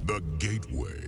The Gateway.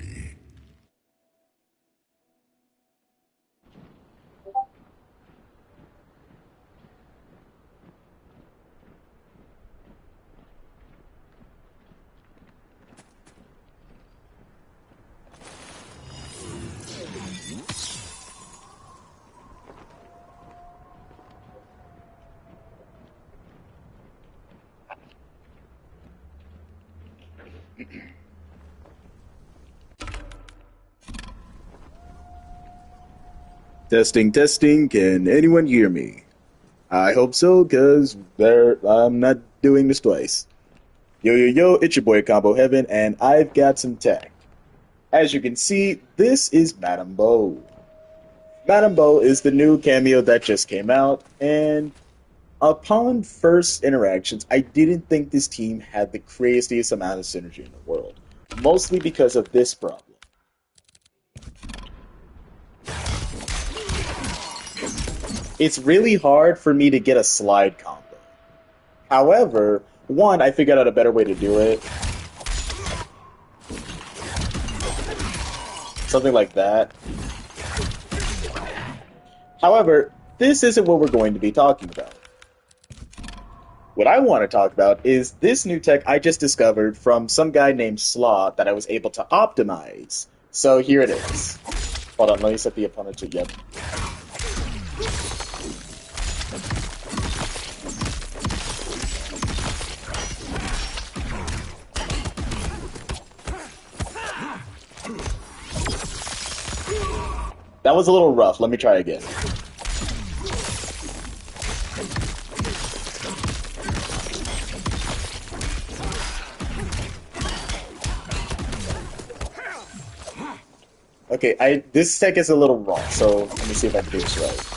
Testing, testing. Can anyone hear me? I hope so, because I'm not doing this twice. Yo, yo, yo, it's your boy Combo Heaven, and I've got some tech. As you can see, this is Madame Bo. Madame Bo is the new cameo that just came out, and upon first interactions, I didn't think this team had the craziest amount of synergy in the world. Mostly because of this problem. It's really hard for me to get a slide combo. However, one, I figured out a better way to do it. Something like that. However, this isn't what we're going to be talking about. What I want to talk about is this new tech I just discovered from some guy named Slaw that I was able to optimize. So here it is. Hold on, let me set the opponent to yep. That was a little rough. Let me try again. Okay, this tech is a little wrong, so let me see if I can do this right.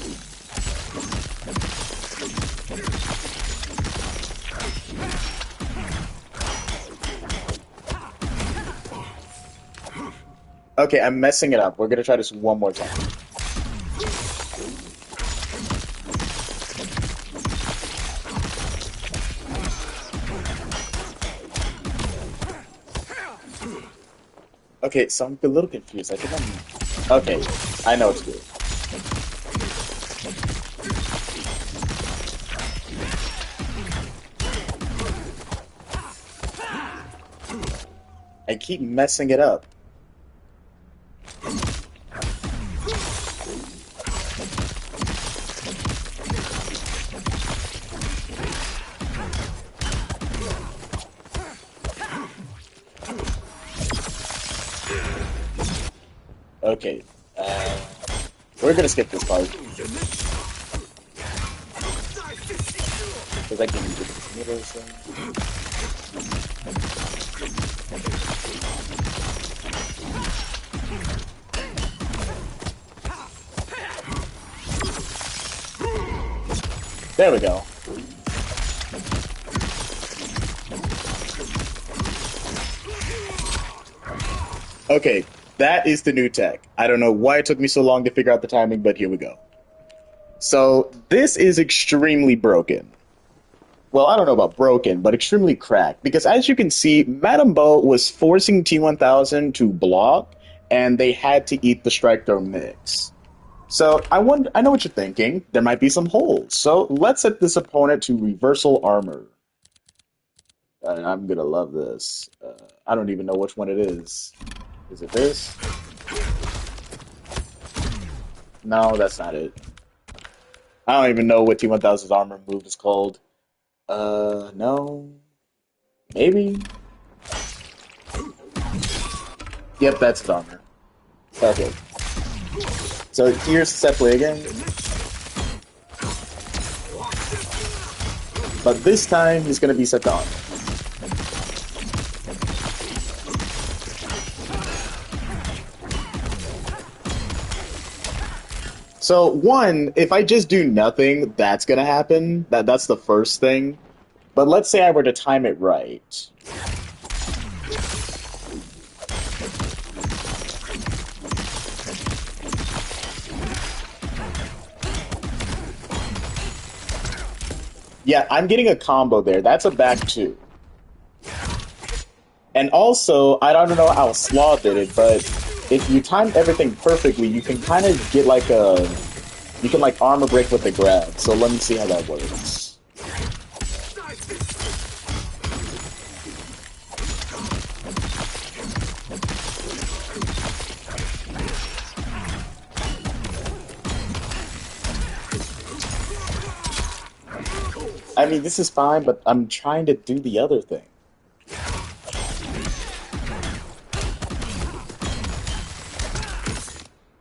Okay, I'm messing it up. We're gonna try this one more time. Okay, so I'm a little confused. I think I'm... Okay, I know what to do. I keep messing it up. Okay, we're gonna skip this part. Because I can get this middle thing. There we go. Okay. That is the new tech. I don't know why it took me so long to figure out the timing, but here we go. So, this is extremely broken. Well, I don't know about broken, but extremely cracked. Because as you can see, Madame Bo was forcing T1000 to block, and they had to eat the strike throw mix. So, I know what you're thinking. There might be some holes. So, let's set this opponent to reversal armor. I'm gonna love this. I don't even know which one it is. Is it this? No, that's not it. I don't even know what T1000's armor move is called. No. Maybe? Yep, that's his armor. Okay. So here's set play again. But this time, he's gonna be set to armor. So, one, if I just do nothing, that's gonna happen. That's the first thing. But let's say I were to time it right. Yeah, I'm getting a combo there. That's a back two. And also, I don't know how Slaw did it, but if you time everything perfectly, you can kind of get like a... You can like armor break with the grab, so let me see how that works. I mean, this is fine, but I'm trying to do the other thing.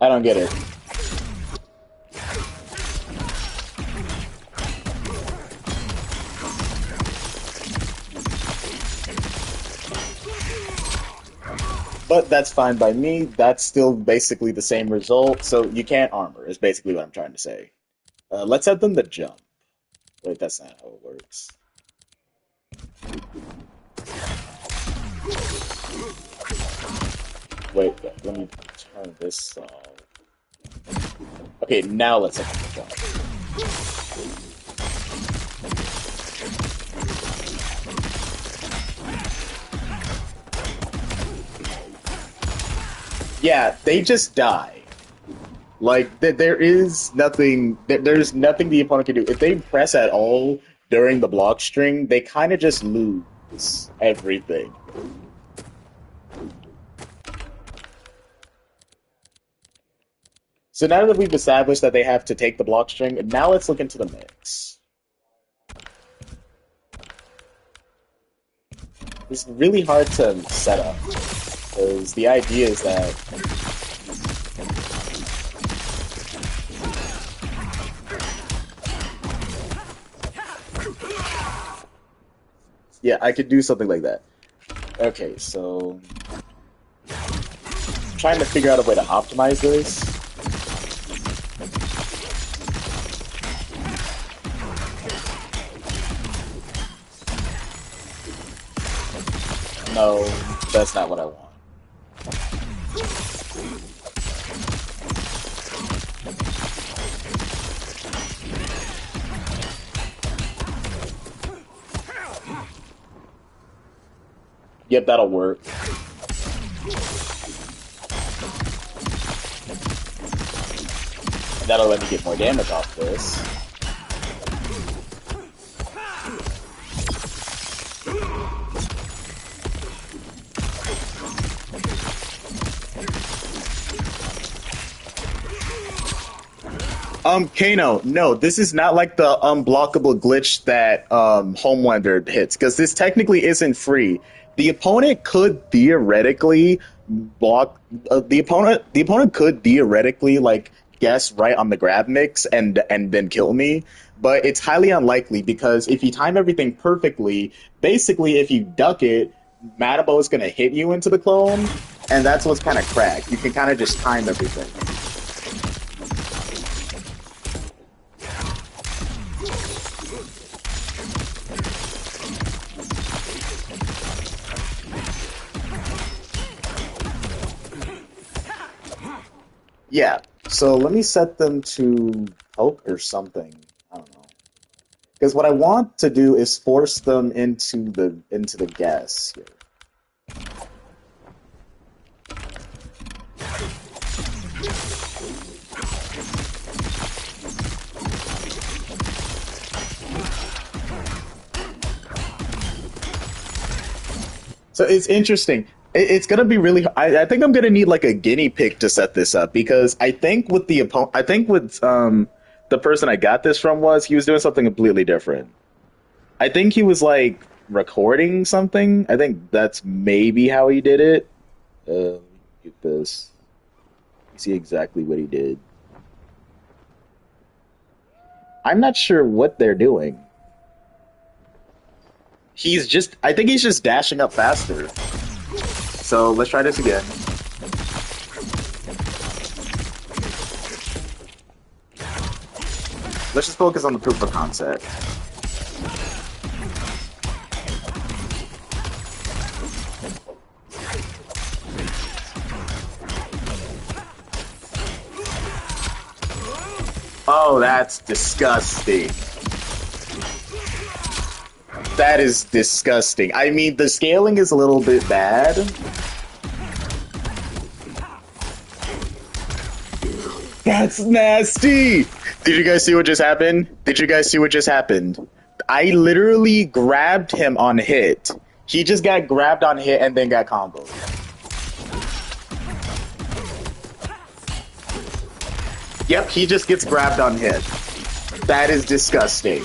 I don't get it. But that's fine by me. That's still basically the same result, so you can't armor, is basically what I'm trying to say. Let's have them to jump. Wait, that's not how it works. Wait, let me turn this off. Okay, now let's have them jump. Yeah, they just die. Like, there is nothing, there's nothing the opponent can do. If they press at all during the block string, they kind of just lose everything. So now that we've established that they have to take the block string, now let's look into the mix. It's really hard to set up, because the idea is that yeah, I could do something like that. Okay, so trying to figure out a way to optimize this. No, that's not what I want. Yep, that'll work. That'll let me get more damage off this. Kano, no, this is not like the unblockable glitch that Homelander hits, because this technically isn't free. The opponent could theoretically block the opponent. The opponent could theoretically like guess right on the grab mix and then kill me, but it's highly unlikely because if you time everything perfectly, basically if you duck it, Matabo is going to hit you into the clone, and that's what's kind of cracked. You can kind of just time everything. Yeah, so let me set them to poke or something. I don't know. Because what I want to do is force them into the gas here. So it's interesting. It's gonna be really. I think I'm gonna need like a guinea pig to set this up because I think with the opponent, I think with the person I got this from he was doing something completely different. I think he was like recording something. I think that's maybe how he did it. Get this. See exactly what he did. I'm not sure what they're doing. I think he's just dashing up faster. So let's try this again. Let's just focus on the proof of concept. Oh, that's disgusting. That is disgusting. I mean, the scaling is a little bit bad. That's nasty! Did you guys see what just happened? Did you guys see what just happened? I literally grabbed him on hit. He just got grabbed on hit and then got comboed. Yep, he just gets grabbed on hit. That is disgusting.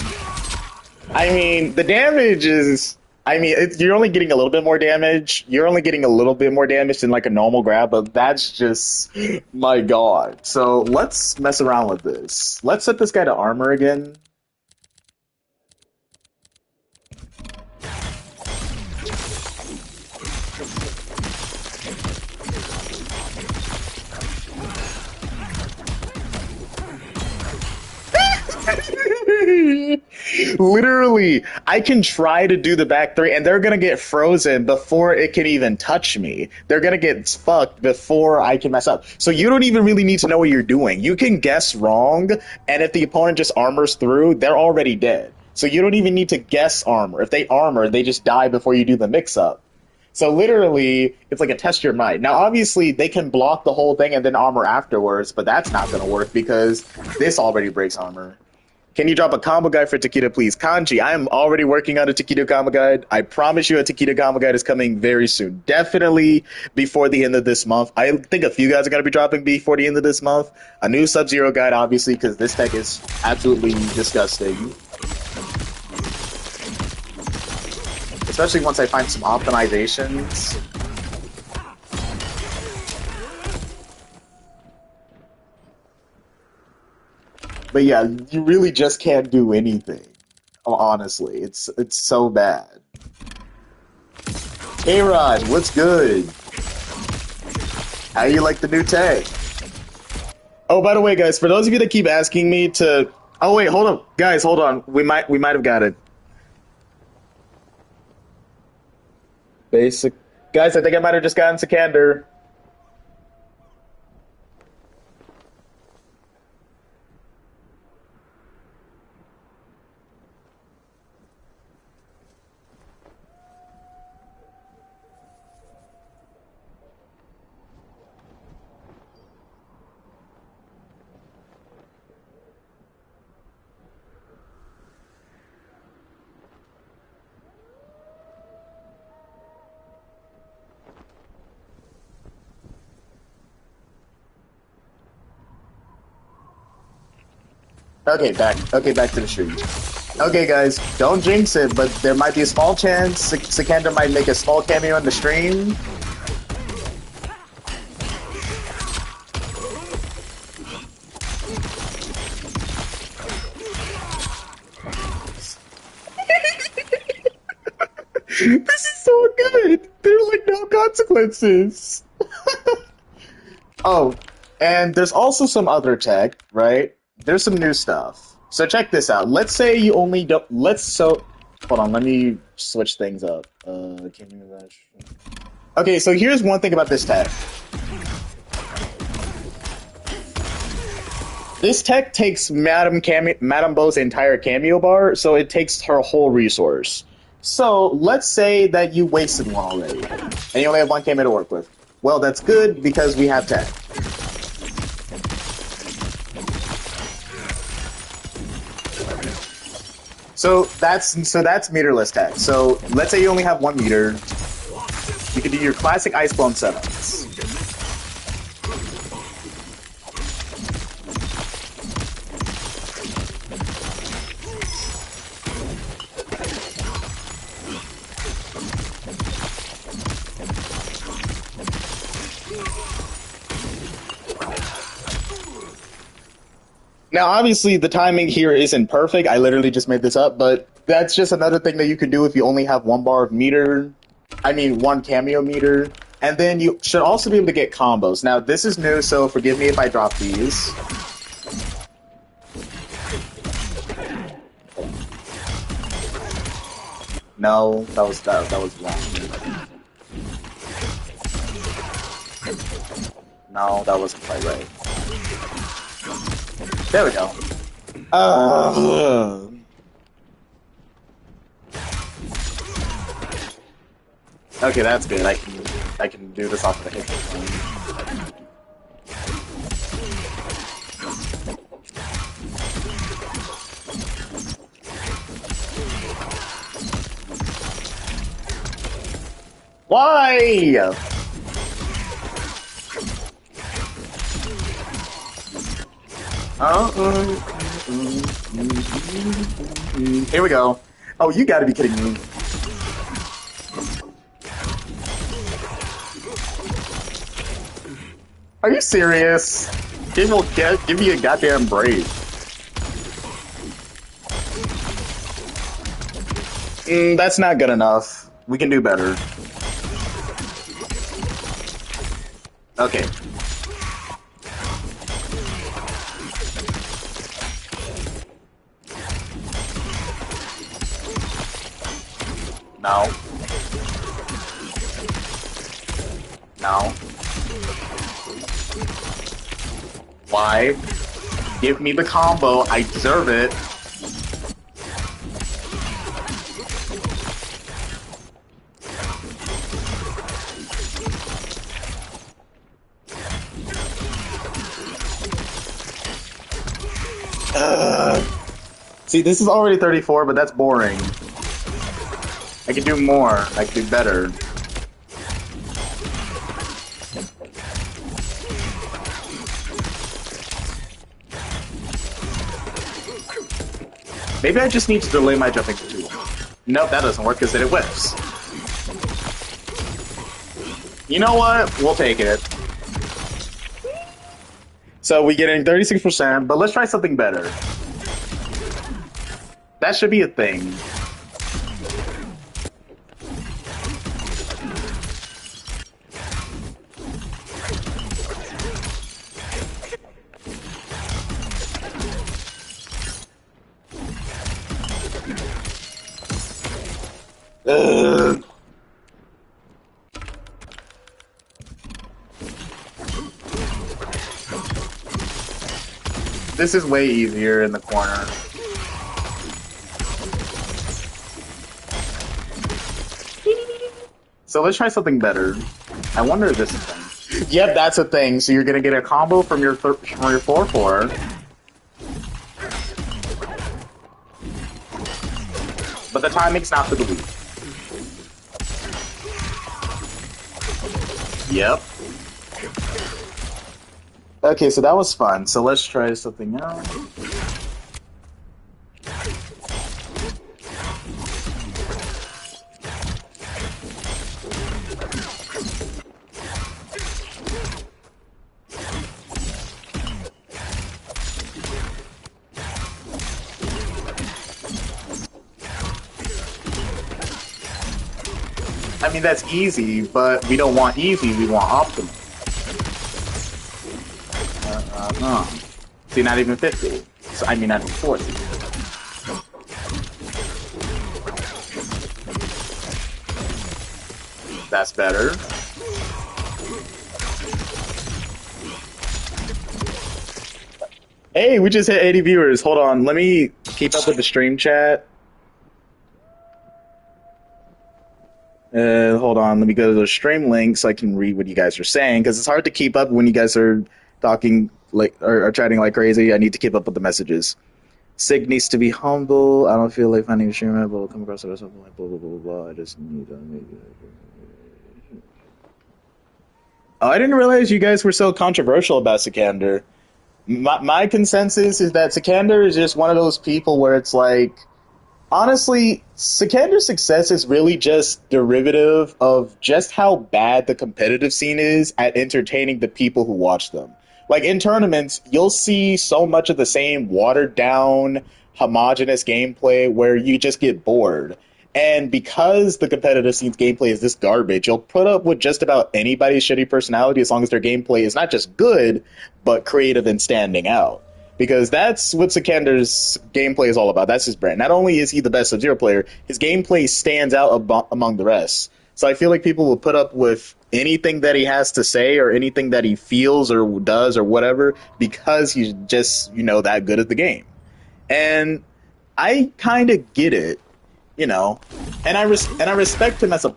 I mean, the damage is... I mean, you're only getting a little bit more damage. You're only getting a little bit more damage than like a normal grab, but that's just... My god. So, let's mess around with this. Let's set this guy to armor again. Literally, I can try to do the back three, and they're gonna get frozen before it can even touch me. They're gonna get fucked before I can mess up. So you don't even really need to know what you're doing. You can guess wrong, and if the opponent just armors through, they're already dead. So you don't even need to guess armor. If they armor, they just die before you do the mix-up. So literally, it's like a test your might. Now, obviously, they can block the whole thing and then armor afterwards, but that's not gonna work because this already breaks armor. Can you drop a combo guide for Taquito, please? Kanji, I am already working on a Taquito combo guide. I promise you a Taquito combo guide is coming very soon. Definitely before the end of this month. I think a few guys are going to be dropping before the end of this month. A new Sub-Zero guide, obviously, because this tech is absolutely disgusting. Especially once I find some optimizations. But yeah, you really just can't do anything. Honestly, it's so bad. Hey Rod, what's good? How you like the new tag? Oh, by the way, guys, for those of you that keep asking me to, oh wait, hold on, guys, hold on. We might have got it. Basic, guys, I think I might have just gotten Sikander. Okay, back to the stream. Okay, guys, don't jinx it, but there might be a small chance Sikander might make a small cameo in the stream. This is so good! There's like no consequences! Oh, and there's also some other tech, right? There's some new stuff. So check this out. Let's say you only don't... Hold on, let me switch things up. Okay, so here's one thing about this tech. This tech takes Madame Bo's entire cameo bar, so it takes her whole resource. So let's say that you wasted one already, and you only have one cameo to work with. Well, that's good because we have tech. So that's meterless tech. So let's say you only have 1 meter. You can do your classic ice blown setups. Now, obviously, the timing here isn't perfect. I literally just made this up, but that's just another thing that you can do if you only have 1 bar of meter. I mean, 1 cameo meter. And then you should also be able to get combos. Now, this is new, so forgive me if I drop these. No, that was wrong. No, that wasn't quite right. There we go. Okay, that's good. I can do this off the hip. Why? Here we go. Oh, you gotta be kidding me. Are you serious? Give me a goddamn break. That's not good enough. We can do better. Okay. No. No. Why? Give me the combo. I deserve it. See, this is already 34, but that's boring. I can do more. I can do better. Maybe I just need to delay my jumping for too long. Nope, that doesn't work because then it whips. You know what? We'll take it. So we're getting 36%, but let's try something better. That should be a thing. Ugh. This is way easier in the corner. So let's try something better. I wonder if this is a thing. Yep, that's a thing. So you're gonna get a combo from your 4-4. But the timing's not for the weak. Yep. Okay, so that was fun. So let's try something else. I mean, that's easy, but we don't want easy, we want optimal. See, not even 50. So, I mean, not even 40. That's better. Hey, we just hit 80 viewers. Hold on, let me keep up with the stream chat. Hold on, let me go to the stream link so I can read what you guys are saying, because it's hard to keep up when you guys are talking like or chatting like crazy. I need to keep up with the messages. Sig needs to be humble. I don't feel like finding a streamer, but we'll come across it or something like blah blah blah blah blah. I just need to make it. Oh, I didn't realize you guys were so controversial about Sikander. My consensus is that Sikander is just one of those people where it's like, honestly, Sikander's success is really just derivative of just how bad the competitive scene is at entertaining the people who watch them. Like, in tournaments, you'll see so much of the same watered-down, homogenous gameplay where you just get bored. And because the competitive scene's gameplay is this garbage, you'll put up with just about anybody's shitty personality as long as their gameplay is not just good, but creative and standing out. Because that's what Sikander's gameplay is all about. That's his brand. Not only is he the best Sub-Zero player, his gameplay stands out among the rest. So I feel like people will put up with anything that he has to say or anything that he feels or does or whatever because he's just, that good at the game. And I kind of get it. you know, and I respect him as a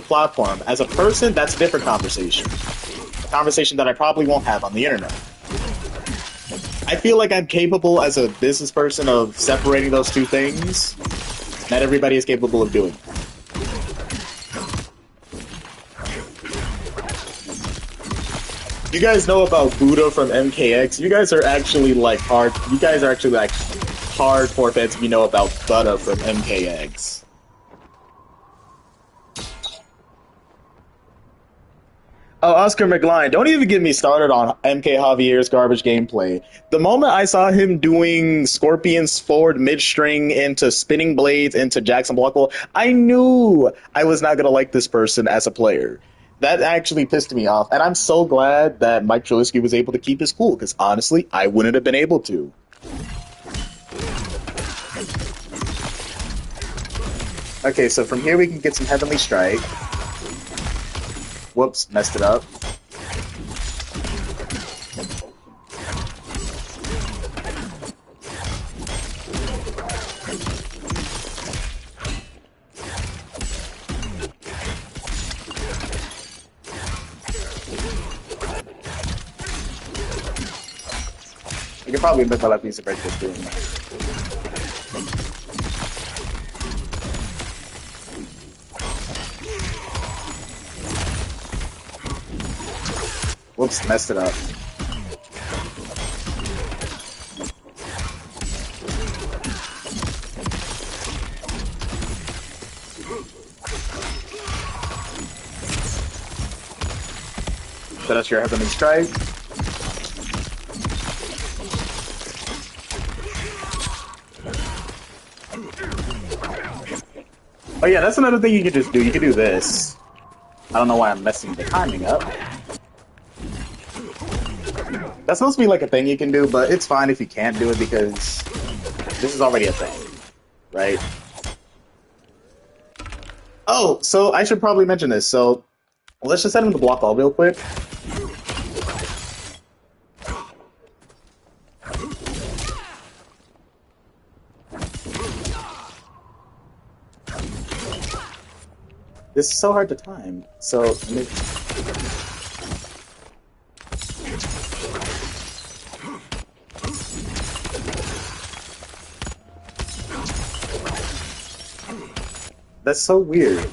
platform. As a person, that's a different conversation. A conversation that I probably won't have on the internet. I feel like I'm capable as a business person of separating those two things. Not everybody is capable of doing that. You guys know about Buddha from MKX? You guys are actually like hard. You guys are actually like hardcore fans if you know about Buddha from MKX. Oh, Oscar McLean, don't even get me started on MK Javier's garbage gameplay. The moment I saw him doing Scorpion's forward mid-string into spinning blades into Jackson Blockwell, I knew I was not going to like this person as a player. That actually pissed me off, and I'm so glad that Mike Trubisky was able to keep his cool, because honestly, I wouldn't have been able to. Okay, so from here we can get some Heavenly Strike. Whoops, messed it up. I could probably make that piece of break this doing that. Whoops, messed it up. So that's your Heavenly Strike. Oh yeah, that's another thing you can just do. You can do this. I don't know why I'm messing the timing up. That's supposed to be like a thing you can do, but it's fine if you can't do it because this is already a thing, right? Oh, so I should probably mention this. So let's just set him to block all real quick. This is so hard to time. So that's so weird.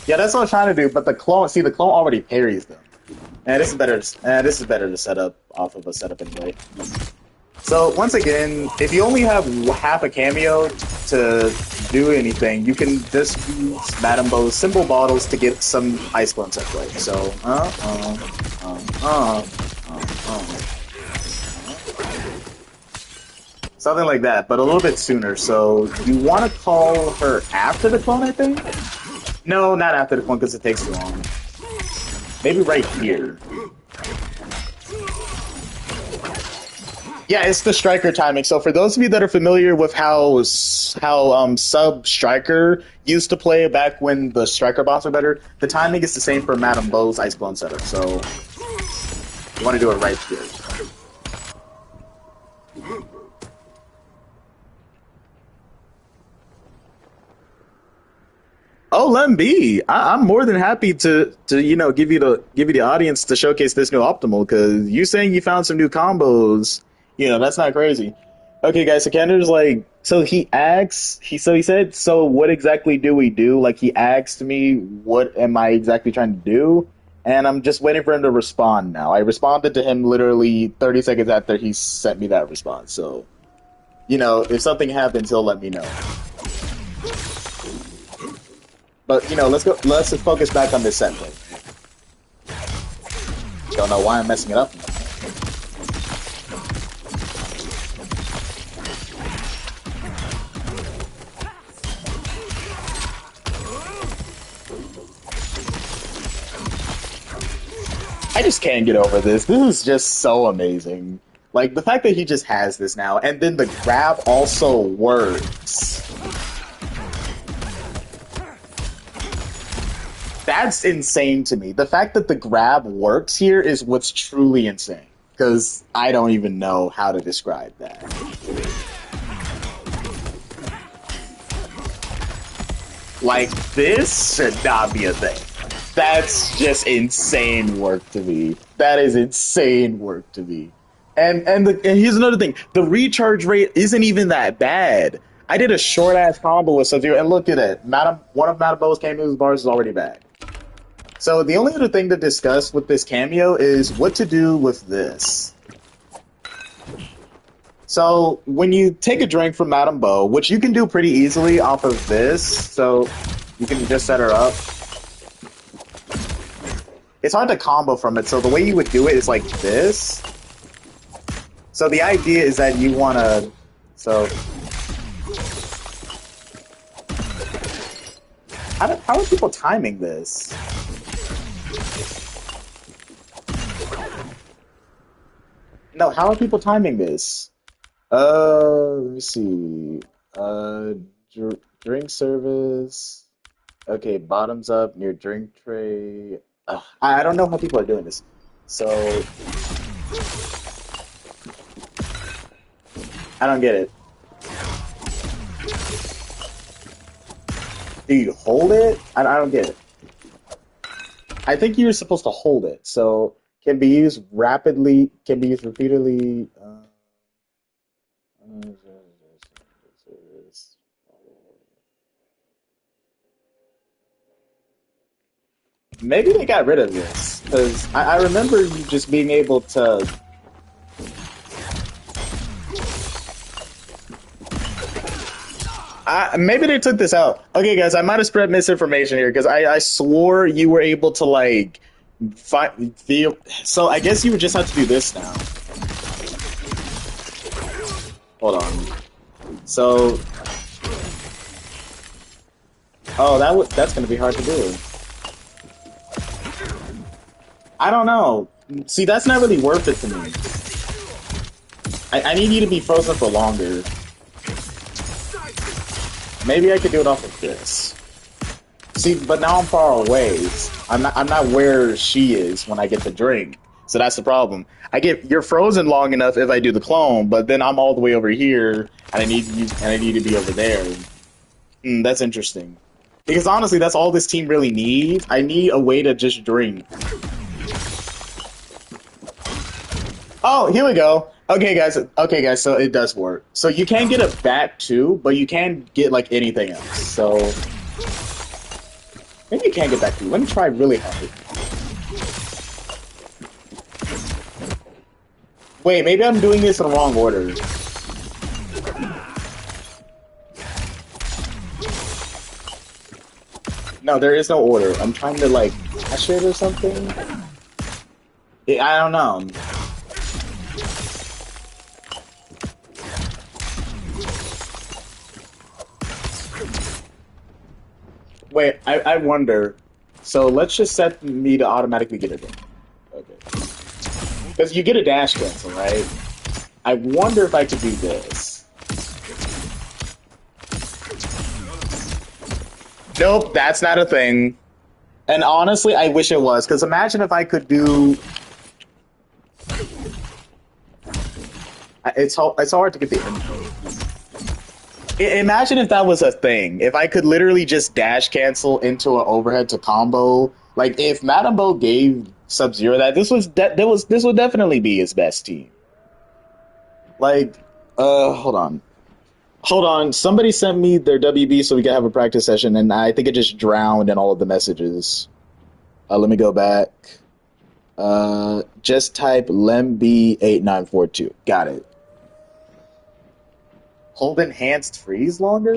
Yeah, that's what I'm trying to do, but the clone already parries them. And this is better. This is better to set up off of a setup anyway. So once again, if you only have half a cameo to do anything, you can just use Madame Bo's symbol bottles to get some ice clones at play. So something like that, but a little bit sooner. So you want to call her after the clone, I think? No, not after the clone, because it takes too long. Maybe right here. Yeah, it's the striker timing. So for those of you that are familiar with how sub striker used to play back when the striker bots were better, the timing is the same for Madame Bo's ice clone setup. So you want to do it right here. Oh, let him be. I'm more than happy to give you the audience to showcase this new optimal, because you saying you found some new combos, that's not crazy. Okay, guys, so Kender's like, so he said, so what exactly do we do? Like, he asked me, what am I exactly trying to do? And I'm just waiting for him to respond now. I responded to him literally 30 seconds after he sent me that response. So, if something happens, he'll let me know. But, let's just focus back on this set play. Don't know why I'm messing it up. I just can't get over this. This is just so amazing. Like, the fact that he just has this now, and then the grab also works. That's insane to me. The fact that the grab works here is what's truly insane. Because I don't even know how to describe that. Like, this should not be a thing. That's just insane work to me. That is insane work to me. And here's another thing. The recharge rate isn't even that bad. I did a short ass combo with Sub-Zero, and look at it. One of Madame Bo's cameo bars is already back. So the only other thing to discuss with this cameo is what to do with this. So when you take a drink from Madame Bo, which you can do pretty easily off of this, so you can just set her up. It's hard to combo from it, so the way you would do it is like this. So the idea is that you want to... So... How are people timing this? No, how are people timing this? Let me see. Drink service. Okay, bottoms up near drink tray. I don't know how people are doing this. So I don't get it. Do you hold it? I don't get it. I think you're supposed to hold it. So can be used rapidly. Can be used repeatedly. Maybe they got rid of this because I remember you just being able to. Maybe they took this out. Okay, guys, I might have spread misinformation here because I swore you were able to like feel. So I guess you would just have to do this now. Hold on. So, that's gonna be hard to do. I don't know. See, that's not really worth it to me. I need you to be frozen for longer. Maybe I could do it off of this. See, but now I'm far away. I'm not where she is when I get the drink. So that's the problem. You're frozen long enough if I do the clone, but then I'm all the way over here, and I need to be over there. That's interesting. Because honestly, that's all this team really needs. I need a way to just drink. Oh, here we go. Okay, guys, so it does work. So you can get a bat too, but you can get like anything else. So maybe you can get that too. Let me try really hard. Wait, maybe I'm doing this in the wrong order. No, there is no order. I'm trying to like dash it or something. I don't know. Wait, I wonder. So let's just set me to automatically get it in. Okay. Because you get a dash cancel, right? I wonder if I could do this. Nope, that's not a thing. And honestly, I wish it was. Because imagine if I could do... It's hard to get the info. Imagine if that was a thing. If I could literally just dash cancel into an overhead to combo. Like if Madame Bo gave Sub-Zero that, this would definitely be his best team. Like, hold on. Somebody sent me their WB so we could have a practice session, and I think it just drowned in all of the messages. Let me go back. Just type lemb8942. Got it. Hold enhanced freeze longer?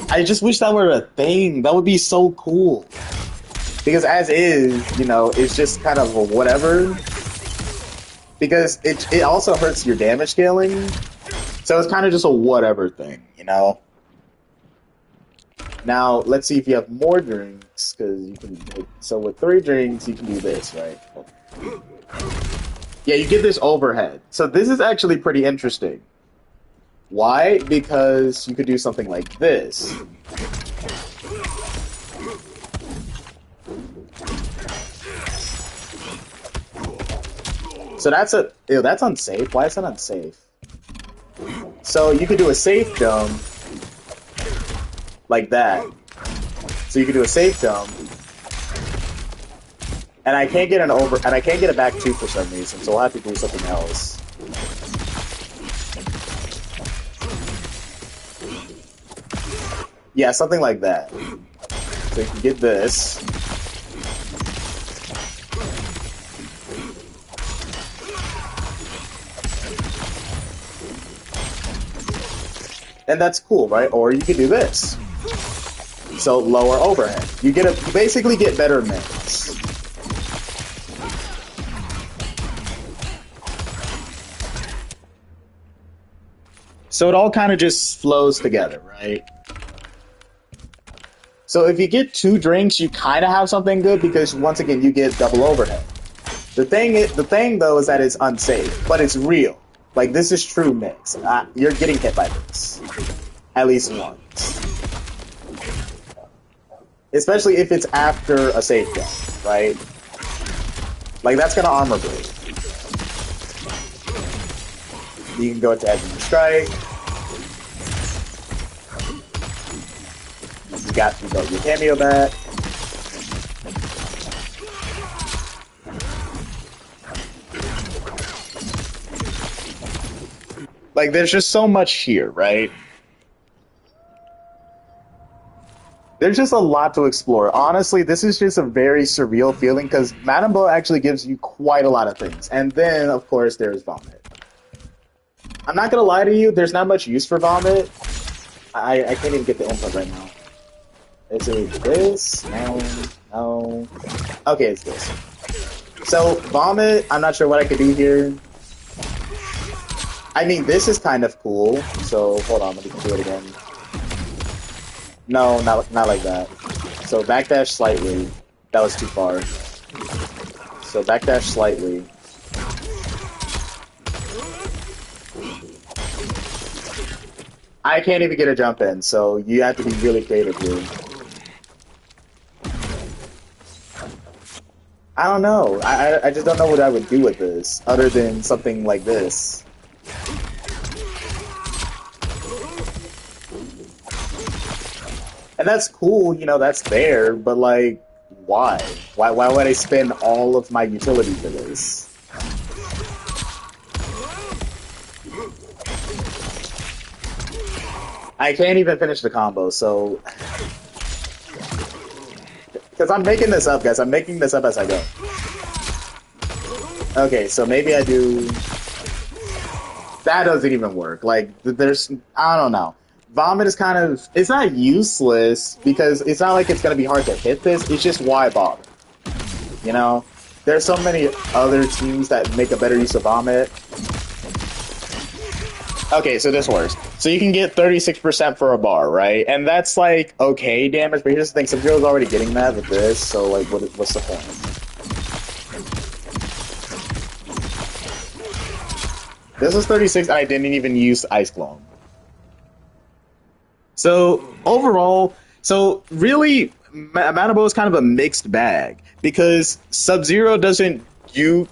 I just wish that were a thing. That would be so cool. Because as is, you know, it's just kind of a whatever. Because it also hurts your damage scaling. So it's kind of just a whatever thing, you know? Now, let's see if you have more drinks, because you can... So with 3 drinks, you can do this, right? Yeah, you get this overhead. So this is actually pretty interesting. Why? Because you could do something like this. So that's unsafe. Why is that unsafe? So you could do a safe jump like that. So you could do a safe jump, and I can't get a back two for some reason. So I'll have to do something else. Yeah, something like that. So you can get this. And that's cool, right? Or you could do this. So lower overhead. You basically get better mix. So it all kind of just flows together, right? So if you get 2 drinks, you kind of have something good because once again you get double overhead. The thing though is that it's unsafe, but it's real. Like, this is true mix. You're getting hit by this at least once, especially if it's after a safe jump, right? Like, that's gonna armor break. You can go to edge and strike. You got your cameo back. Like, there's just so much here, right? There's just a lot to explore. Honestly, this is just a very surreal feeling because Madame Bo actually gives you quite a lot of things. And then, of course, there's Vomit. I'm not gonna lie to you, there's not much use for Vomit. I can't even get the input right now. Is it this? No. Okay, it's this. So, Vomit, I'm not sure what I could do here. I mean, this is kind of cool. So, hold on, let me do it again. No, not like that. So, backdash slightly. That was too far. So, backdash slightly. I can't even get a jump in, so you have to be really creative here. I don't know. I just don't know what I would do with this, other than something like this. And that's cool, you know, that's there, but like, why? Why would I spend all of my utility for this? I can't even finish the combo, so... Because I'm making this up, guys. I'm making this up as I go. Okay, so maybe I do... That doesn't even work. Like, there's... I don't know. Vomit is kind of... It's not useless, because it's not like it's going to be hard to hit this. It's just why bother? You know? There's so many other teams that make a better use of Vomit. Okay, so this works. So you can get 36% for a bar, right? And that's like, okay damage, but here's the thing, Sub-Zero's already getting that with this, so like, what's the point? This is 36, and I didn't even use Ice Clone. So, overall, really, Madame Bo is kind of a mixed bag, because Sub-Zero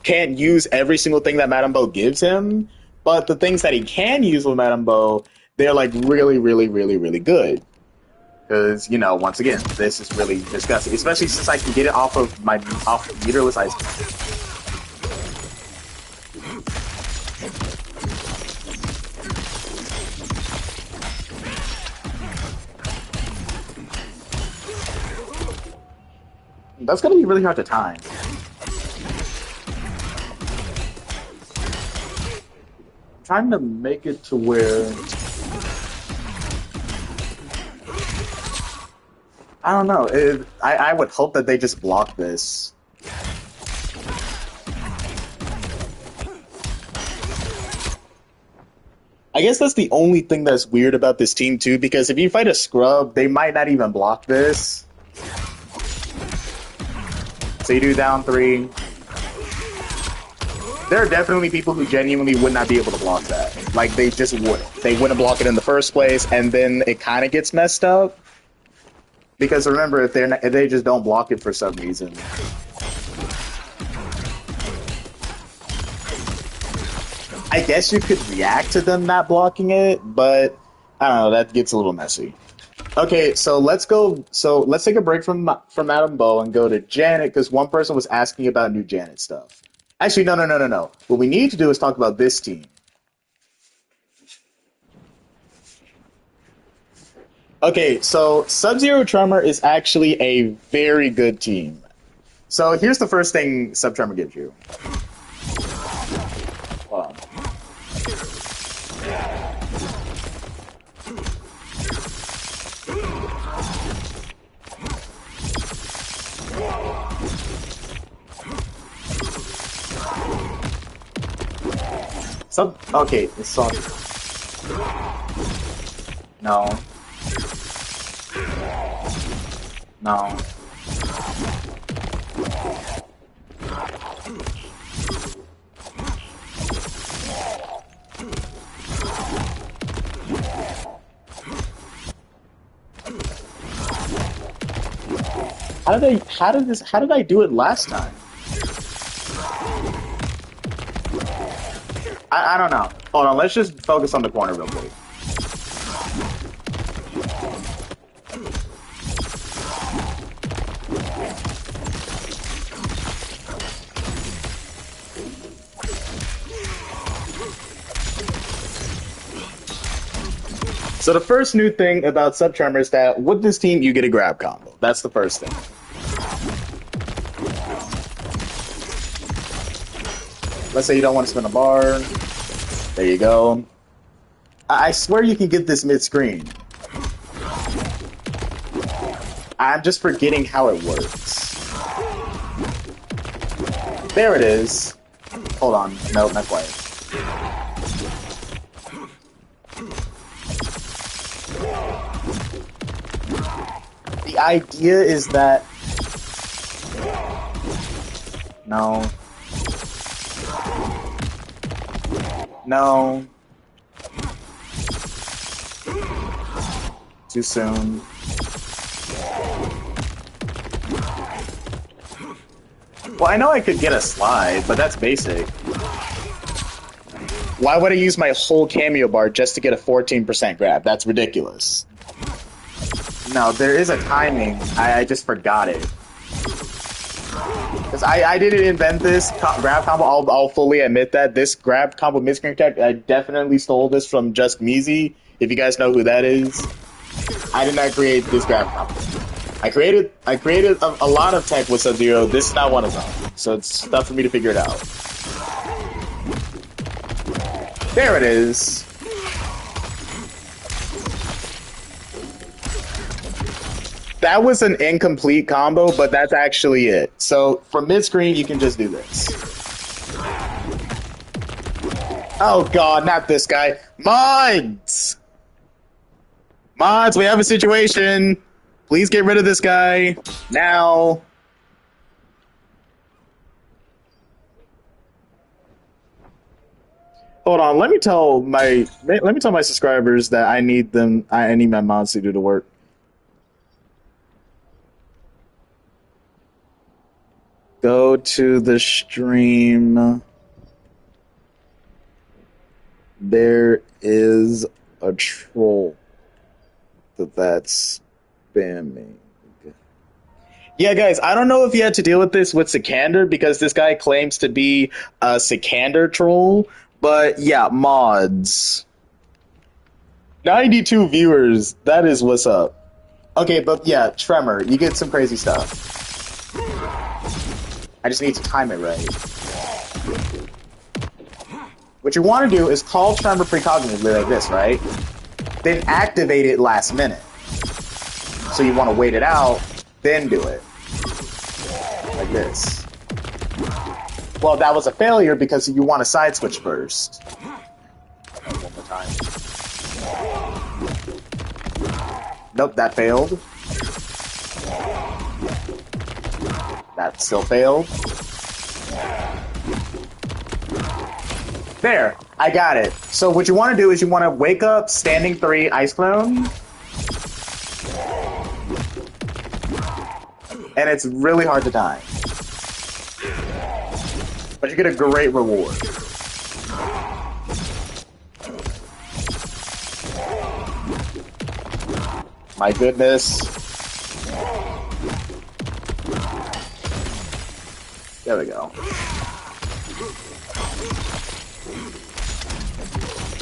can't use every single thing that Madame Bo gives him, but the things that he can use with Madame Bo, they're like really, really, really, really good. Because, you know, once again, this is really disgusting. Especially since I can get it off of Meterless Ice. That's gonna be really hard to time. Trying to make it to where I don't know. I would hope that they just block this. I guess that's the only thing that's weird about this team too, because if you fight a scrub, they might not even block this. So you do down 3. There are definitely people who genuinely would not be able to block that. Like, they just wouldn't. They wouldn't block it in the first place, and then it kind of gets messed up. Because remember, if they just don't block it for some reason. I guess you could react to them not blocking it, but I don't know, that gets a little messy. Okay, so let's go. So let's take a break from Adam Bow and go to Janet because one person was asking about new Janet stuff. Actually, no, no, no, no, no. What we need to do is talk about this team. Okay, so Sub-Zero Tremor is actually a very good team. So here's the first thing Sub Tremor gives you. Hold on. Okay, it's soft. No. No. How did I do it last time? I don't know. Hold on, let's just focus on the corner real quick. So the first new thing about Sub Tremor is that with this team, you get a grab combo. That's the first thing. Let's say you don't want to spin a bar. There you go. I swear you can get this mid-screen. I'm just forgetting how it works. There it is. Hold on. No, not quite. The idea is that... No. No. Too soon. Well, I know I could get a slide, but that's basic. Why would I use my whole cameo bar just to get a 14% grab? That's ridiculous. No, there is a timing. I just forgot it. Because I didn't invent this grab combo. I'll fully admit that. This grab combo mid-screen attack, I definitely stole this from Just Meezy. If you guys know who that is. I did not create this grab combo. I created a lot of tech with Sub-Zero. This is not one of them. So it's tough for me to figure it out. There it is. That was an incomplete combo, but that's actually it. So from mid-screen, you can just do this. Oh god, not this guy. Mods! Mods, we have a situation. Please get rid of this guy. Now. Hold on, let me tell my subscribers that I need my mods to do the work. Go to the stream. There is a troll that's spamming. Yeah, guys, I don't know if you had to deal with this with Sikander because this guy claims to be a Sikander troll, but yeah, mods. 92 viewers, that is what's up. Okay, but yeah, Tremor, you get some crazy stuff. I just need to time it right. What you want to do is call Tremor precognitively like this, right? Then activate it last minute. So you want to wait it out, then do it. Like this. Well, that was a failure because you want to side switch first. One more time. Nope, that failed. That still failed. There, I got it. So what you want to do is you want to wake up, standing 3, ice clone. And it's really hard to die. But you get a great reward. My goodness. There we go.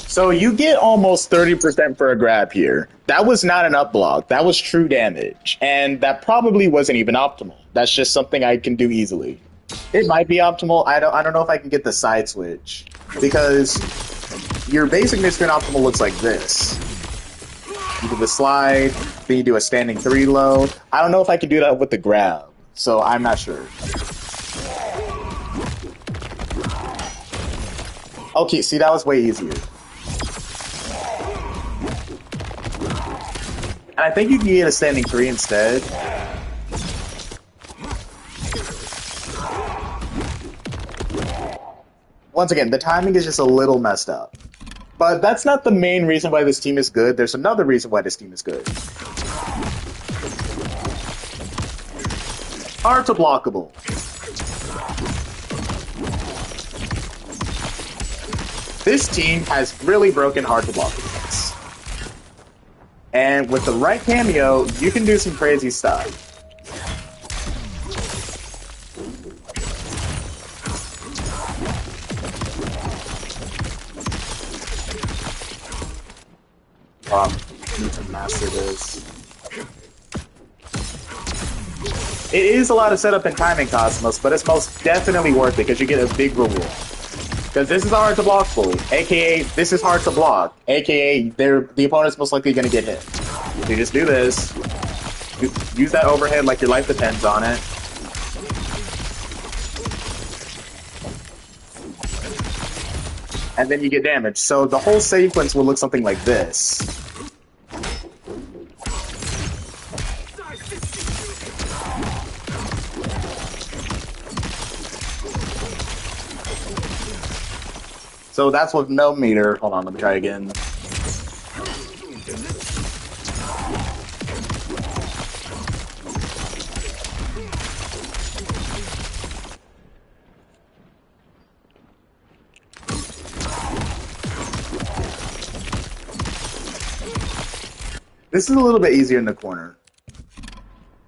So you get almost 30% for a grab here. That was not an up block. That was true damage. And that probably wasn't even optimal. That's just something I can do easily. It might be optimal. I don't know if I can get the side switch. Because your basic mid-screen optimal looks like this. You do the slide, then you do a standing 3 low. I don't know if I can do that with the grab. So I'm not sure. Okay, see, that was way easier. And I think you can get a standing 3 instead. Once again, the timing is just a little messed up. But that's not the main reason why this team is good. There's another reason why this team is good. Hard to blockable. This team has really broken hard to blockables. And with the right cameo, you can do some crazy stuff. Need to master this. It is a lot of setup and timing, Cosmos, but it's most definitely worth it because you get a big reward. Because this is a hard to block pull, aka this is hard to block, aka the opponent's most likely going to get hit. So you just do this, use that overhead like your life depends on it. And then you get damage. So the whole sequence will look something like this. So that's with no meter. Hold on, let me try again. This is a little bit easier in the corner.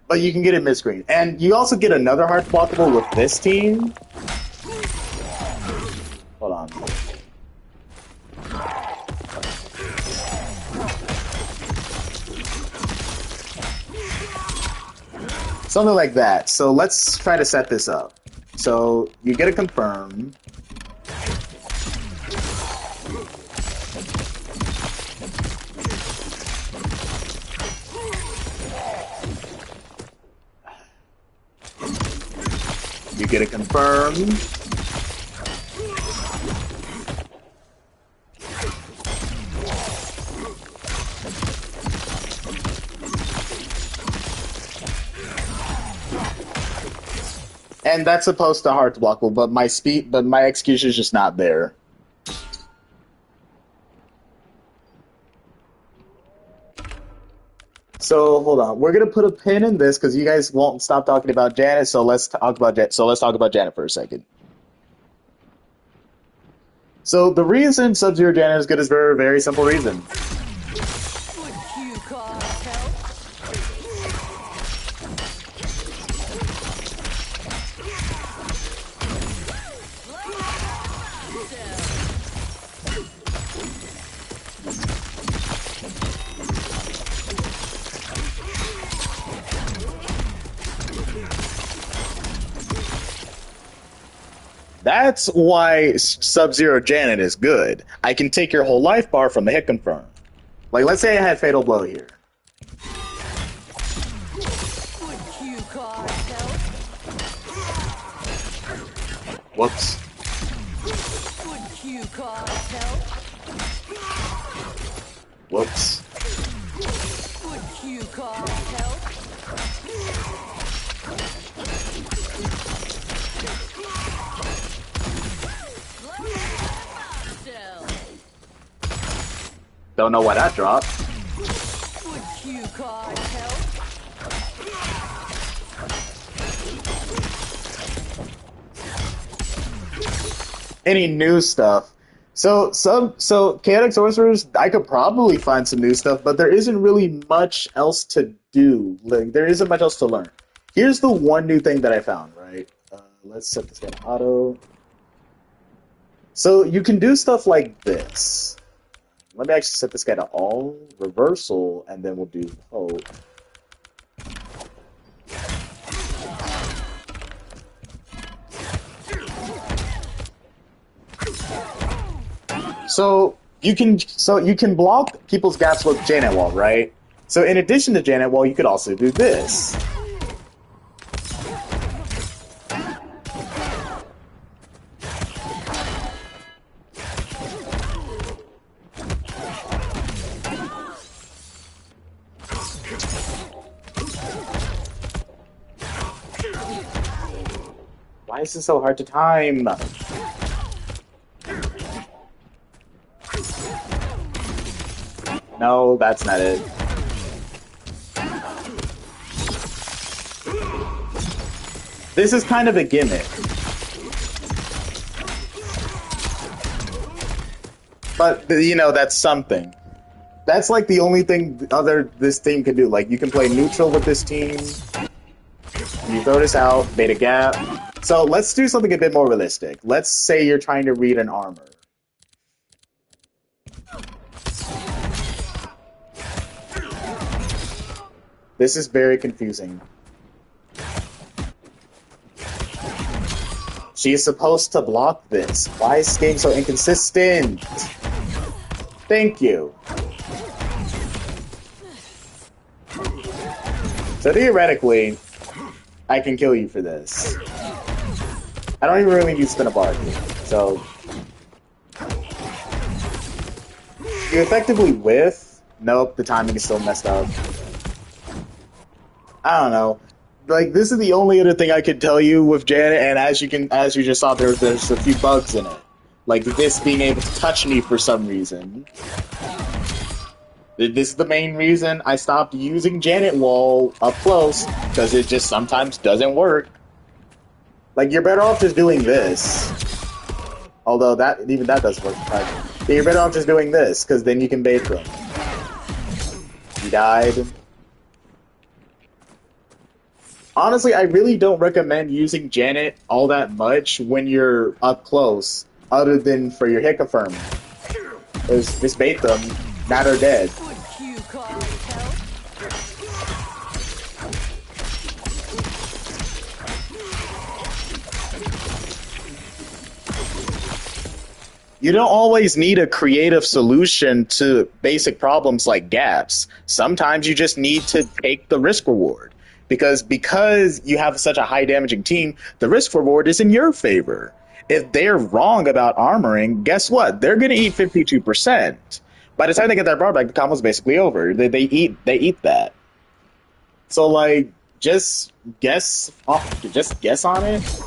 But you can get it mid-screen. And you also get another hard blockable with this team. Hold on. Something like that. So let's try to set this up. So you get a confirm. You get a confirm. And that's supposed to hard to blockable, but my execution is just not there. So hold on, we're gonna put a pin in this because you guys won't stop talking about Janet. So let's talk about Janet for a second. So the reason Sub-Zero Janet is good is for a very simple reason. That's why Sub-Zero Janet is good. I can take your whole life bar from the hit confirm. Like, let's say I had Fatal Blow here. Whoops. Whoops. Don't know why that dropped. Any new stuff? So chaotic sorcerers, I could probably find some new stuff, but there isn't really much else to do. Like there isn't much else to learn. Here's the one new thing that I found. Right, let's set this guy to auto. So you can do stuff like this. Let me actually set this guy to all reversal, and then we'll do poke. So you can block people's gaps with Janet Wall, right? So in addition to Janet Wall, you could also do this. Why is this so hard to time? No, that's not it. This is kind of a gimmick. But, you know, that's something. That's like the only thing other this team can do. Like, you can play neutral with this team. You throw this out, bait a gap. So let's do something a bit more realistic. Let's say you're trying to read an armor. This is very confusing. She is supposed to block this. Why is this game so inconsistent? Thank you. So theoretically, I can kill you for this. I don't even really need to spin a bar here. So you effectively whiff. Nope, the timing is still messed up. I don't know. Like, this is the only other thing I could tell you with Janet, and as you just saw, there's a few bugs in it. Like this being able to touch me for some reason. This is the main reason I stopped using Janet Wall up close, because it just sometimes doesn't work. Like, you're better off just doing this. Although even that doesn't work. But you're better off just doing this, because then you can bait them. He died. Honestly, I really don't recommend using Janet all that much when you're up close, other than for your hit confirm. Just bait them, now they're dead. You don't always need a creative solution to basic problems like gaps. Sometimes you just need to take the risk reward. Because you have such a high damaging team, the risk reward is in your favor. If they're wrong about armoring, guess what? They're going to eat 52%. By the time they get that bar back, the combo's basically over. They eat that. So like, just guess on it.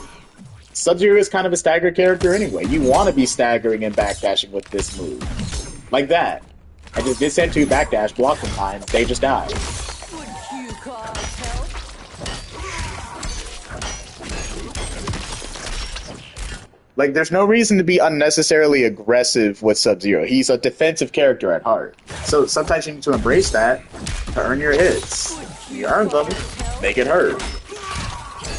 Sub-Zero is kind of a staggered character anyway. You want to be staggering and backdashing with this move. Like that. I just did send 2 backdash, block them time, they just died. Like, there's no reason to be unnecessarily aggressive with Sub-Zero. He's a defensive character at heart. So sometimes you need to embrace that to earn your hits. You earn them, make it hurt.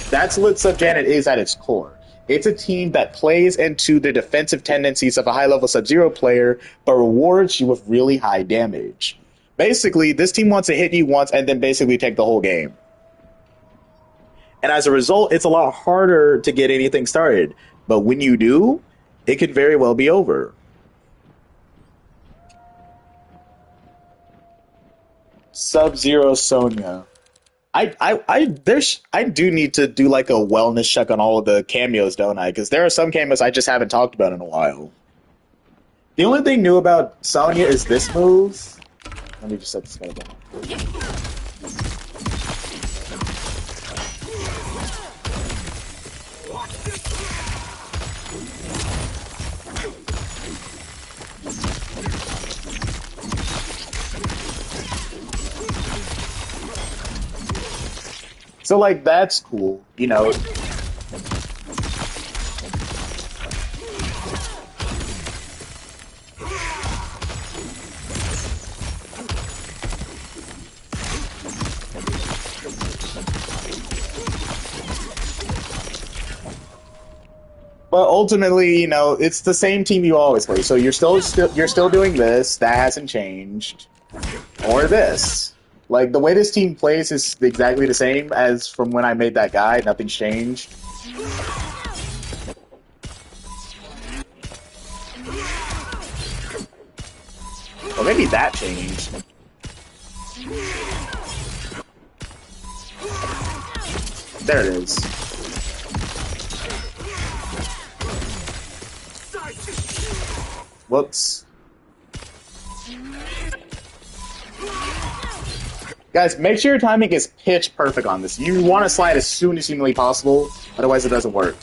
That's what Sub-Janet is at its core. It's a team that plays into the defensive tendencies of a high-level Sub-Zero player, but rewards you with really high damage. Basically, this team wants to hit you once and then basically take the whole game. And as a result, it's a lot harder to get anything started. But when you do, it could very well be over. Sub-Zero Sonia. I do need to do like a wellness check on all of the cameos, don't I? Because there are some cameos I just haven't talked about in a while. The only thing new about Sonia is this move. Let me just set this guy down. So, like, that's cool, you know. But ultimately, you know, it's the same team you always play. So you're still doing this. That hasn't changed. Or this. Like, the way this team plays is exactly the same as from when I made that guy. Nothing's changed. Or maybe that changed. There it is. Whoops. Guys, make sure your timing is pitch perfect on this. You want to slide as soon as humanly possible, otherwise it doesn't work.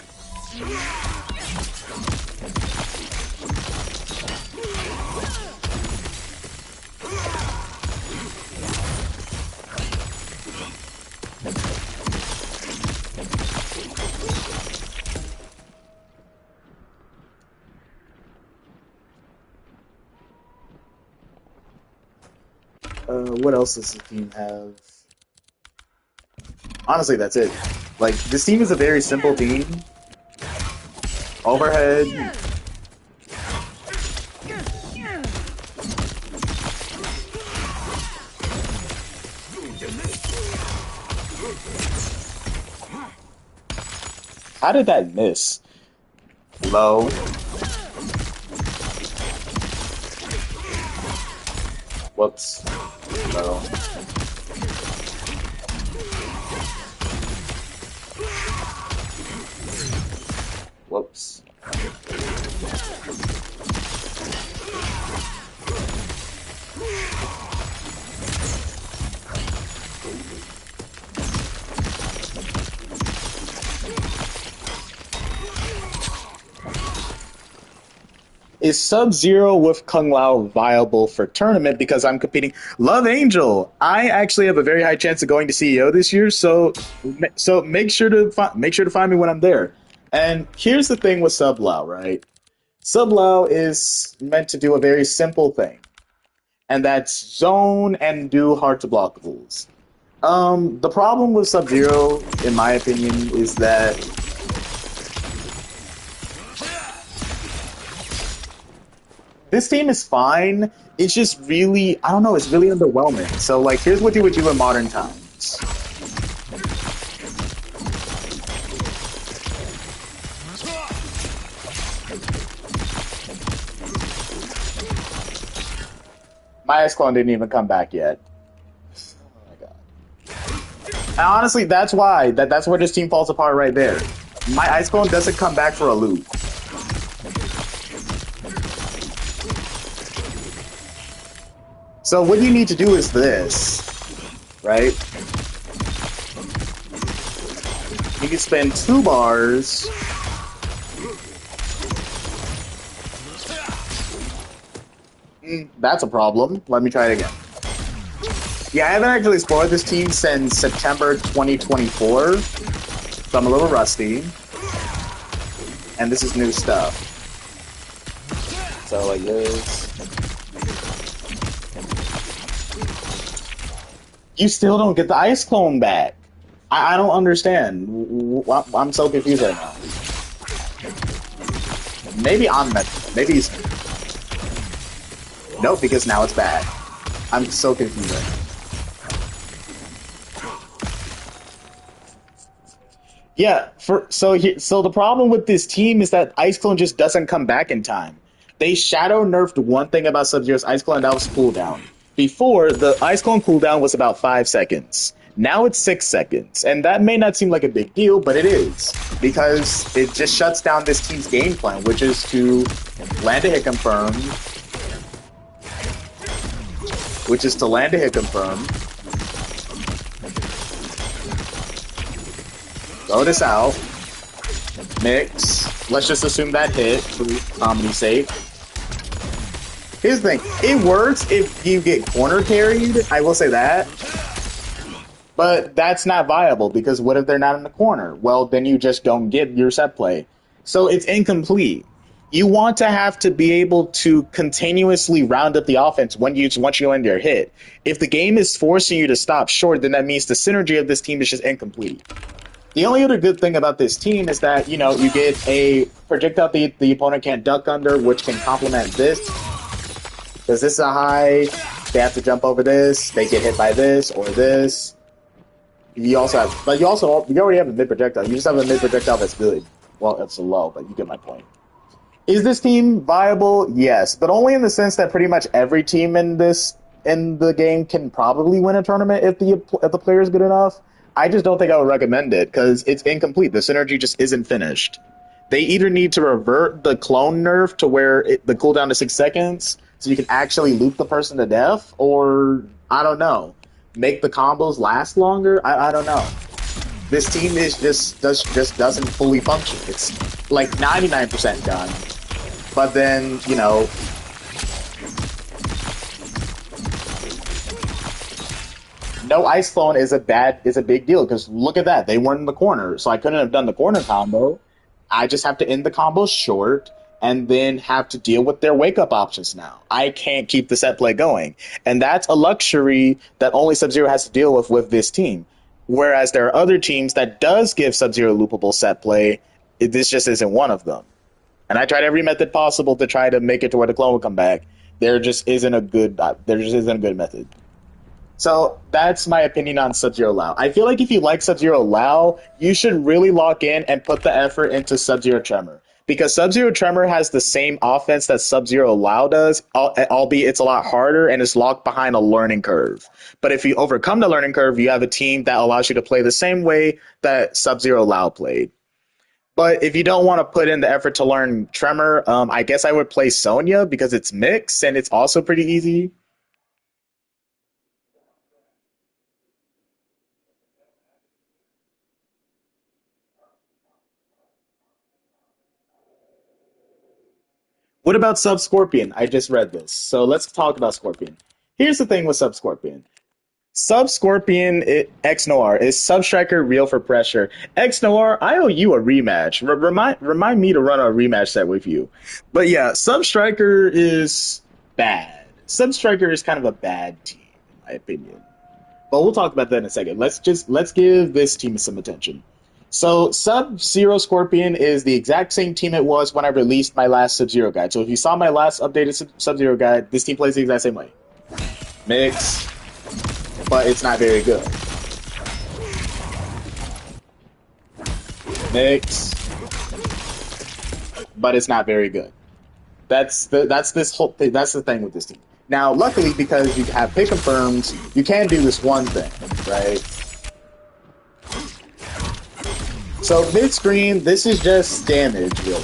What else does the team have? Honestly, that's it. Like, this team is a very simple team. Overhead. How did that miss? Low. Whoops. Low. Whoops. Is Sub-Zero with Kung Lao viable for tournament? Because I'm competing. Love Angel. I actually have a very high chance of going to CEO this year, so make sure to find me when I'm there. And here's the thing with Sub Lao, right? Sub Lao is meant to do a very simple thing, and that's zone and do hard to blockables. The problem with Sub-Zero, in my opinion, is that this team is fine. It's just really, I don't know, it's really underwhelming. So, like, here's what you would do in modern times. My Ice Clone didn't even come back yet. Oh my god. And honestly, that's why. That's where this team falls apart right there. My Ice Clone doesn't come back for a loop. So what you need to do is this, right? You can spend 2 bars. That's a problem. Let me try it again. Yeah, I haven't actually explored this team since September 2024, so I'm a little rusty. And this is new stuff. So like this. You still don't get the Ice Clone back. I don't understand. I'm so confused right now. Maybe I'm messed. Maybe he's... Nope, because now it's bad. I'm so confused right now. Yeah, so the problem with this team is that Ice Clone just doesn't come back in time. They shadow nerfed one thing about Sub-Zero's Ice Clone, and that was cooldown. Before, the Ice Clone cooldown was about 5 seconds. Now it's 6 seconds. And that may not seem like a big deal, but it is. Because it just shuts down this team's game plan, which is to land a hit confirm. Throw this out. Mix. Let's just assume that hit for comedy's sake. Here's the thing, it works if you get corner carried, I will say that. But that's not viable, because what if they're not in the corner? Well, then you just don't get your set play. So it's incomplete. You want to have to be able to continuously round up the offense once you end your hit. If the game is forcing you to stop short, then that means the synergy of this team is just incomplete. The only other good thing about this team is that, you know, you get a projectile the opponent can't duck under, which can complement this. Because this is a high, they have to jump over this, they get hit by this or this. You also have, but you already have a mid projectile. You just have a mid projectile that's good. Well, it's a low, but you get my point. Is this team viable? Yes, but only in the sense that pretty much every team in the game can probably win a tournament if the player is good enough. I just don't think I would recommend it because it's incomplete. The synergy just isn't finished. They either need to revert the clone nerf to where the cooldown is 6 seconds, so you can actually loop the person to death, or I don't know, make the combos last longer. I don't know. This team is just doesn't fully function. It's like 99% done, but then you know. No ice clone is a big deal because look at that. They weren't in the corner, so I couldn't have done the corner combo. I just have to end the combo short and then have to deal with their wake-up options now. I can't keep the set play going. And that's a luxury that only Sub-Zero has to deal with this team. Whereas there are other teams that does give Sub-Zero loopable set play. This just isn't one of them. And I tried every method possible to try to make it to where the clone would come back. There just isn't a good method. So that's my opinion on Sub-Zero Lao. I feel like if you like Sub-Zero Lao, you should really lock in and put the effort into Sub-Zero Tremor. Because Sub-Zero Tremor has the same offense that Sub-Zero Lao does, albeit it's a lot harder and it's locked behind a learning curve. But if you overcome the learning curve, you have a team that allows you to play the same way that Sub-Zero Lao played. But if you don't want to put in the effort to learn Tremor, I guess I would play Sonia because it's mixed and it's also pretty easy. What about Sub Scorpion? I just read this. So let's talk about Scorpion. Here's the thing with Sub Scorpion. Sub Scorpion X Noir is Sub Striker real for pressure. X Noir, I owe you a rematch. Remind me to run a rematch set with you. But yeah, Sub Striker is bad. Sub Striker is kind of a bad team, in my opinion. But we'll talk about that in a second. Let's give this team some attention. So Sub-Zero Scorpion is the exact same team it was when I released my last Sub-Zero guide. So if you saw my last updated Sub-Zero guide, this team plays the exact same way. Mix, but it's not very good. Mix, but it's not very good. That's the thing with this team. Now, luckily, because you have pick confirms, you can do this one thing, right? So mid-screen, this is just damage, really.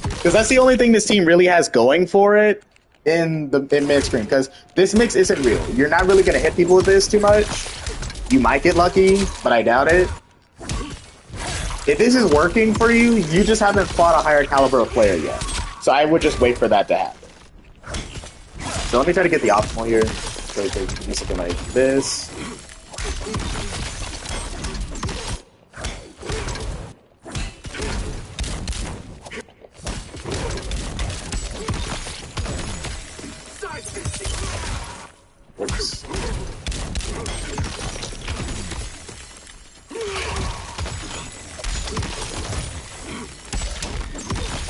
Because that's the only thing this team really has going for it in mid-screen. Because this mix isn't real. You're not really going to hit people with this too much. You might get lucky, but I doubt it. If this is working for you, you just haven't fought a higher caliber of player yet. So I would just wait for that to happen. So let me try to get the optimal here. So you can do something like this. Oops.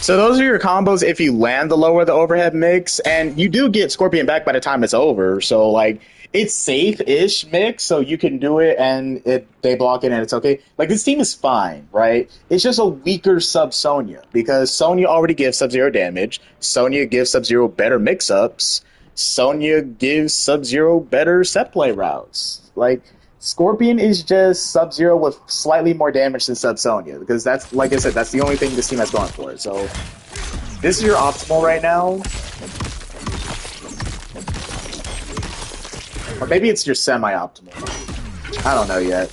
So those are your combos if you land the lower the overhead mix, and you do get Scorpion back by the time it's over. So like it's safe-ish mix, so you can do it and they block it and it's okay. Like this team is fine, right? It's just a weaker Sub Sonya because Sonya already gives Sub-Zero damage. Sonya gives Sub-Zero better mix-ups. Sonya gives Sub-Zero better set play routes. Like Scorpion is just Sub-Zero with slightly more damage than Sub-Sonya, because that's, like I said, that's the only thing this team has going for it. So, this is your optimal right now. Or maybe it's your semi-optimal. I don't know yet.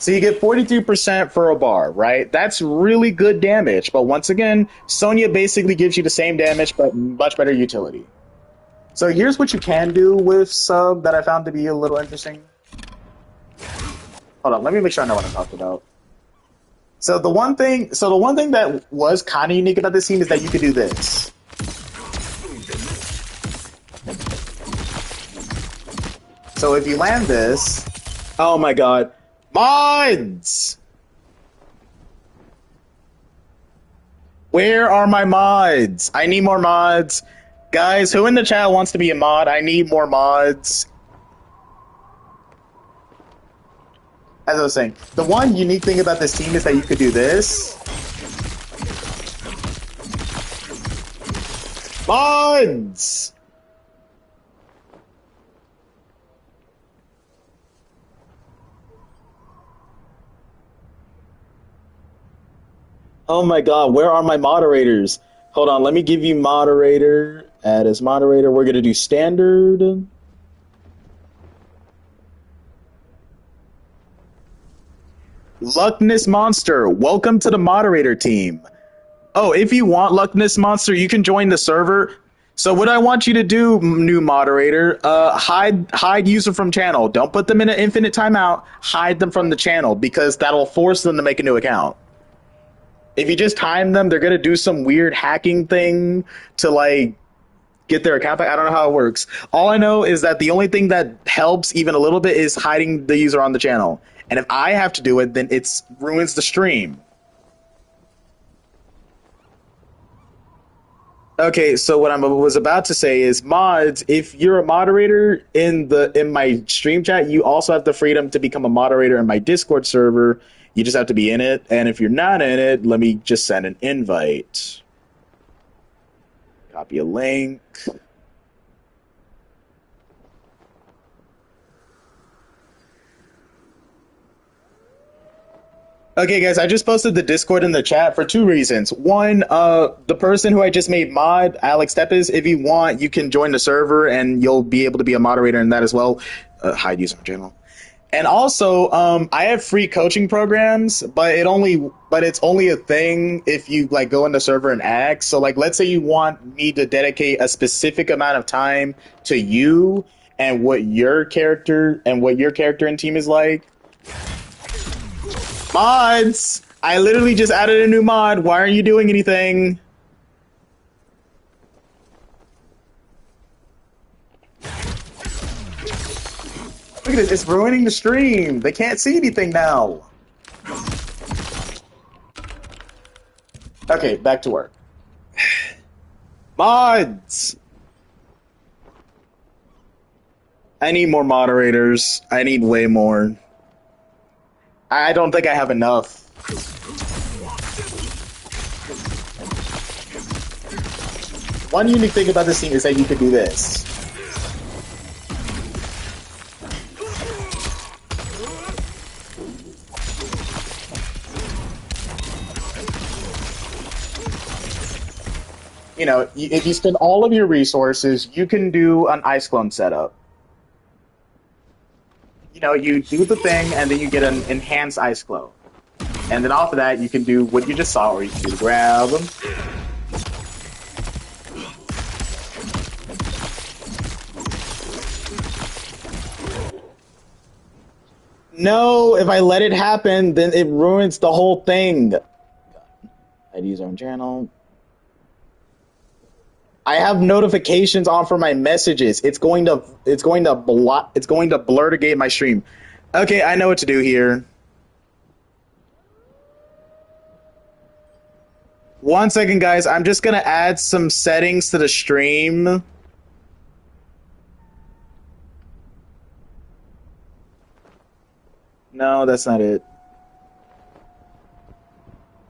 So you get 42% for a bar, right? That's really good damage. But once again, Sonya basically gives you the same damage, but much better utility. So here's what you can do with Sub that I found to be a little interesting. Hold on, let me make sure I know what I'm talking about. So the one thing that was kind of unique about this team is that you could do this. So if you land this, oh my god, mods! Where are my mods? I need more mods. Guys, who in the chat wants to be a mod? I need more mods. As I was saying, the one unique thing about this team is that you could do this. Mods! Oh my god, where are my moderators? Hold on, let me give you moderator. Add as moderator. We're going to do standard. Luckness Monster, welcome to the moderator team. Oh, if you want Luckness Monster, you can join the server. So what I want you to do, new moderator, hide user from channel. Don't put them in an infinite timeout. Hide them from the channel because that'll force them to make a new account. If you just time them, they're gonna do some weird hacking thing to like get their account back. I don't know how it works. All I know is that the only thing that helps even a little bit is hiding the user on the channel. And if I have to do it, then it ruins the stream. Okay, so what I was about to say is mods, if you're a moderator in my stream chat, you also have the freedom to become a moderator in my Discord server. You just have to be in it, and if you're not in it, let me just send an invite. Copy a link. Okay, guys, I just posted the Discord in the chat for two reasons. One, the person who I just made mod, Alex Tepes, if you want, you can join the server and you'll be able to be a moderator in that as well. Hide user channel. And also, I have free coaching programs, but it's only a thing if you like go in the server and ask. So like, let's say you want me to dedicate a specific amount of time to you and what your character and team is like. Mods! I literally just added a new mod. Why aren't you doing anything? Look at this. It's ruining the stream. They can't see anything now. Okay, back to work. Mods! I need more moderators. I need way more. I don't think I have enough. One unique thing about this team is that you could do this. You know, if you spend all of your resources, you can do an ice clone setup. You know, you do the thing, and then you get an enhanced ice clone. And then off of that, you can do what you just saw, or you can do grab them. No, if I let it happen, then it ruins the whole thing. I'd use own channel. I have notifications on for my messages. It's going to blur to gate my stream. Okay, I know what to do here. 1 second, guys. I'm just gonna add some settings to the stream. No, that's not it.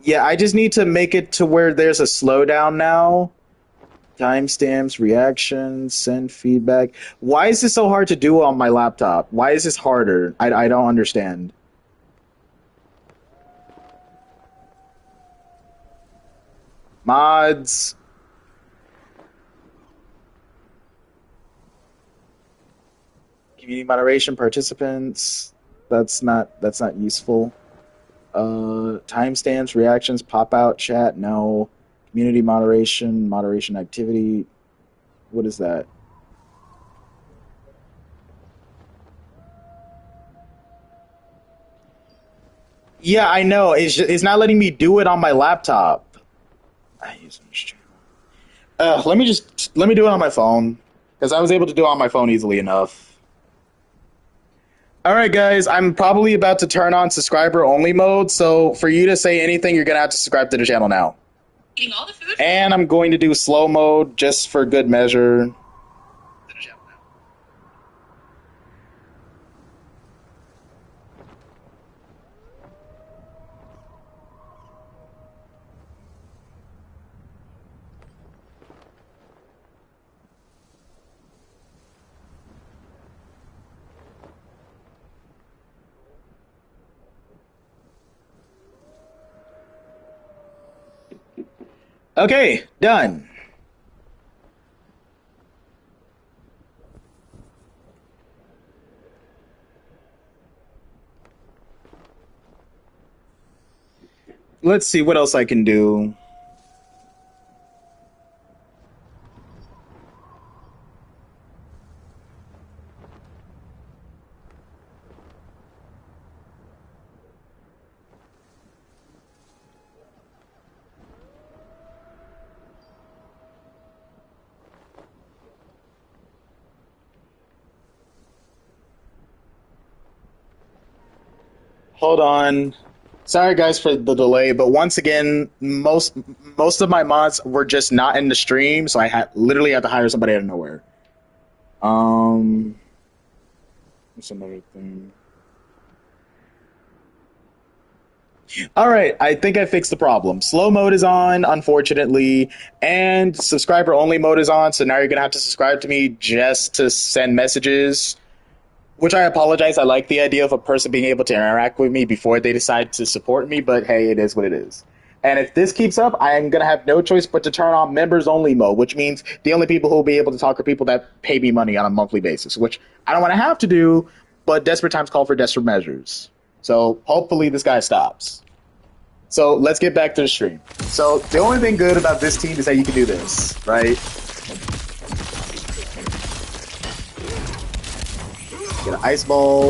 Yeah, I just need to make it to where there's a slowdown now. Timestamps, reactions, send feedback. Why is this so hard to do on my laptop? Why is this harder? I don't understand. Mods. Community moderation, participants. That's not useful. Timestamps, reactions, pop out, chat, no. Community moderation activity. What is that? Yeah, I know. It's not letting me do it on my laptop. I use it. Let me do it on my phone because I was able to do it on my phone easily enough. All right, guys, I'm probably about to turn on subscriber only mode. So for you to say anything, you're gonna have to subscribe to the channel now. Eating all the food. And I'm going to do slow mode just for good measure. Okay, done. Let's see what else I can do. Hold on. Sorry guys for the delay, but once again, most of my mods were just not in the stream, so I had literally had to hire somebody out of nowhere. What's another thing? All right, I think I fixed the problem. Slow mode is on, unfortunately, and subscriber only mode is on, so now you're gonna have to subscribe to me just to send messages. Which I apologize. I like the idea of a person being able to interact with me before they decide to support me, but hey, it is what it is. And if this keeps up, I am going to have no choice but to turn on members only mode, which means the only people who will be able to talk are people that pay me money on a monthly basis, which I don't want to have to do, but desperate times call for desperate measures. So hopefully this guy stops. So let's get back to the stream. So the only thing good about this team is that you can do this, right? Get an ice ball.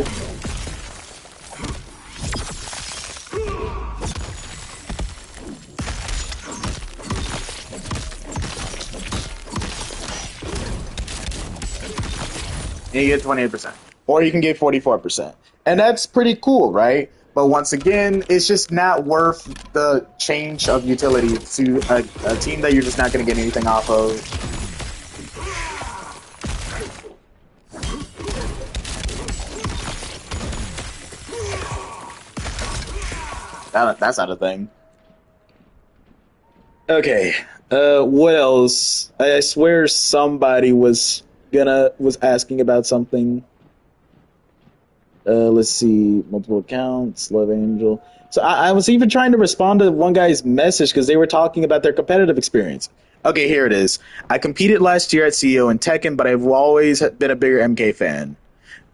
And you get 28%. Or you can get 44%. And that's pretty cool, right? But once again, it's just not worth the change of utility to a team that you're just not going to get anything off of. That's not a thing. Okay. What else? I swear somebody was asking about something. Let's see. Multiple accounts. Love Angel. So I was even trying to respond to one guy's message because they were talking about their competitive experience. Okay, here it is. I competed last year at CEO in Tekken, but I've always been a bigger MK fan.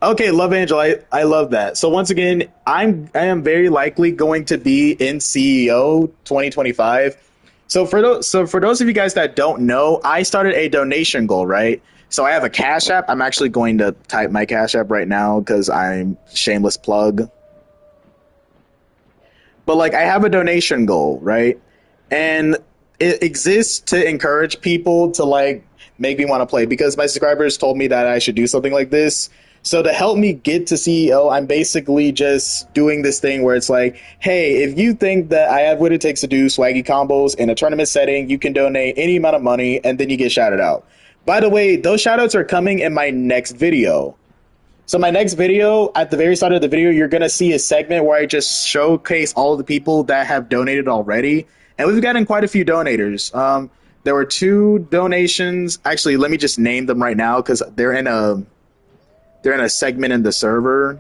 Okay, Love Angel, I love that. So once again, I am very likely going to be in CEO 2025. So for those of you guys that don't know, I started a donation goal, right? So I have a Cash App. I'm actually going to type my Cash App right now because I'm shameless plug. But like I have a donation goal, right? And it exists to encourage people to like make me want to play because my subscribers told me that I should do something like this. So to help me get to CEO, I'm basically just doing this thing where it's like, hey, if you think that I have what it takes to do swaggy combos in a tournament setting, you can donate any amount of money and then you get shouted out. By the way, those shoutouts are coming in my next video. So my next video, at the very start of the video, you're going to see a segment where I just showcase all of the people that have donated already. And we've gotten quite a few donators. There were 2 donations. Actually, let me just name them right now because they're in a segment in the server.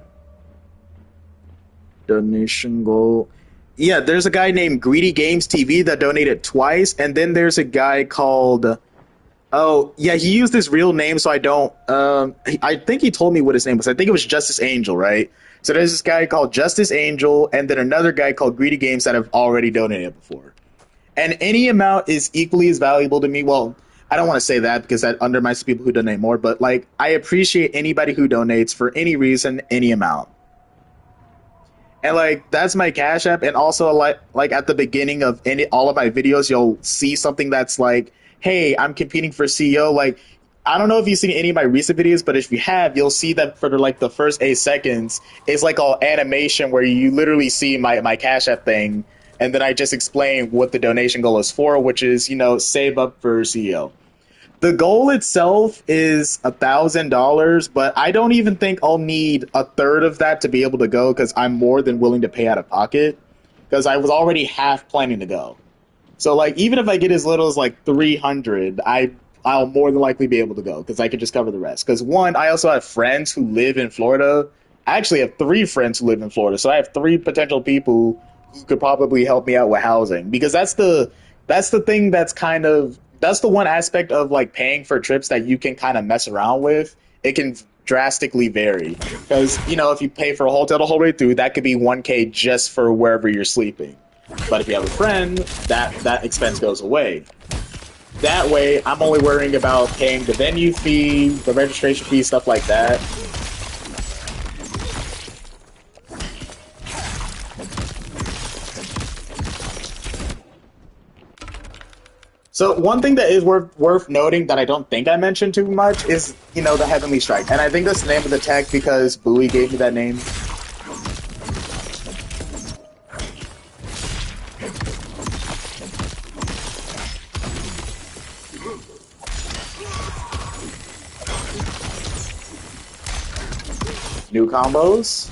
Donation goal. Yeah, there's a guy named Greedy Games TV that donated twice. And then there's a guy called... Oh, yeah, he used his real name, so I don't... I think he told me what his name was. I think it was Justice Angel, right? So there's this guy called Justice Angel, and then another guy called Greedy Games that have already donated before. And any amount is equally as valuable to me. Well, I don't want to say that because that undermines people who donate more, but like I appreciate anybody who donates for any reason, any amount. And like that's my Cash App, and also like at the beginning of any all of my videos, you'll see something that's like, "Hey, I'm competing for CEO." Like, I don't know if you've seen any of my recent videos, but if you have, you'll see that for like the first 8 seconds, it's like all animation where you literally see my Cash App thing, and then I just explain what the donation goal is for, which is save up for CEO. The goal itself is $1,000, but I don't even think I'll need a third of that to be able to go because I'm more than willing to pay out of pocket because I was already half planning to go. So like even if I get as little as like 300, I'll more than likely be able to go because I can just cover the rest. Because one, I also have friends who live in Florida. I actually have three friends who live in Florida, so I have three potential people who could probably help me out with housing because that's the thing that's the one aspect of like paying for trips that you can kind of mess around with. It can drastically vary because if you pay for a hotel the whole way through, that could be 1K just for wherever you're sleeping. But if you have a friend, that expense goes away. That way, I'm only worrying about paying the venue fee, the registration fee, stuff like that. So one thing that is worth noting that I don't think I mentioned too much is the Heavenly Strike, and I think that's the name of the tech because Bowie gave me that name. New combos.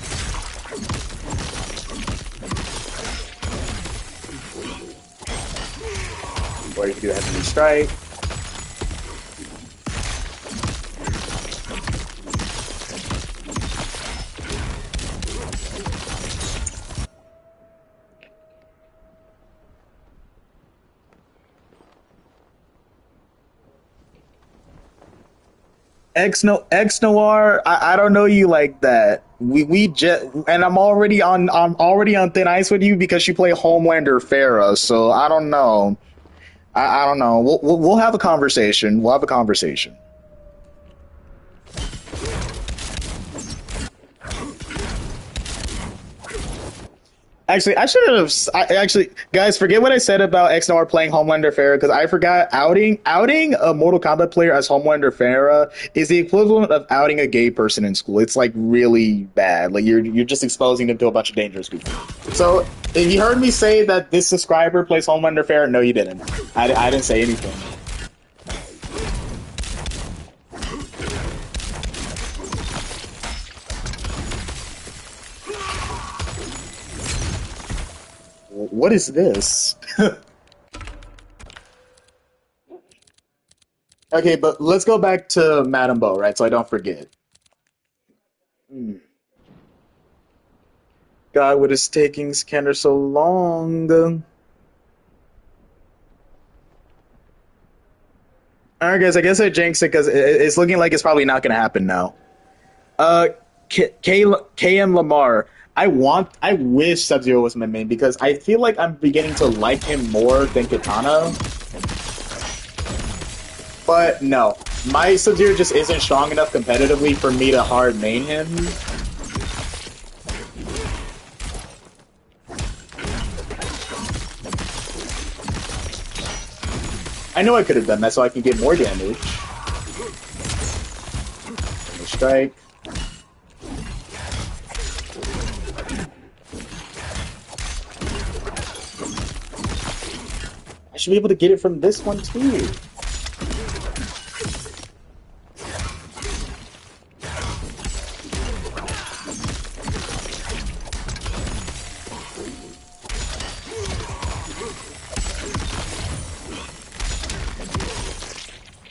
Or you can do Heavenly Strike. X Noir, I don't know you like that. We just and I'm already on thin ice with you because you play Homelander Farah, so I don't know. I don't know. We'll have a conversation. We'll have a conversation. Actually, I should have. Actually, guys, forget what I said about XNR playing Homelander Farah because I forgot outing a Mortal Kombat player as Homelander Farah is the equivalent of outing a gay person in school. It's like really bad. Like you're just exposing them to a bunch of dangerous people. So if you heard me say that this subscriber plays Homelander Farah, no, you didn't. I didn't say anything. What is this? Okay, but let's go back to Madame Bo, right? So I don't forget. Hmm. God, what is taking Scanner so long? All right, guys, I guess I jinxed it because it's looking like it's probably not going to happen now. Uh, KM Lamar. I wish Sub Zero was my main because I feel like I'm beginning to like him more than Katana. But no, my Sub Zero just isn't strong enough competitively for me to hard main him. I know I could have done that so I can get more damage. Strike. I should be able to get it from this one too.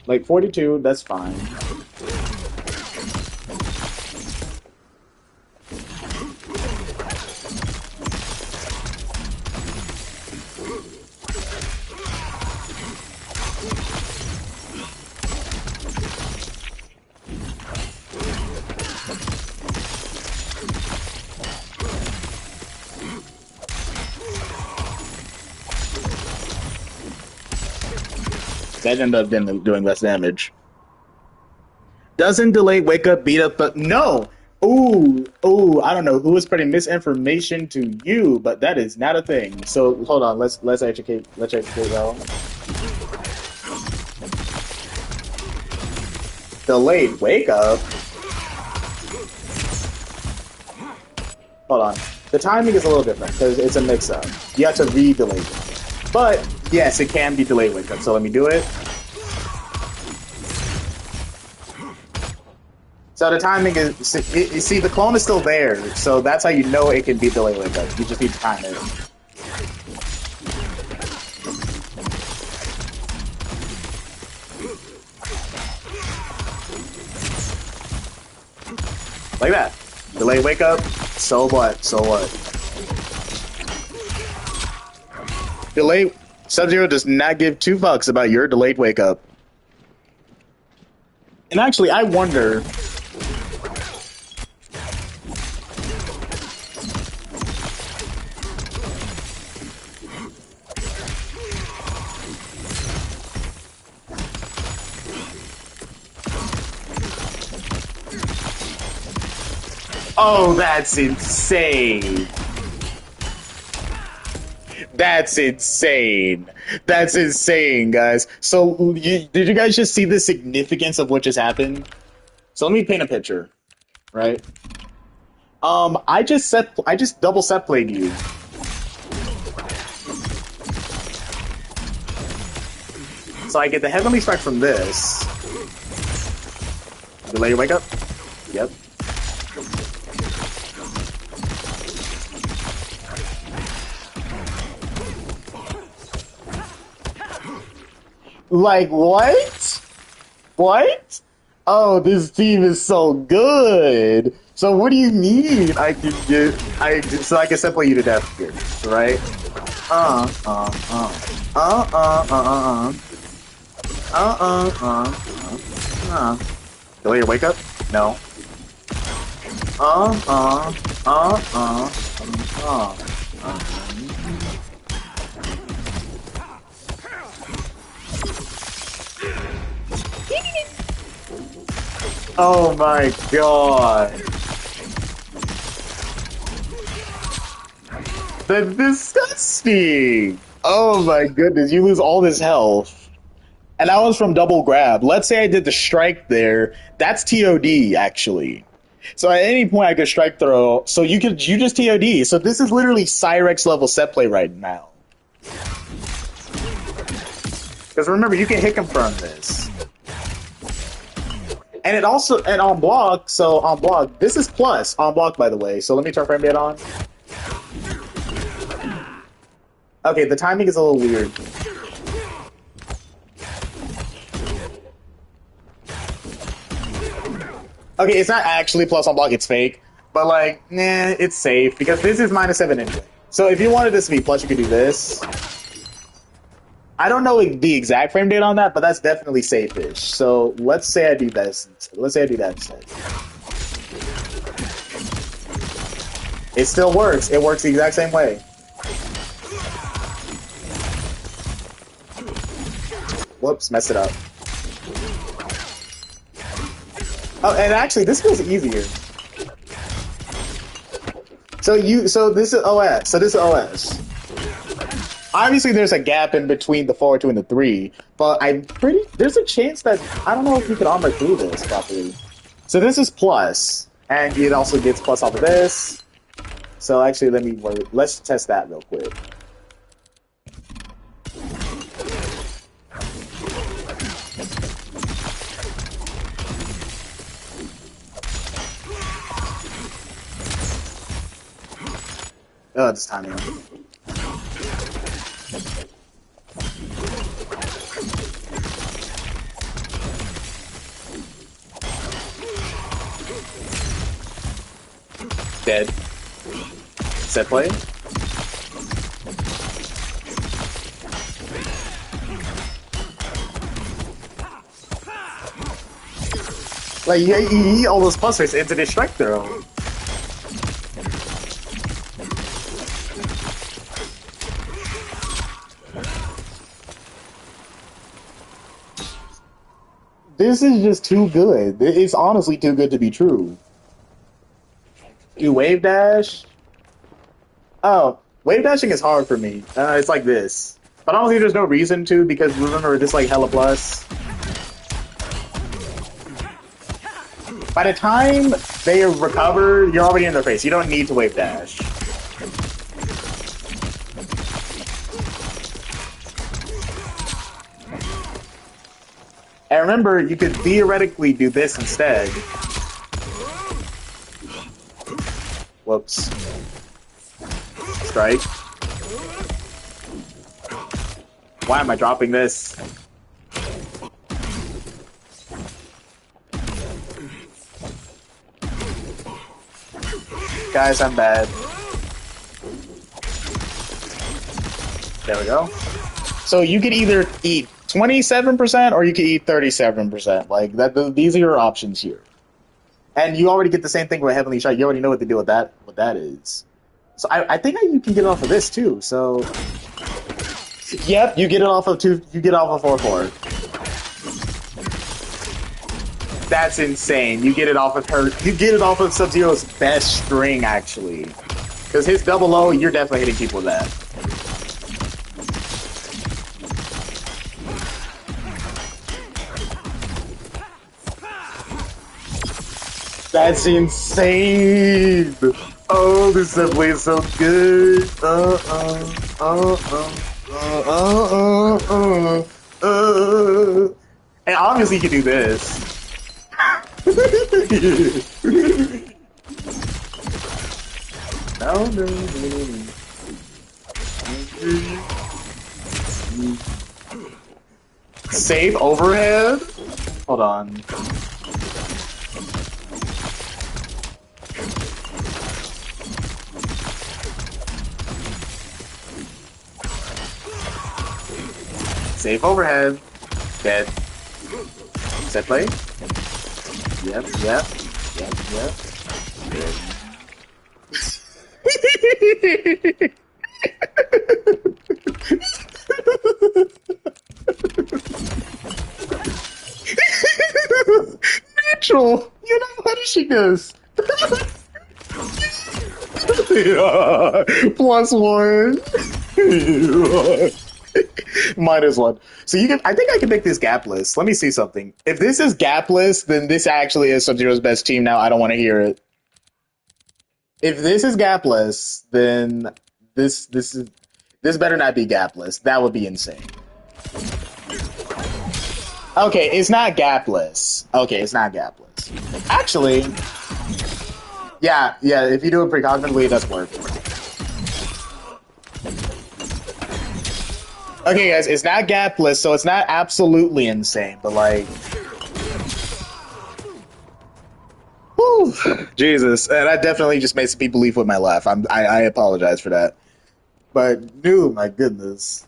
Like 42, that's fine. That ended up doing less damage. Doesn't delay wake up beat up, but no. Ooh, I don't know who is spreading misinformation to you, but that is not a thing. So hold on, let's educate y'all. Delayed wake up. Hold on. The timing is a little different because it's a mix-up. You have to re-delay it. But yes, it can be delayed wake up. So let me do it. So the timing is, you see, the clone is still there, so that's how you know it can be delayed wake up. You just need to time it. Like that. Delayed wake up. So what? So what? Delay. Sub-Zero does not give two fucks about your delayed wake up. And actually, I wonder. Oh, that's insane. That's insane. That's insane, guys. So, did you guys just see the significance of what just happened? So let me paint a picture, right? I just double set played you. So I get the Heavenly Strike from this. Delay your wake up. Yep. Like, what? What? Oh, this team is so good. So what do you mean I can so I can simply you to death here, right? Uh, uh, uh. Uh, uh, uh, uh, uh. Uh, uh, uh, uh, uh. Delay your wake up? No. Uh, uh, uh, uh, uh, uh. Oh my god. That's disgusting. Oh my goodness, you lose all this health. And that was from double grab. Let's say I did the strike there. That's TOD, actually. So at any point I could strike throw. So you just TOD. So this is literally Cyrex level set play right now. Because remember, you can hit confirm this. And it also, and on block, so on block, this is plus on block, by the way. So let me turn frame rate on. Okay, the timing is a little weird. Okay, it's not actually plus on block, it's fake. But like, nah, it's safe because this is -7 anyway. So if you wanted this to be plus, you could do this. I don't know the exact frame date on that, but that's definitely safe-ish. So let's say I do this. Let's say I do that instead. It still works. It works the exact same way. Whoops, messed it up. Oh, and actually, this feels easier. So this is OS. So this is OS. Obviously, there's a gap in between the 4, 2, and the 3, but there's a chance that, I don't know if you can armor through this properly. So this is plus, and it also gets plus off of this. So actually, let's test that real quick. Oh, this timing. Dead. Set play. Like, you eat all those plus rates into the strike throw. This is just too good. It's honestly too good to be true. You wave dash? Oh, wave dashing is hard for me. It's like this. But honestly, there's no reason to, because remember, this like hella plus. By the time they recover, you're already in their face. You don't need to wave dash. And remember, you could theoretically do this instead. Whoops. Strike. Why am I dropping this? Guys, I'm bad. There we go. So you could either eat 27% or you could eat 37%. Like that, these are your options here. And you already get the same thing with Heavenly Shot. You already know what to do with that. What that is. So I think you can get it off of this too. So, yep, you get it off of two. You get it off of 4/4. That's insane. You get it off of her. You get it off of Sub-Zero's best string, actually. Because his double O, you're definitely hitting people with that. That's insane. Oh, this subway is so good. And obviously you can do this. No. Save overhead? Hold on. Save overhead. Dead. Set play? Yep. Natural! You're not punishing us! Yeah. +1. -1. So you can. I think I can make this gapless. Let me see something. If this is gapless, then this actually is Sub-Zero's best team. Now I don't want to hear it. If this is gapless, then this better not be gapless. That would be insane. Okay, it's not gapless. Okay, it's not gapless. Actually, yeah. If you do it precognitively, it does work. Okay, guys, it's not gapless, so it's not absolutely insane, but like, whew, Jesus, and that definitely just makes people leave with my laugh. I apologize for that, but dude, my goodness.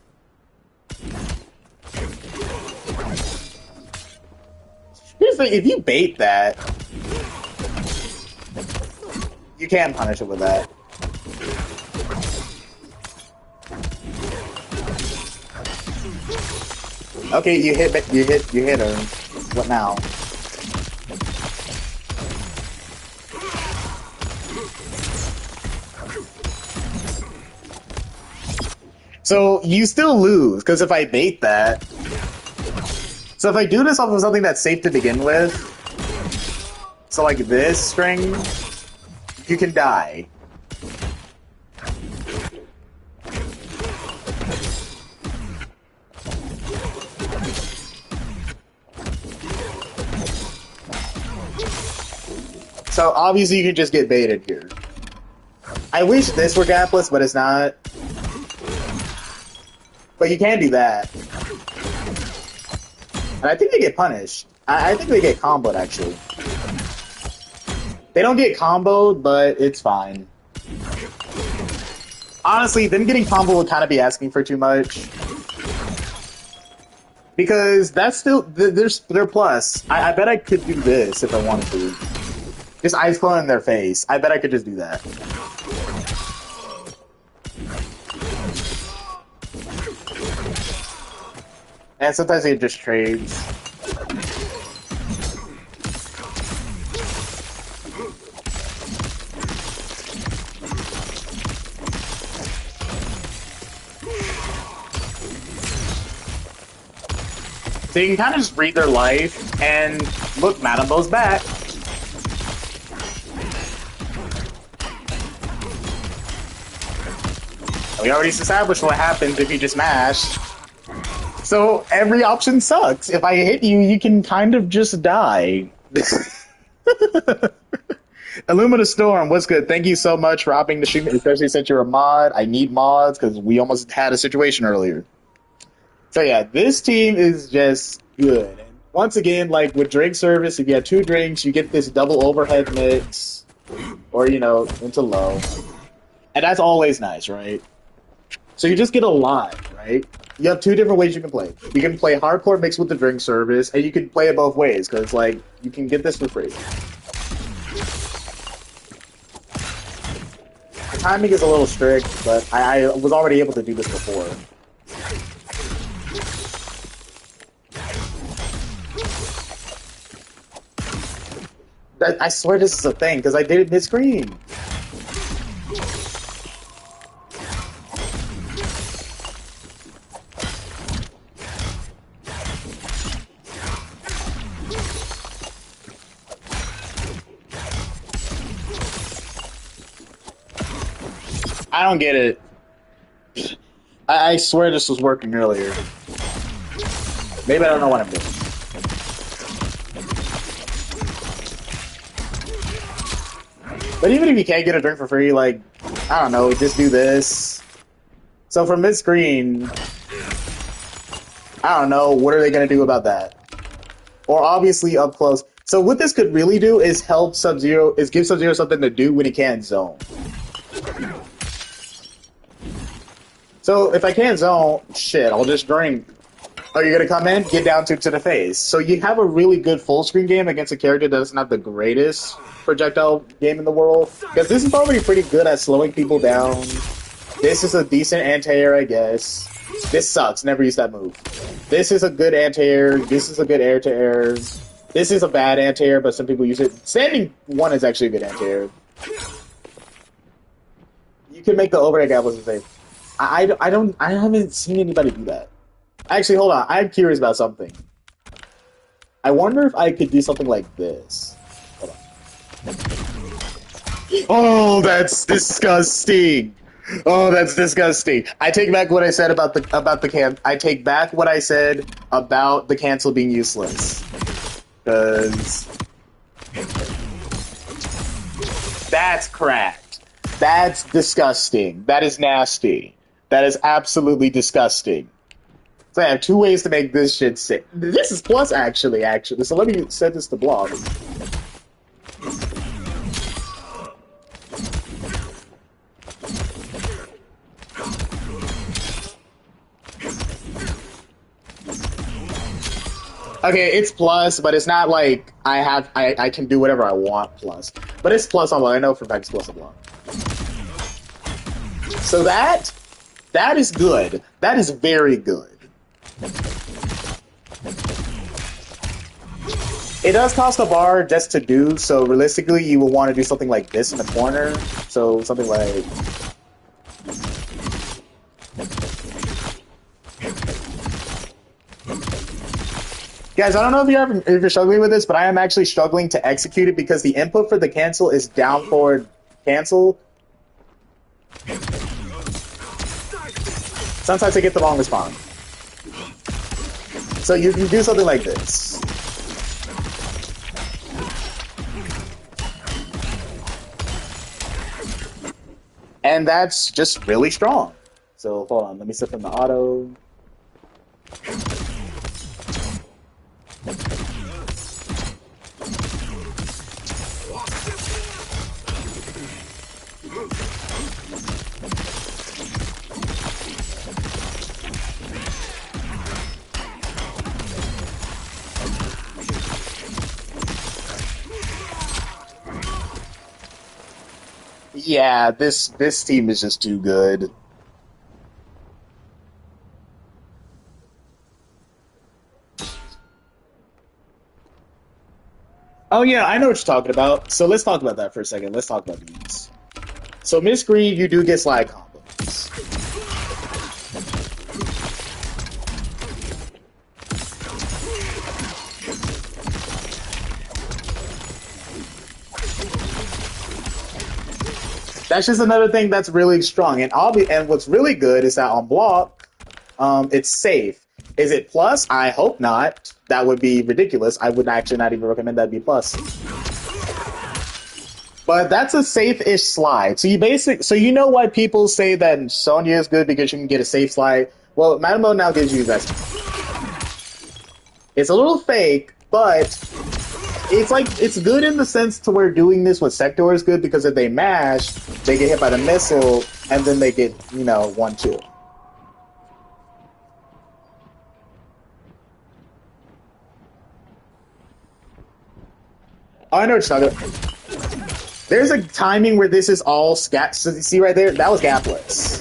Here's the thing: if you bait that, you can punish it with that. Okay, you hit her. What now? So you still lose, because if I bait that... So if I do this off of something that's safe to begin with, so like this string, you can die. So obviously you can just get baited here. I wish this were gapless, but it's not. But you can do that. And I think they get punished. I think they get comboed, actually. They don't get comboed, but it's fine. Honestly, them getting comboed would kind of be asking for too much. Because that's still... They're plus. I bet I could do this if I wanted to. Just ice clone in their face. I bet I could just do that. And sometimes it just trades. So you can kind of just read their life, and look, Madame Bo's back. We already established what happens if you just mash. So every option sucks. If I hit you, you can kind of just die. Illumina Storm, what's good? Thank you so much for hopping the stream, especially since you're a mod. I need mods because we almost had a situation earlier. So yeah, this team is just good. And once again, like with drink service, if you have 2 drinks, you get this double overhead mix, or into low, and that's always nice, right? So you just get a lot, right? You have 2 different ways you can play. You can play hardcore mixed with the drink service, and you can play it both ways because like you can get this for free. The timing is a little strict, but I was already able to do this before. I swear this is a thing, because I did it mid-screen. I don't get it. I swear this was working earlier. Maybe I don't know what I'm doing. But even if you can't get a drink for free, like, I don't know, just do this. So from mid-screen, I don't know, what are they going to do about that? Or obviously up close. So what this could really do is help Sub-Zero, is give Sub-Zero something to do when he can't zone. So if I can't zone, shit, I'll just drink. Oh, you're going to come in? Get down to the face. So you have a really good full-screen game against a character that doesn't have the greatest projectile game in the world. Because this is already pretty good at slowing people down. This is a decent anti-air, I guess. This sucks. Never use that move. This is a good anti-air. This is a good air-to-air. This is a bad anti-air, but some people use it. Standing 1 is actually a good anti-air. You can make the overhead gablers the same. I haven't seen anybody do that. Actually, hold on. I'm curious about something. I wonder if I could do something like this. Hold on. Oh, that's disgusting. Oh, that's disgusting. I take back what I said about the I take back what I said about the cancel being useless. Because that's cracked. That's disgusting. That is nasty. That is absolutely disgusting. So I have 2 ways to make this shit sick. This is plus, actually. So let me set this to block. Okay, it's plus, but it's not like I can do whatever I want plus. But it's plus on block. I know for a fact it's plus on block. So that is good. That is very good. It does cost a bar just to do, so realistically you will want to do something like this in the corner. So something like... Guys, I don't know if you're struggling with this, but I am actually struggling to execute it because the input for the cancel is down forward cancel. Sometimes I get the wrong respawn. So you can do something like this. And that's just really strong. So hold on, let me set from the auto. Yeah, this team is just too good. Oh yeah, I know what you're talking about. So let's talk about that for a second. Let's talk about these. So Miss Green, you do get slide combos. That's just another thing that's really strong. And what's really good is that on block, it's safe. Is it plus? I hope not. That would be ridiculous. I would actually not even recommend that be plus. But that's a safe-ish slide. So you know why people say that Sonia is good because you can get a safe slide? Well, Madame Mode now gives you that. It's a little fake, but it's good in the sense to where doing this with Sector is good because if they mash, they get hit by the missile, and then they get, 1-2. Oh, I know what you're talking about. There's a timing where this is all gap. So you see right there? That was gapless.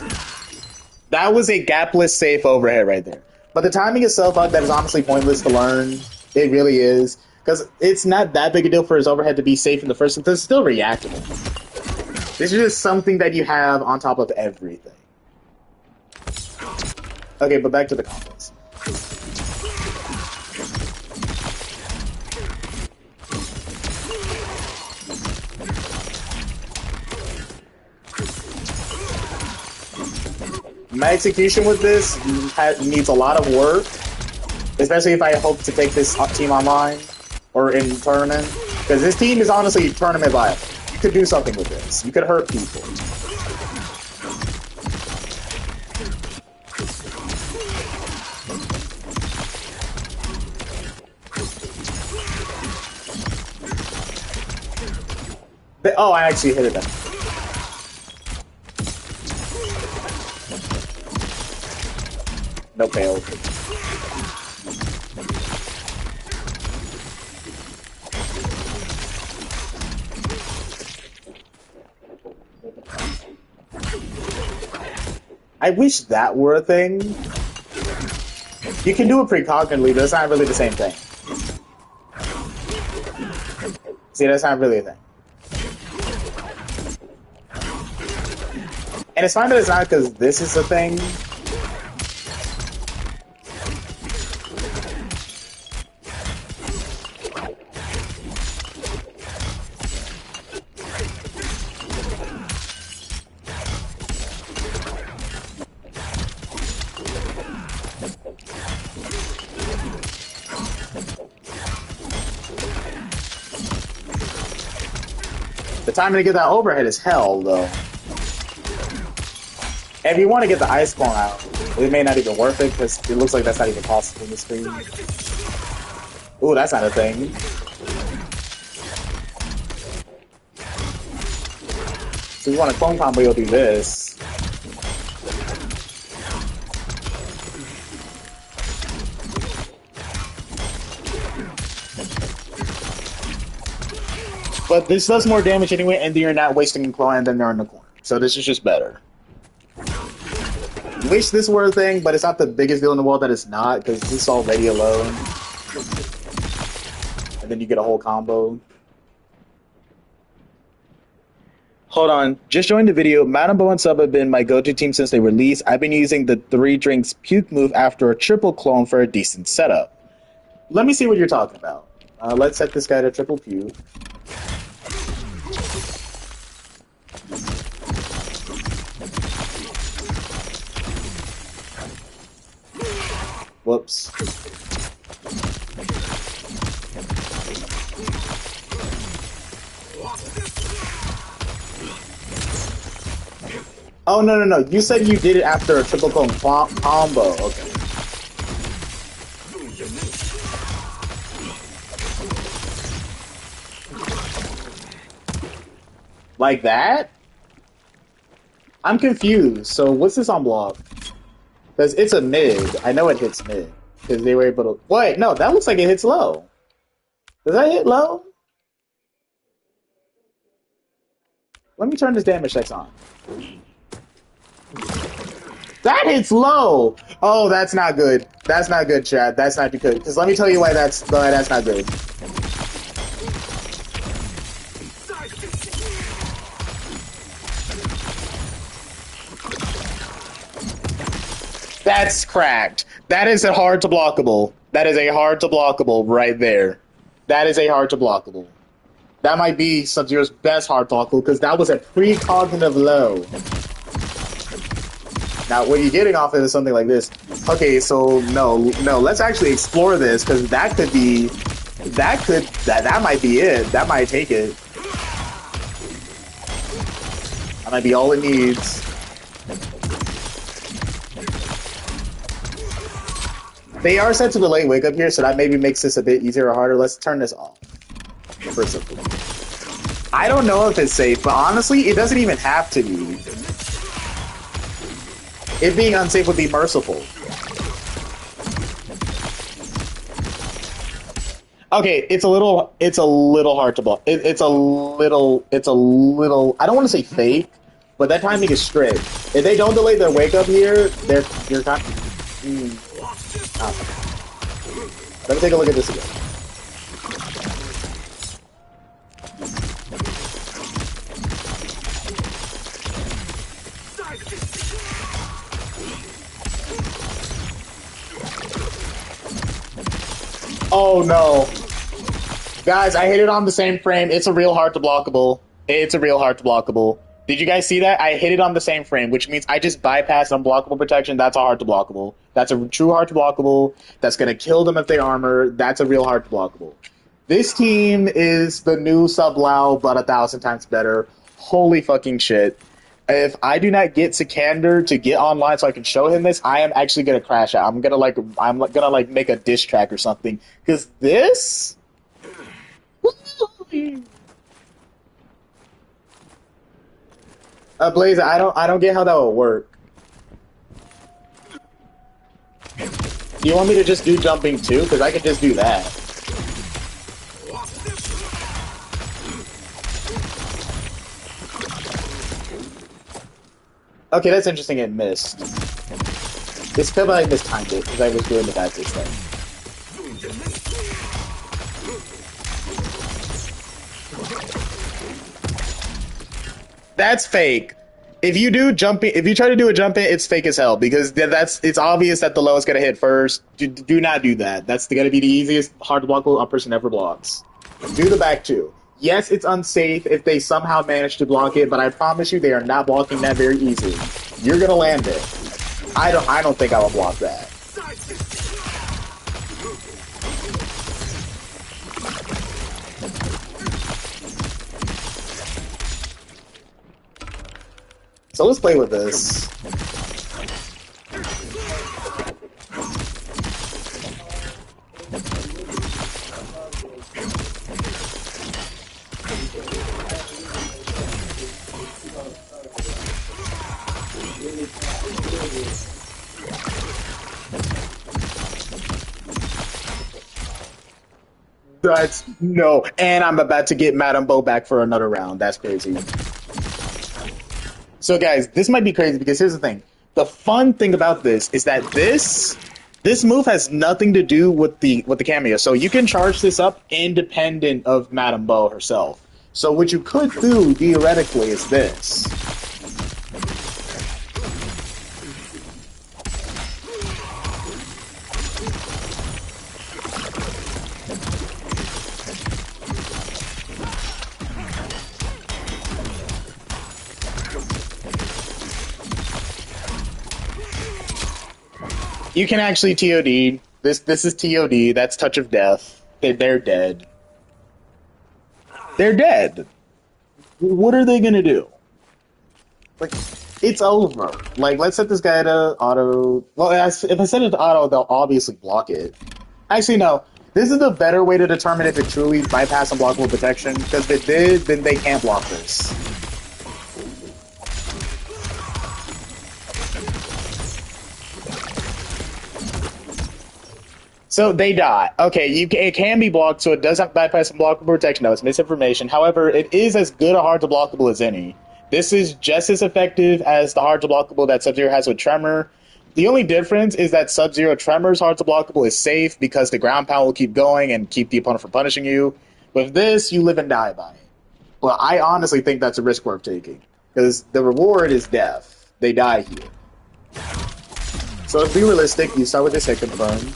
That was a gapless safe overhead right there. But the timing itself, that is honestly pointless to learn. It really is. Because it's not that big a deal for his overhead to be safe in the first instance. It's still reactable. This is just something that you have on top of everything. Okay, but back to the combos. My execution with this needs a lot of work, especially if I hope to take this team online or in tournament, because this team is honestly tournament viable. You could do something with this. You could hurt people. Oh, I actually hit it then. No fail. I wish that were a thing. You can do it precognitively, but it's not really the same thing. See, that's not really a thing. And it's fine that it's not because this is a thing. The timing to get that overhead is hell, though. And if you want to get the ice clone out, it may not even worth it because it looks like that's not even possible in the screen. Ooh, that's not a thing. So if you want a clone combo, you'll do this. But this does more damage anyway, and you're not wasting a clone, and then they're in the corner. So this is just better. Wish this were a thing, but it's not the biggest deal in the world that it's not, because this is already alone. And then you get a whole combo. Hold on, just joined the video. Madame Bo and Sub have been my go-to team since they released. I've been using the 3 drinks puke move after a triple clone for a decent setup. Let me see what you're talking about. Let's set this guy to triple puke. Whoops. Oh, no. You said you did it after a triple clone combo. Okay. Like that? I'm confused. So what's this on block? Because it's a mid. I know it hits mid. Because they were able to... Wait, no, that looks like it hits low. Does that hit low? Let me turn this damage checks on. That hits low! Oh, that's not good. That's not good, chat. That's not good. Because let me tell you why that's not good. That's cracked. That is a hard to blockable. That is a hard to blockable right there. That is a hard to blockable. That might be Sub-Zero's best hard blockable because that was a precognitive low. Now, what you're getting off of is something like this. Okay, so no, let's actually explore this because that could be, that might be it. That might take it. That might be all it needs. They are set to delay wake up here, so that maybe makes this a bit easier or harder. Let's turn this off. First of all, I don't know if it's safe, but honestly, it doesn't even have to be. It being unsafe would be merciful. Okay, it's a little hard to block. It's a little, I don't want to say fake, but that timing is strict. If they don't delay their wake up here, you're kind of, Let me take a look at this again. Oh no. Guys, I hit it on the same frame. It's a real hard to blockable. It's a real hard to blockable. Did you guys see that? I hit it on the same frame, which means I just bypassed unblockable protection. That's a hard to blockable. That's a true hard to blockable. That's going to kill them if they armor. That's a real hard to blockable. This team is the new Sub-Lao, but 1,000 times better. Holy fucking shit. If I do not get Sikander to get online so I can show him this, I am actually gonna crash out. I'm gonna make a diss track or something. Cause this Blaze, I don't get how that would work. Do you want me to just do jumping too? Cause I could just do that. Okay, that's interesting. It missed. This could have mistimed it because I was doing the backwards thing. That's fake. If you do jumping, if you try to do a jump in, it's fake as hell because it's obvious that the low is gonna hit first. Do not do that. That's gonna be the easiest hard to block a person ever blocks. Do the back two. Yes, it's unsafe if they somehow manage to block it, but I promise you they are not blocking that very easily. You're gonna land it. I don't think I will block that. So let's play with this. That's no, and I'm about to get Madame Bo back for another round. That's crazy. So guys, this might be crazy because here's the thing. The fun thing about this is that this move has nothing to do with the cameo. So you can charge this up independent of Madame Bo herself. So what you could do theoretically is this. You can actually TOD. This is TOD. That's Touch of Death. They're dead. They're dead. What are they gonna do? Like, it's over. Like, let's set this guy to auto. Well, if I set it to auto, they'll obviously block it. Actually, no. This is the better way to determine if it truly bypassed unblockable protection. Because if it did, then they can't block this. So they die. Okay, it can be blocked, so it doesn't bypass unblockable protection. That was misinformation. However, it is as good a hard to blockable as any. This is just as effective as the hard to blockable that Sub-Zero has with Tremor. The only difference is that Sub-Zero Tremor's hard to blockable is safe because the ground pound will keep going and keep the opponent from punishing you. With this, you live and die by it. Well, I honestly think that's a risk worth taking because the reward is death. They die here. So let's be realistic. You start with this hit confirm.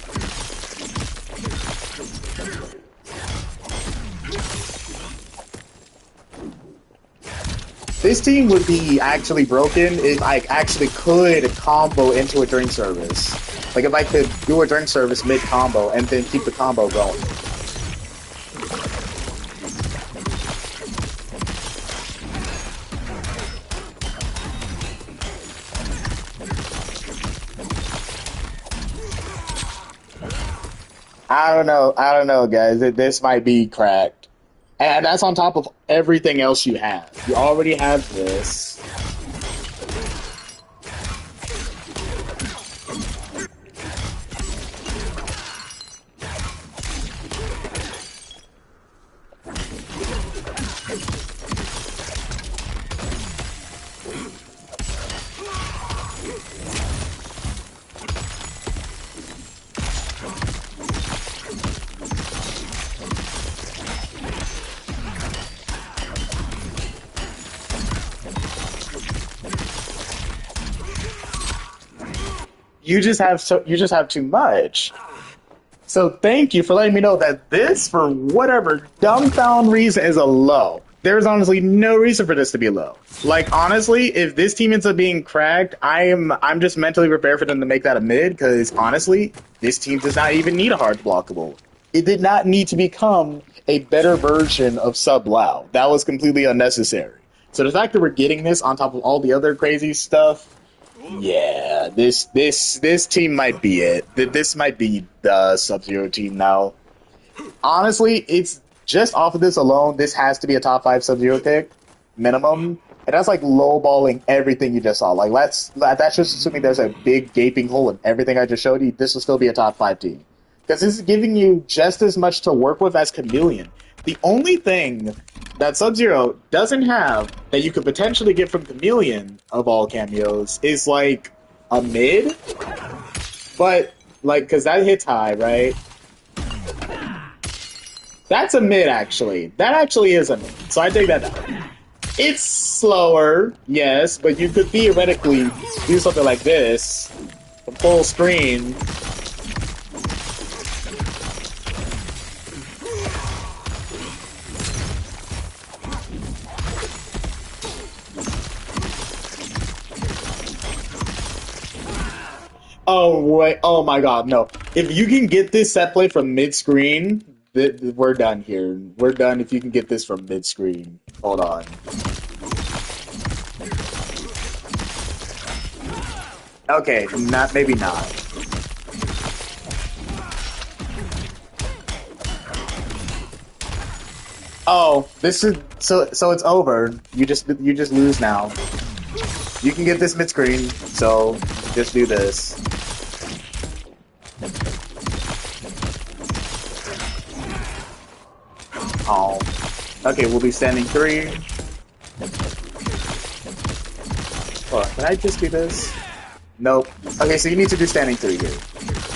This team would be actually broken if I actually could combo into a drink service. Like if I could do a drink service mid-combo and then keep the combo going. I don't know, guys. This might be cracked. And that's on top of everything else you have. You already have this. You just have too much. So thank you for letting me know that this, for whatever dumbfound reason, is a low. There's honestly no reason for this to be low. Like honestly, if this team ends up being cracked, I'm just mentally prepared for them to make that a mid, because honestly, this team does not even need a hard blockable. It did not need to become a better version of Sub Lao. That was completely unnecessary. So the fact that we're getting this on top of all the other crazy stuff, yeah, this team might be it. This might be the Sub-Zero team now. Honestly, it's just off of this alone, this has to be a top 5 Sub-Zero pick, minimum. And that's like lowballing everything you just saw. Like that's just assuming there's a big gaping hole in everything I just showed you. This will still be a top 5 team. Because this is giving you just as much to work with as Chameleon. The only thing that Sub-Zero doesn't have that you could potentially get from Chameleon, of all cameos, is like a mid. But, like, because that hits high, right? That's a mid, actually. That actually is a mid. So I take that down. It's slower, yes, but you could theoretically do something like this, full screen. Oh, wait. Oh, my God. No. If you can get this set play from mid-screen, we're done here. We're done if you can get this from mid-screen. Hold on. Okay, maybe not. Oh, this is so it's over. You just lose now. You can get this mid-screen, so just do this. Oh. Okay, we'll be standing 3. Oh, can I just do this? Nope. Okay, so you need to do standing 3 here.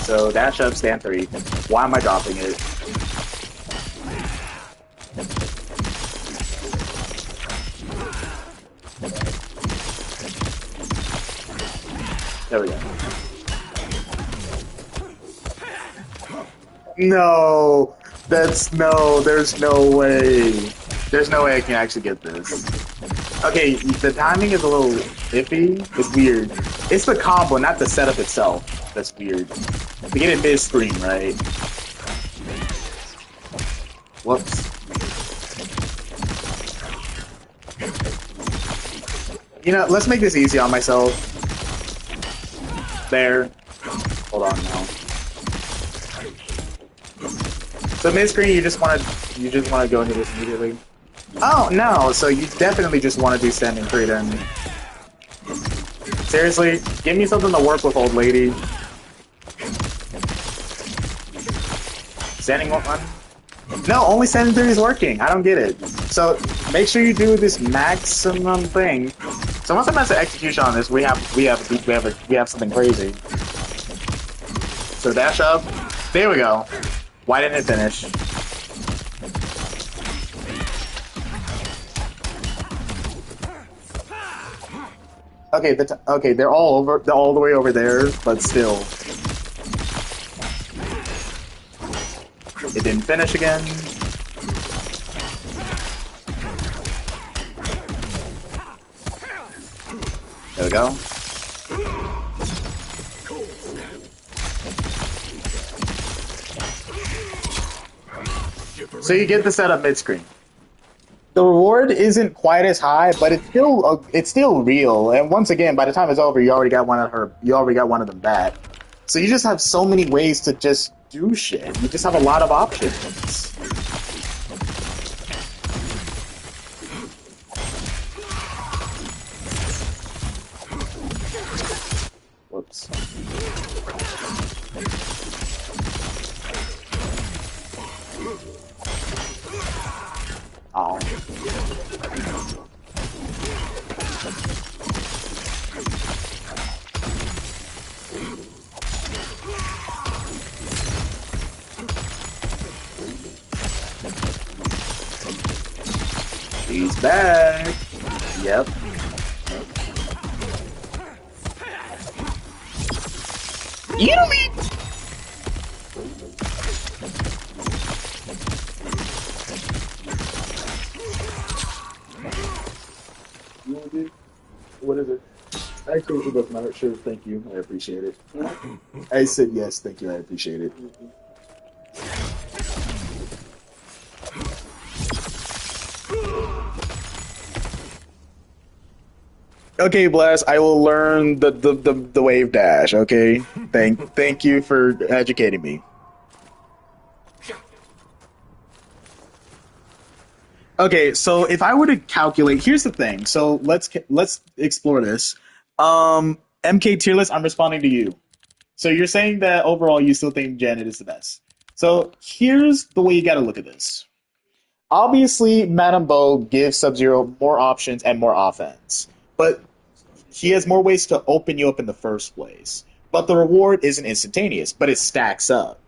So dash up, stand 3. Why am I dropping it? There we go. No! There's no way. There's no way I can actually get this. Okay, the timing is a little iffy. It's weird. It's the combo, not the setup itself. That's weird. To get it mid-screen, right? Whoops. You know, let's make this easy on myself. There. Hold on now. So mid-screen, you just want to go into this immediately. Oh no! So you definitely just want to do standing 3 then. Seriously, give me something to work with, old lady. Standing 1. No, only standing 3 is working. I don't get it. So make sure you do this maximum thing. So once I mess the execution on this, we have something crazy. So dash up. There we go. Why didn't it finish? Okay, okay, they're all the way over there, but still. It didn't finish again. we go. So you get the setup mid-screen. The reward isn't quite as high, but it's still real. And once again, by the time it's over, you already got one of her. You already got one of them back. So you just have so many ways to just do shit. You just have a lot of options. Whoops. Oh. He's back. Yep. You know me. What is it? Actually, it doesn't matter. Sure, thank you. I appreciate it. I said yes, thank you. I appreciate it. Okay, Blast. I will learn the wave dash. Okay, thank you for educating me. Okay, so if I were to calculate, here's the thing. So let's explore this. MK tier list. I'm responding to you. So you're saying that overall you still think Janet is the best. So here's the way you got to look at this. Obviously, Madame Bo gives Sub-Zero more options and more offense, but he has more ways to open you up in the first place. But the reward isn't instantaneous, but it stacks up.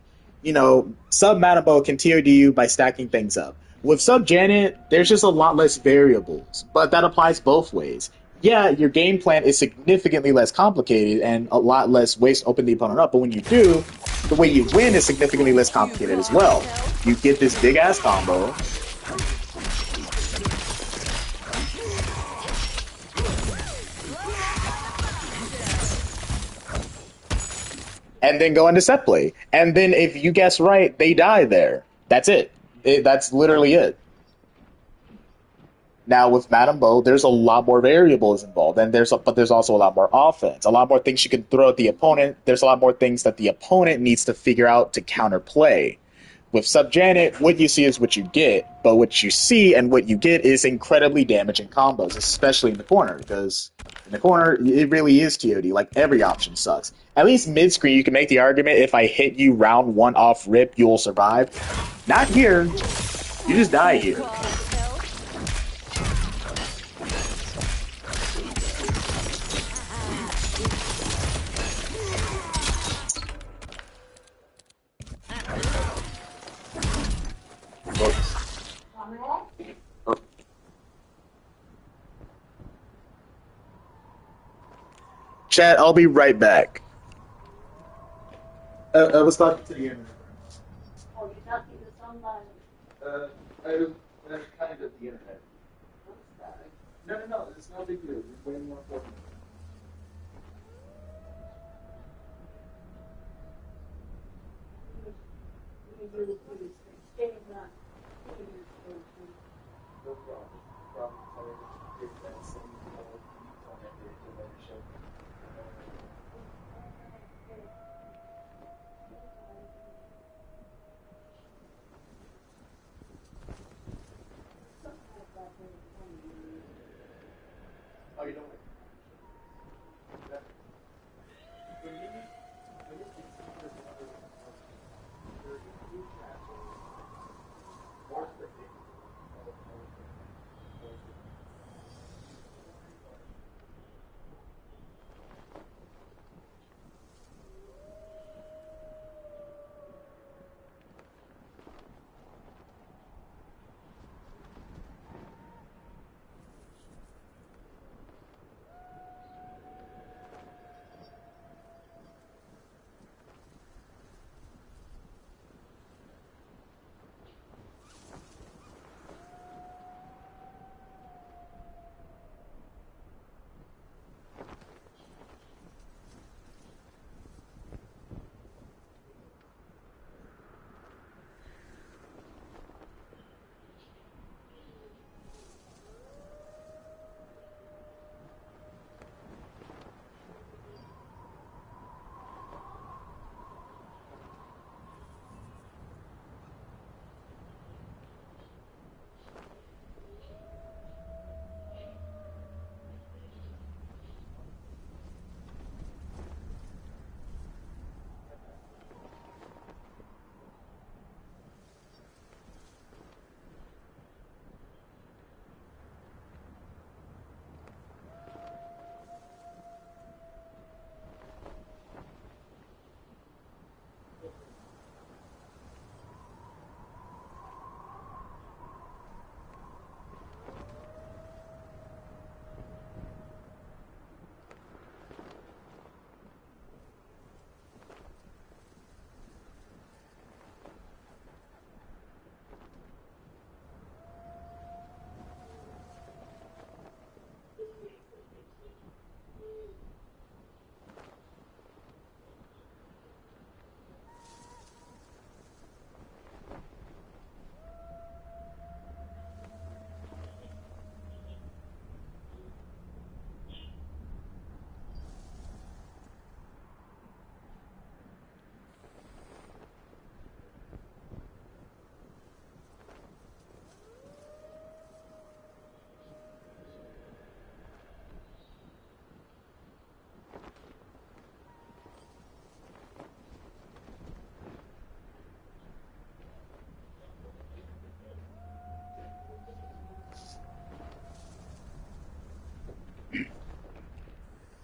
You know, Sub Madame Bo can TOD you by stacking things up. With Sub Janet, there's just a lot less variables, but that applies both ways. Yeah, your game plan is significantly less complicated and a lot less ways to open the opponent up, but when you do, the way you win is significantly less complicated as well. You get this big ass combo, and then go into set play. And then if you guess right, they die there. That's it. That's literally it. Now with Madame Bo, there's a lot more variables involved, and but there's also a lot more offense, a lot more things you can throw at the opponent. There's a lot more things that the opponent needs to figure out to counterplay. With Sub Janet, what you see is what you get, but what you see and what you get is incredibly damaging combos, especially in the corner, because in the corner, it really is TOD. Like, every option sucks. At least mid-screen, you can make the argument, if I hit you round one off rip, you'll survive. Not here. You just die here. Chat, I'll be right back. I was talking to the internet. Oh, you're talking to somebody? I was kind of the internet. No, it's no big deal. It's way more important. No problem. Oh, you don't like that?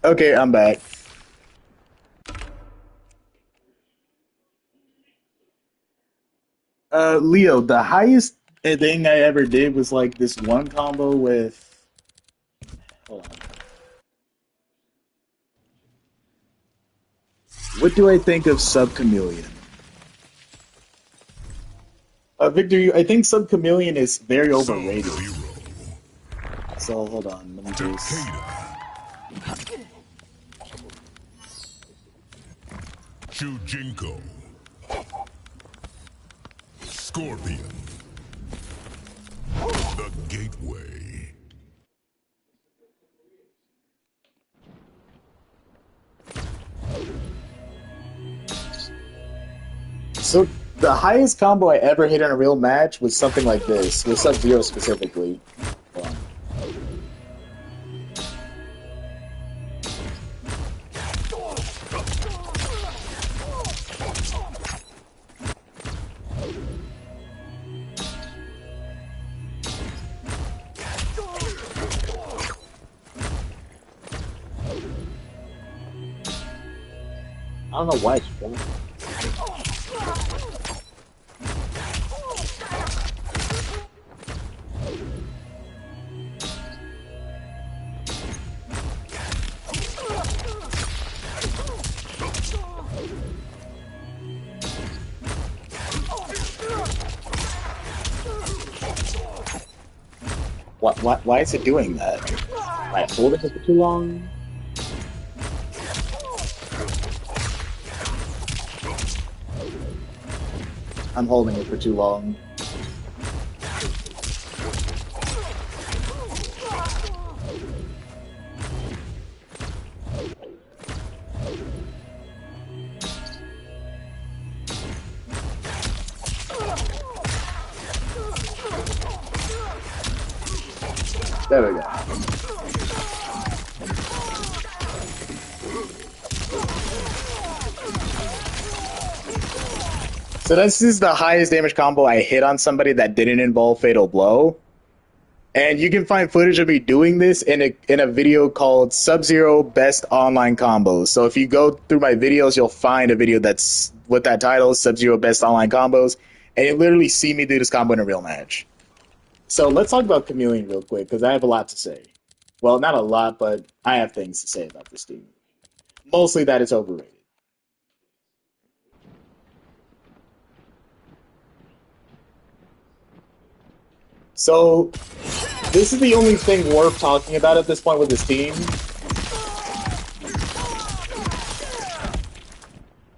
Okay, I'm back. Leo, the highest thing I ever did was like this one combo with. Hold on. What do I think of Sub Chameleon? Victor, I think Sub Chameleon is very overrated. So hold on, let me just. Chujinko, Scorpion, the Gateway. So the highest combo I ever hit in a real match was something like this, with Sub-Zero specifically. Hold on. I don't know why it's wrong. Why is it doing that? Am I holding it for too long? I'm holding it for too long. There we go. So this is the highest damage combo I hit on somebody that didn't involve Fatal Blow. And you can find footage of me doing this in a video called Sub-Zero Best Online Combos. So if you go through my videos, you'll find a video that's with that title, Sub-Zero Best Online Combos, and you literally see me do this combo in a real match. So let's talk about Chameleon real quick, because I have a lot to say. Well, not a lot, but I have things to say about this team. Mostly that it's overrated. So, this is the only thing worth talking about at this point with this team.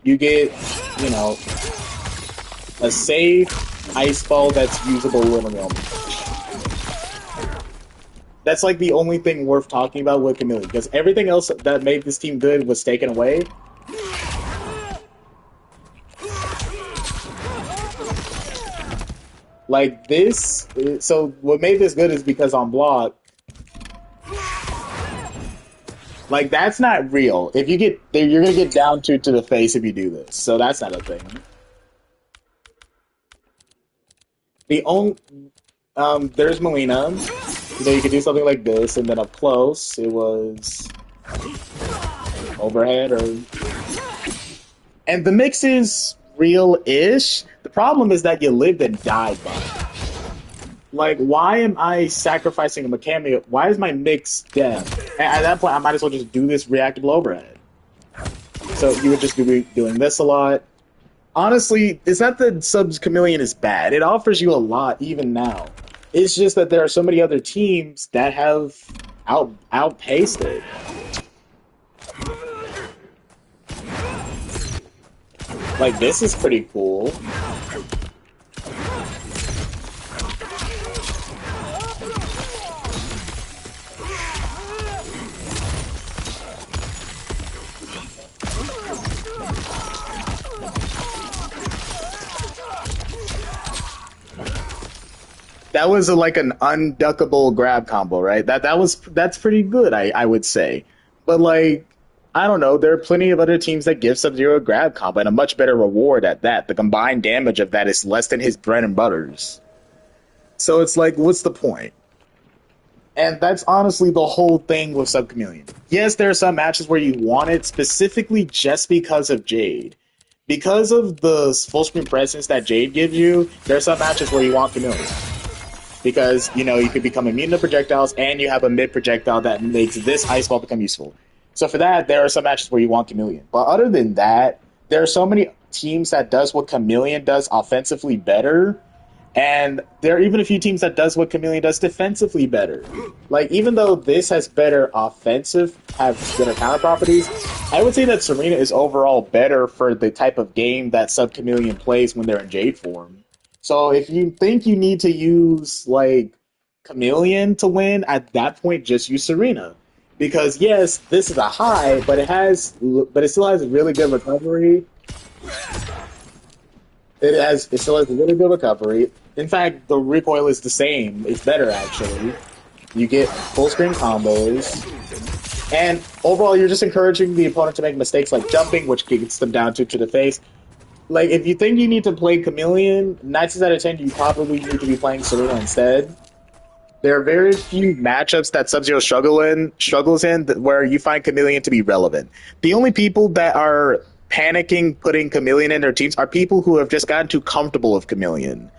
You get, you know, a safe ice ball that's usable in a realm. That's like the only thing worth talking about with Chameleon, because everything else that made this team good was taken away. Like this, so what made this good is because on block, like that's not real. If you get, you're gonna get down to the face if you do this. So that's not a thing. The only, there's Melina. You know, you could do something like this, and then up close, it was overhead or, and the mix is real-ish. The problem is that you lived and died by it. Like, why am I sacrificing a cameo? Why is my mix dead? At that point, I might as well just do this reactable overhead. So you would just be doing this a lot. Honestly, it's not that Subs Chameleon is bad. It offers you a lot even now. It's just that there are so many other teams that have outpaced it. Like, this is pretty cool. That was like an unduckable grab combo, right? That's pretty good, I would say. But like, I don't know, there are plenty of other teams that give Sub-Zero a grab combo and a much better reward at that. The combined damage of that is less than his bread and butters. So it's like, what's the point? And that's honestly the whole thing with Sub Chameleon. Yes, there are some matches where you want it specifically just because of Jade. Because of the full screen presence that Jade gives you, there are some matches where you want Chameleon. Because, you know, you could become immune to projectiles and you have a mid projectile that makes this ice ball become useful. So for that, there are some matches where you want Chameleon. But other than that, there are so many teams that does what Chameleon does offensively better, and there are even a few teams that does what Chameleon does defensively better. Like, even though this has better offensive, have better counter properties, I would say that Serena is overall better for the type of game that Sub Chameleon plays when they're in Jade form. So if you think you need to use, like, Chameleon to win, at that point, just use Serena. Because, yes, this is a high, but it still has really good recovery. It still has a really good recovery. In fact, the recoil is the same. It's better, actually. You get full screen combos. And overall, you're just encouraging the opponent to make mistakes like jumping, which gets them down to the face. Like, if you think you need to play Chameleon, 9 times out of 10, you probably need to be playing Serena instead. There are very few matchups that Sub-Zero struggles in where you find Chameleon to be relevant. The only people that are panicking putting Chameleon in their teams are people who have just gotten too comfortable with Chameleon.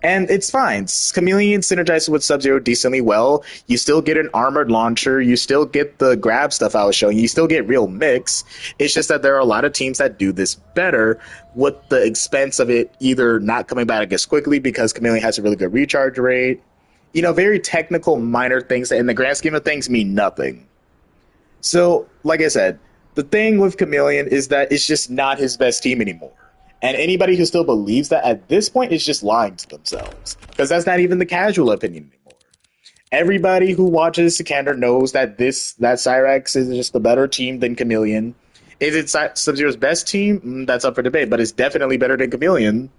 And it's fine. Chameleon synergizes with Sub-Zero decently well. You still get an armored launcher. You still get the grab stuff I was showing. You still get real mix. It's just that there are a lot of teams that do this better with the expense of it either not coming back as quickly because Chameleon has a really good recharge rate. You know, very technical, minor things that in the grand scheme of things mean nothing. So, like I said, the thing with Chameleon is that it's just not his best team anymore. And anybody who still believes that at this point is just lying to themselves. Because that's not even the casual opinion anymore. Everybody who watches Sikander knows that Cyrax is just a better team than Chameleon. Is it Sub-Zero's best team? That's up for debate, but it's definitely better than Chameleon.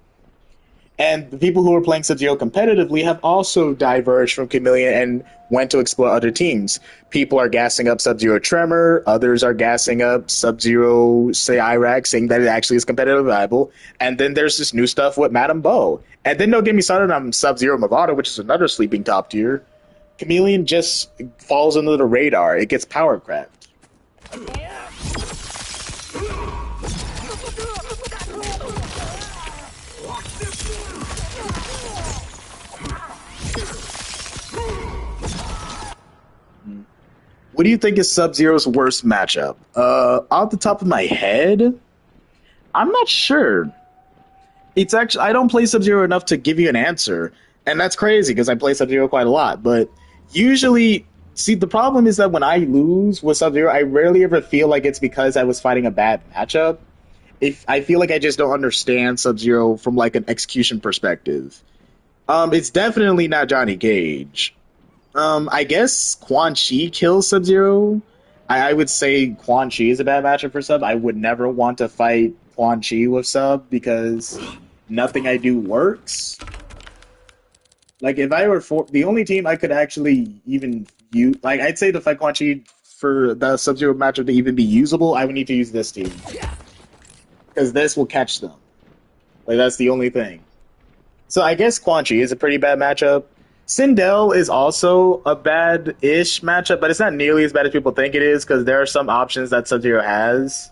And the people who are playing Sub-Zero competitively have also diverged from Chameleon and went to explore other teams. People are gassing up Sub-Zero Tremor, others are gassing up Sub-Zero Cyrax, saying that it actually is competitively viable. And then there's this new stuff with Madame Bo. And then don't get me started on Sub-Zero Movado, which is another sleeping top tier. Chameleon just falls under the radar. It gets power craft. What do you think is Sub-Zero's worst matchup? Off the top of my head, I'm not sure. It's actually, I don't play Sub-Zero enough to give you an answer, and that's crazy because I play Sub-Zero quite a lot. But usually, see, the problem is that when I lose with Sub-Zero, I rarely ever feel like it's because I was fighting a bad matchup. If I feel like I just don't understand Sub-Zero from like an execution perspective. It's definitely not Johnny Cage. I guess Quan Chi kills Sub-Zero. I would say Quan Chi is a bad matchup for Sub. I would never want to fight Quan Chi with Sub because nothing I do works. Like, if I were the only team I could actually even use, like, I'd say to fight Quan Chi for the Sub-Zero matchup to even be usable, I would need to use this team. Because this will catch them. Like, that's the only thing. So I guess Quan Chi is a pretty bad matchup. Sindel is also a bad-ish matchup, but it's not nearly as bad as people think it is because there are some options that Sub-Zero has.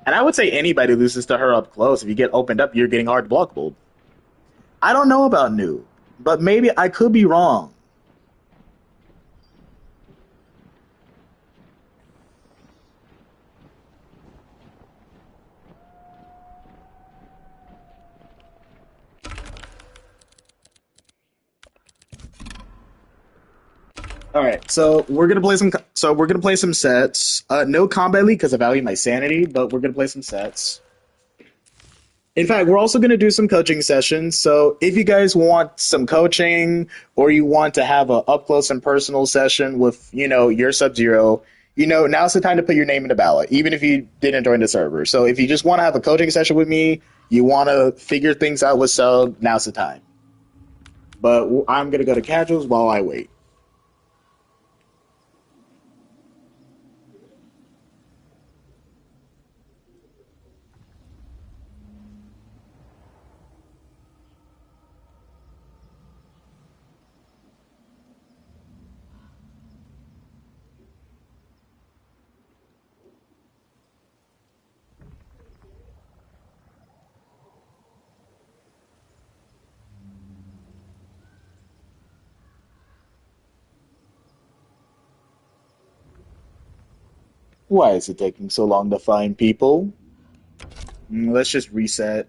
And I would say anybody loses to her up close. If you get opened up, you're getting hard blockable. I don't know about New, but maybe I could be wrong. All right, so we're gonna play some. So we're gonna play some sets. No combat league because I value my sanity, but we're gonna play some sets. In fact, we're also gonna do some coaching sessions. So if you guys want some coaching, or you want to have a up close and personal session with your Sub-Zero, now's the time to put your name in the ballot, even if you didn't join the server. So if you just want to have a coaching session with me, you want to figure things out with Sub, now's the time. But I'm gonna go to casuals while I wait. Why is it taking so long to find people? Let's just reset.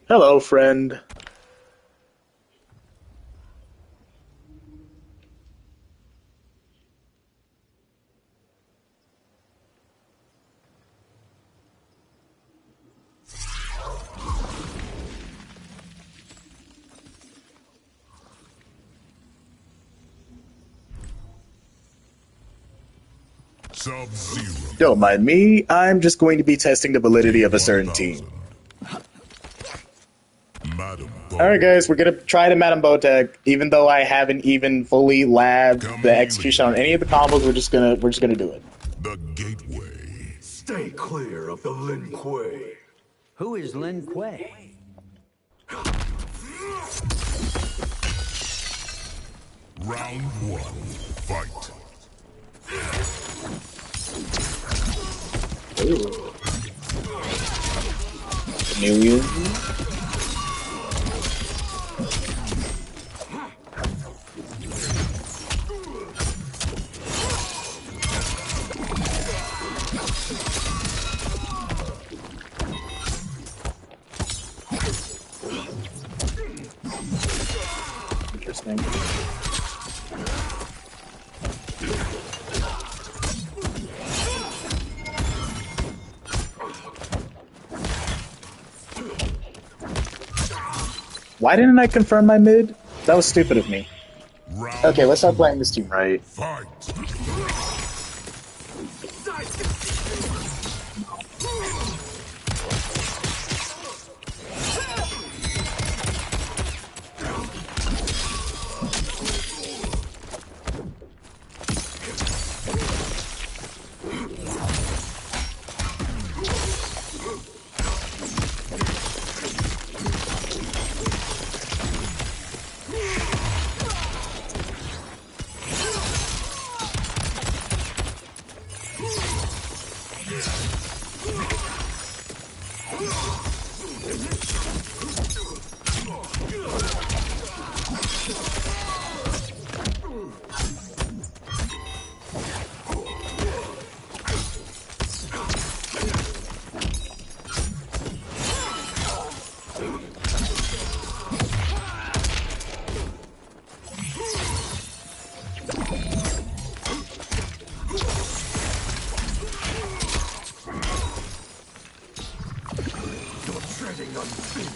Hello, friend. Sub-Zero. Don't mind me. I'm just going to be testing the validity of a certain team. Madam Alright guys, we're gonna try the Madame Bo tech. Even though I haven't even fully labbed the execution on any of the combos, we're just gonna do it. The Gateway. Stay clear of the Lin Kuei. Who is Lin Kuei? Round one. Fight. Chameleon. Interesting. Why didn't I confirm my mid? That was stupid of me. Round Okay, let's start playing this team right. fight.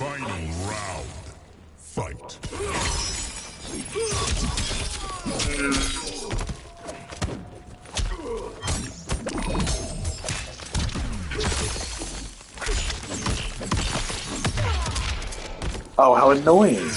Final round. Fight. Oh, how annoying.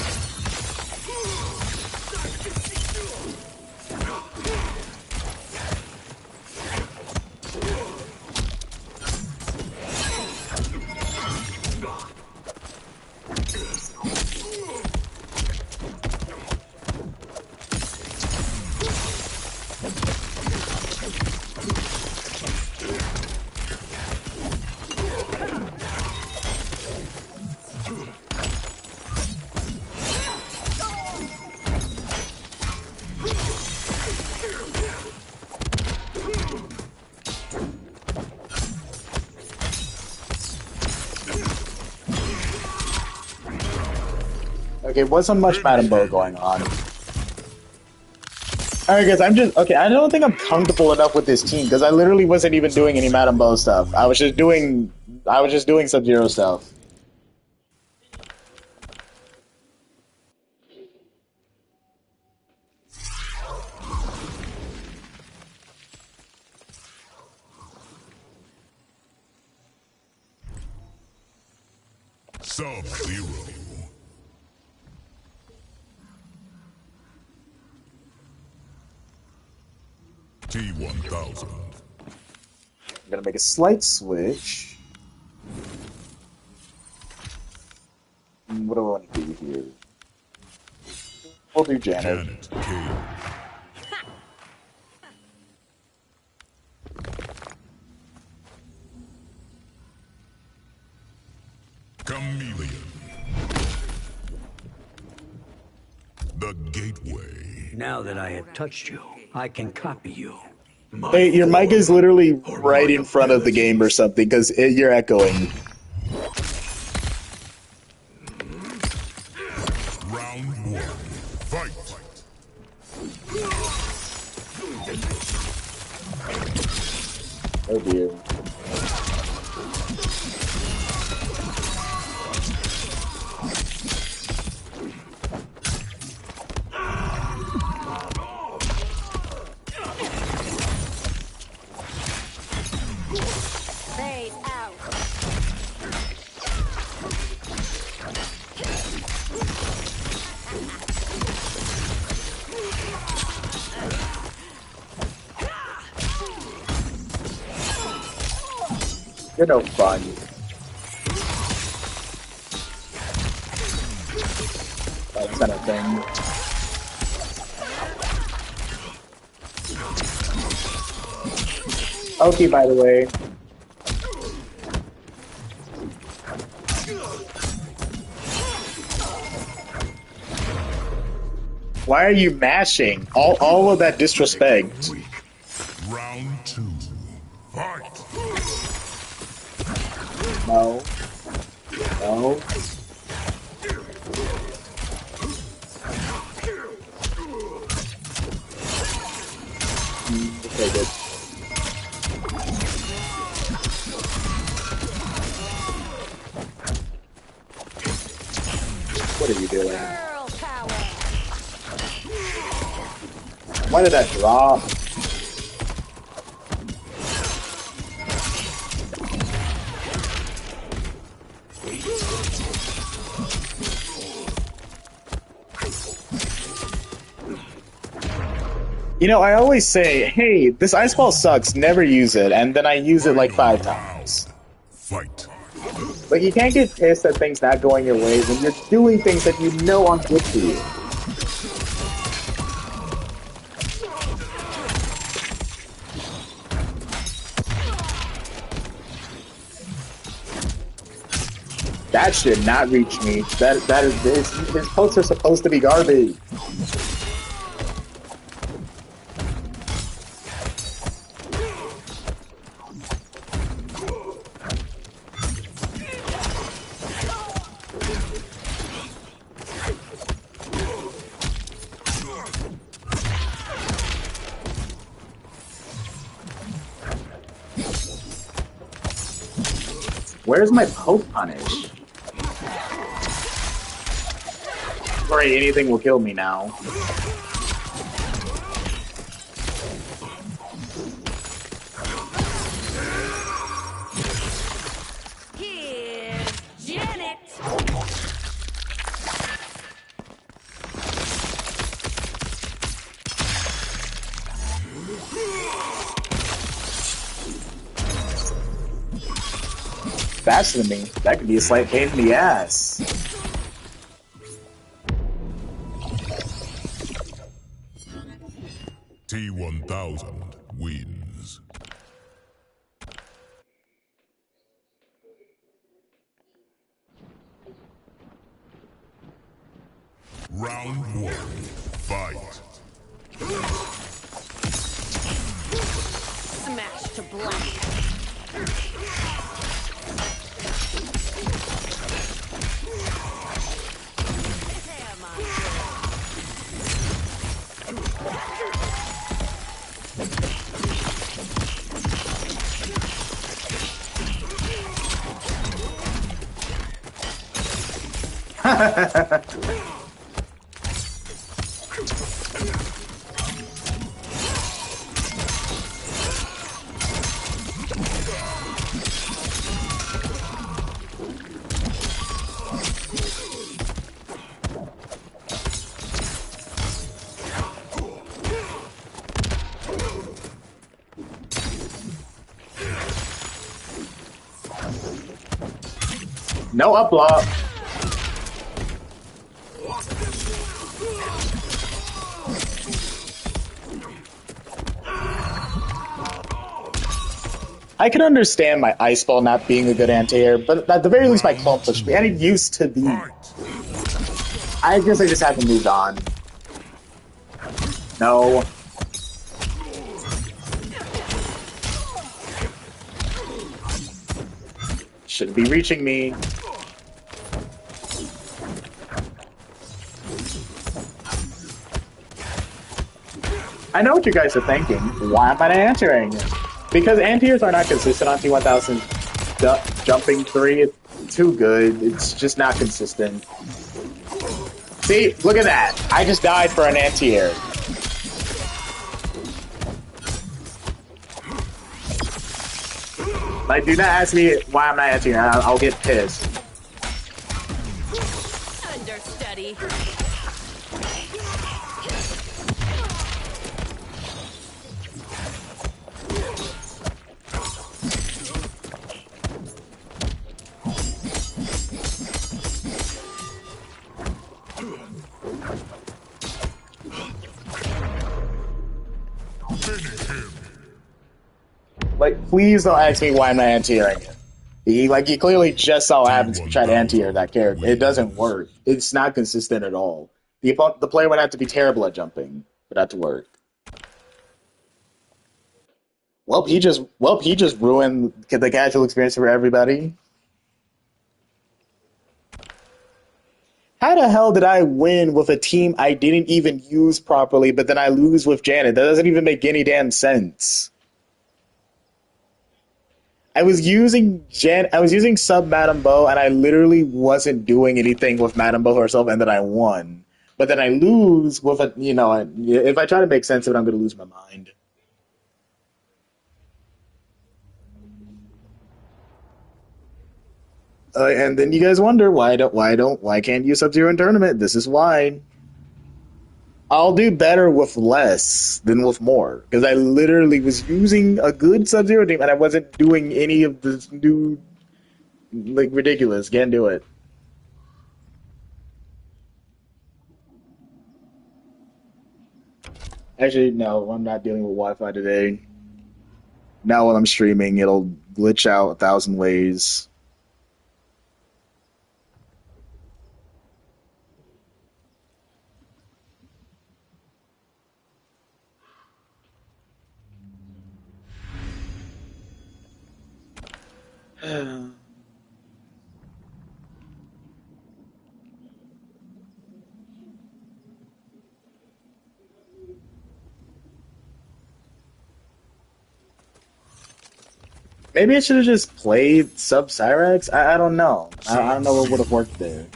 Okay, wasn't much Madame Bo going on. Alright guys, I don't think I'm comfortable enough with this team, because I literally wasn't even doing any Madame Bo stuff. I was just doing Sub-Zero stuff. Sub-Zero. T-1000. I'm gonna make a slight switch. what do I want to do here? We'll do Janet. Janet Cage. Chameleon. The Gateway. Now that I have touched you, I can copy you. Hey, your mic is literally right in front of the game or something, because you're echoing. Round one. Fight. Oh dear. Fade out. You're no fun. That's not a thing. Okay, by the way. Why are you mashing? All of that disrespect. Round two. Fight. No. No. Okay, good. What are you doing? Girl power. Why did that drop? You know, I always say, hey, this ice ball sucks, never use it, and then I use it like 5 times. Fight. Like, you can't get pissed at things not going your way when you're doing things that you know aren't good for you. That should not reach me. That is his posts are supposed to be garbage. Where's my poke punish? Great, anything will kill me now. Here's Janet. Faster than me. That could be a slight pain in the ass. T1000 wins. Round one. Fight. Smash to black. No up block. I can understand my ice ball not being a good anti-air, but at the very least my clone pushed me, and it used to be. Fight. I guess I just haven't moved on. No. Shouldn't be reaching me. I know what you guys are thinking. Why am I not answering? Because anti-airs are not consistent on T1000. Jumping 3, it's too good. It's just not consistent. See? Look at that. I just died for an anti-air. Like, do not ask me why I'm not answering. I'll get pissed. Understudy. Like, please don't ask me why I'm not anti-airing it. You clearly just saw what happens if you try to anti-air that character. It doesn't work. It's not consistent at all. The player would have to be terrible at jumping for that to work. Well, he just ruined the casual experience for everybody. How the hell did I win with a team I didn't even use properly, but then I lose with Janet? That doesn't even make any damn sense. I was using sub Madame Bo, and I literally wasn't doing anything with Madame Bo herself, and then I won. But then I lose with a, if I try to make sense of it, I'm going to lose my mind. And then you guys wonder why can't you Sub-Zero in tournament? This is why. I'll do better with less than with more, because I literally was using a good Sub-Zero team and I wasn't doing any of this new, ridiculous. Can't do it. Actually, no, I'm not dealing with Wi-Fi today. Now when I'm streaming, it'll glitch out 1,000 ways. Maybe I should have just played Sub Cyrax? I don't know. I don't know what would have worked there.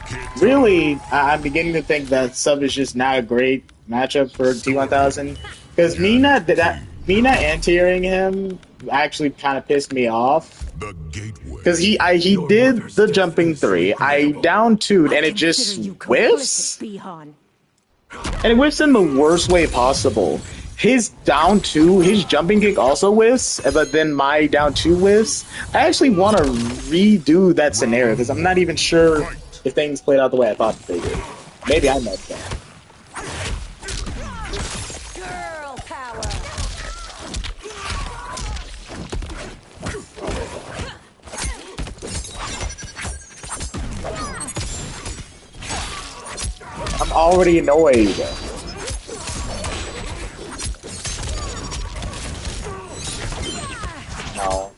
Really, I'm beginning to think that Sub is just not a great matchup for T1000. Because me not anti-airing him actually kind of pissed me off. Because he did the jumping 3. I down 2'd and it just whiffs? And it whiffs in the worst way possible. His down 2, his jumping kick also whiffs, but then my down 2 whiffs. I actually want to redo that scenario because I'm not even sure if things played out the way I thought they did. Maybe I messed up. Girl power. I'm already annoyed. No.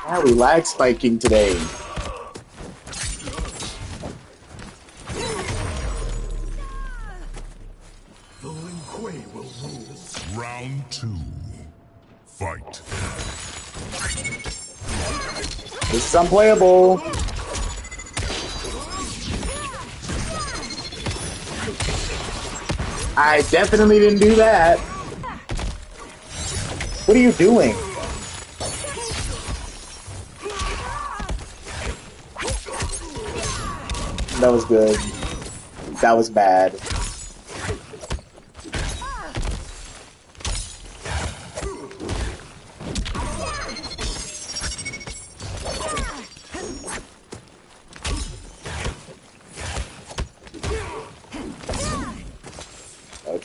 Why are we lag spiking today? Round 2. Fight. This is unplayable. I definitely didn't do that. What are you doing? That was good. That was bad.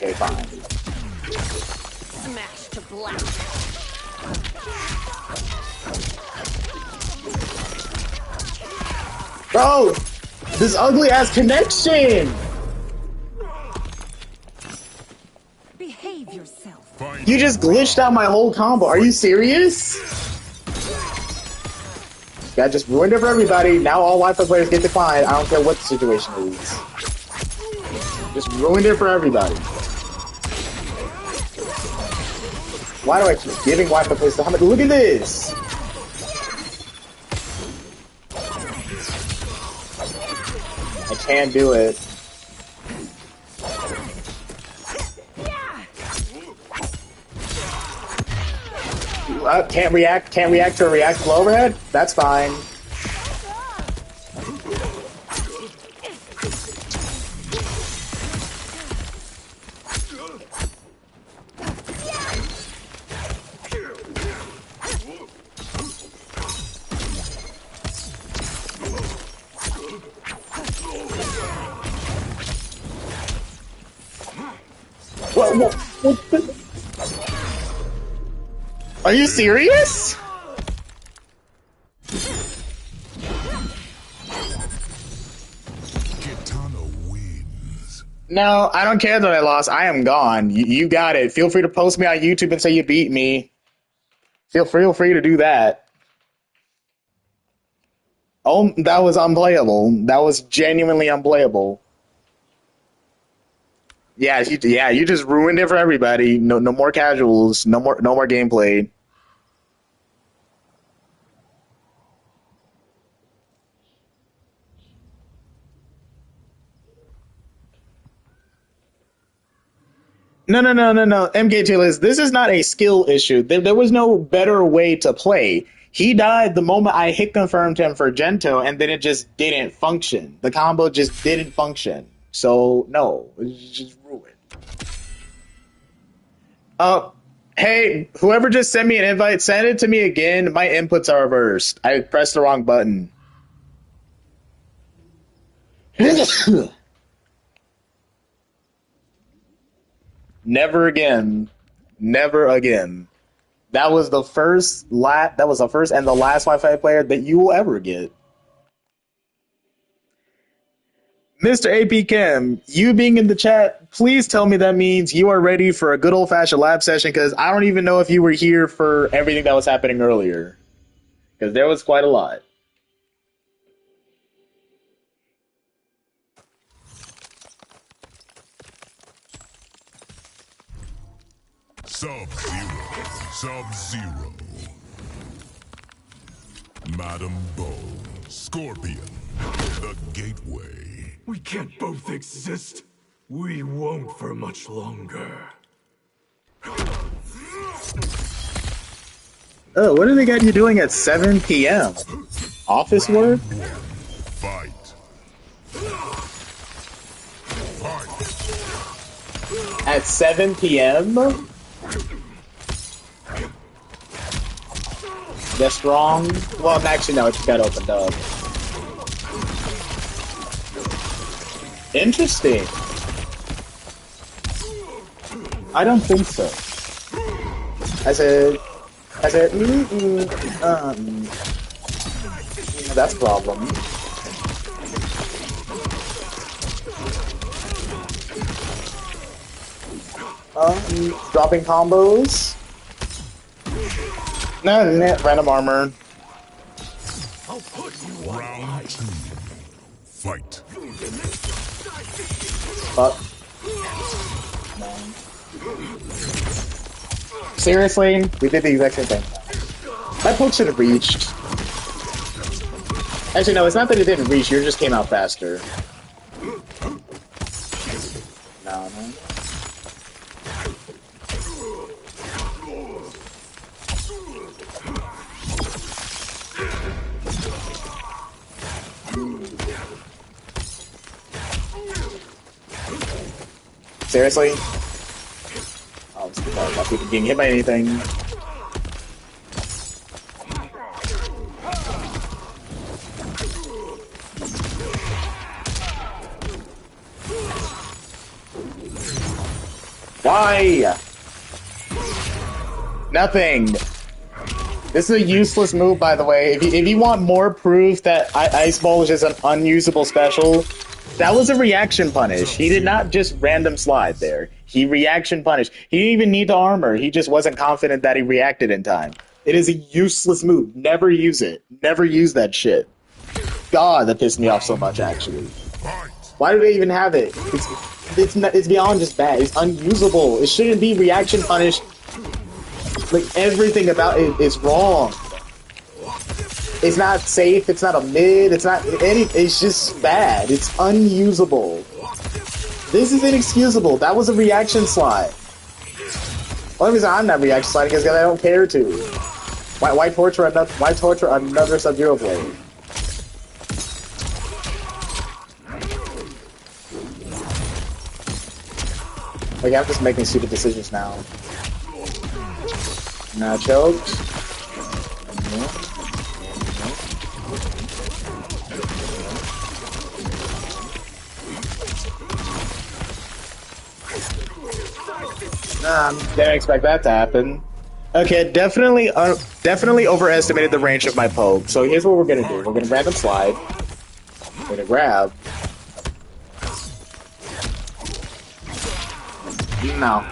Okay, fine. Smash to black. Bro, this ugly ass connection. Behave yourself. You just glitched out my whole combo. Are you serious? That just ruined it for everybody. Now all Wi-Fi players get declined. I don't care what the situation is. Just ruined it for everybody. Why do I keep giving Wi-Fi players to how much? Look at this. I can't do it. Can't react to a reactable overhead? That's fine. What the? Are you serious? No, I don't care that I lost. I am gone. You got it. Feel free to post me on YouTube and say you beat me. Feel free to do that. Oh, that was unplayable. That was genuinely unplayable. Yeah, you just ruined it for everybody. No more casuals. No more gameplay. No. MK2 this is not a skill issue. There was no better way to play. He died the moment I hit confirmed him for Gento, and then it just didn't function. The combo just didn't function. So, no, it's just ruined. Hey, whoever just sent me an invite, send it to me again. My inputs are reversed. I pressed the wrong button. Never again. Never again. That was the first and the last Wi-Fi player that you will ever get. Mr. AP Chem, you being in the chat, please tell me that means you are ready for a good old-fashioned lab session, because I don't even know if you were here for everything that was happening earlier. Because there was quite a lot. Sub-Zero. Madam Bo, Scorpion, the Gateway. We can't both exist. We won't for much longer. Oh, what do they got you doing at 7 p.m.? Office work? Fight. At 7 p.m.? That's wrong. Well, actually, no, it just got opened up. Interesting. I don't think so. I said, that's a problem. Dropping combos. No, random armor. I'll put you on Round 2. Fight. Fuck. No. Seriously? We did the exact same thing. That poke should have reached. Actually, no, it's not that it didn't reach, yours just came out faster. No. Seriously? Oh, it's not people getting hit by anything. Why? Nothing. This is a useless move, by the way. If you want more proof that Ice Ball is just an unusable special, that was a reaction punish. He did not just random slide there. He reaction punished. He didn't even need the armor. He just wasn't confident that he reacted in time. It is a useless move. Never use it. Never use that shit. God, that pissed me off so much, actually. Why do they even have it? It's beyond just bad. It's unusable. It shouldn't be reaction punished. Like, everything about it is wrong. It's not safe. It's not a mid. It's not any. It's just bad. It's unusable. This is inexcusable. That was a reaction slide. Only reason I'm not reaction sliding is because I don't care to. Why torture another? Why torture another Sub-Zero blade? Like, I'm just making stupid decisions now. Now choked. Didn't expect that to happen. Okay, definitely overestimated the range of my poke. So here's what we're gonna do. We're gonna random slide. We're gonna grab. No.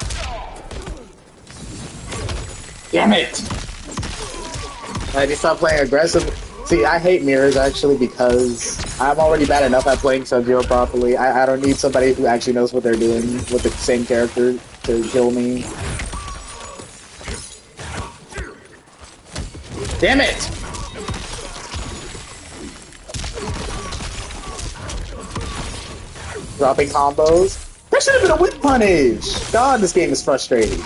Damn it! I just stopped playing aggressive. See, I hate mirrors actually because I'm already bad enough at playing Sub-Zero properly. I don't need somebody who actually knows what they're doing with the same character to kill me. Damn it! Dropping combos. That should have been a whip punish! God, this game is frustrating.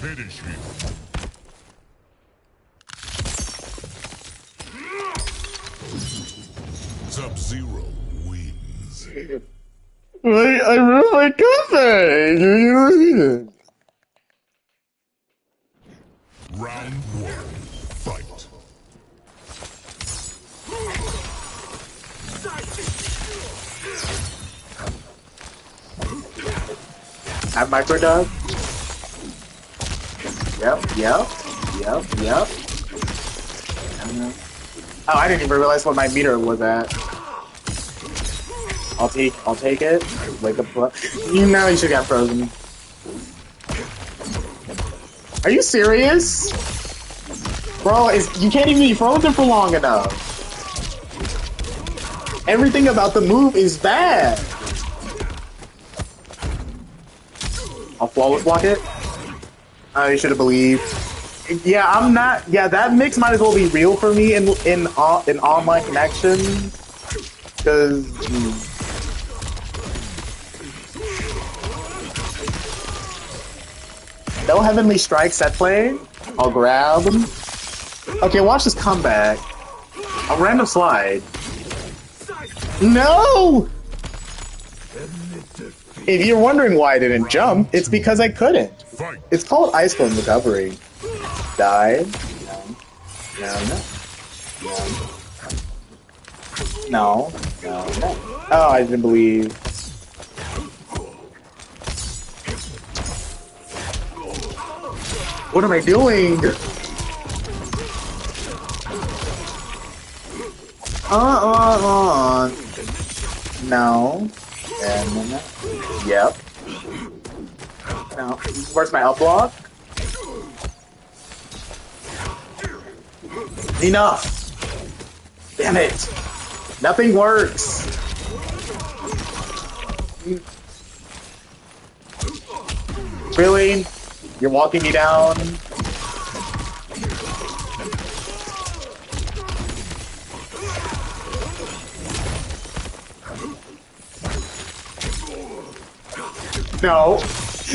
Finish him. Sub-Zero wins. I really couldn't. Round one, fight. Have micro dog? Yep. Oh, I didn't even realize what my meter was at. I'll take it. Wake up. You know you should have got frozen. Are you serious? Bro, you can't even be frozen for long enough. Everything about the move is bad. I'll flawless block it. Oh, you should have believed. Yeah, I'm not. Yeah, that mix might as well be real for me in online connection. Because no Heavenly Strike set play. I'll grab. Okay, watch this comeback. A random slide. No! If you're wondering why I didn't jump, it's because I couldn't. It's called Ice Storm Recovery. Died. No. Oh, I didn't believe. What am I doing? No. And yep. No. Where's my up block? Enough. Damn it. Nothing works. Really? You're walking me down? No.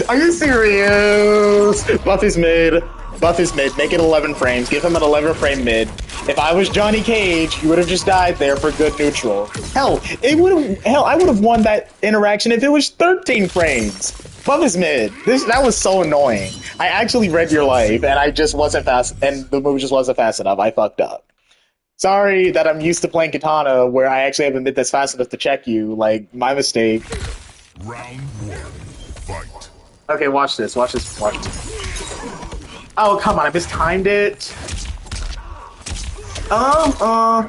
Are you serious? Buffy's mid. Buffy's mid. Make it 11 frames. Give him an 11 frame mid. If I was Johnny Cage, you would have just died there for good neutral. Hell, I would have won that interaction if it was 13 frames. Buffy's mid. That was so annoying. I actually read your life, and I just wasn't fast, and the move just wasn't fast enough. I fucked up. Sorry that I'm used to playing Katana, where I actually have a mid that's fast enough to check you. Like, my mistake. Round 1. Fight. Okay, watch this. Watch this. Watch this. Oh, come on. I mistimed it. Why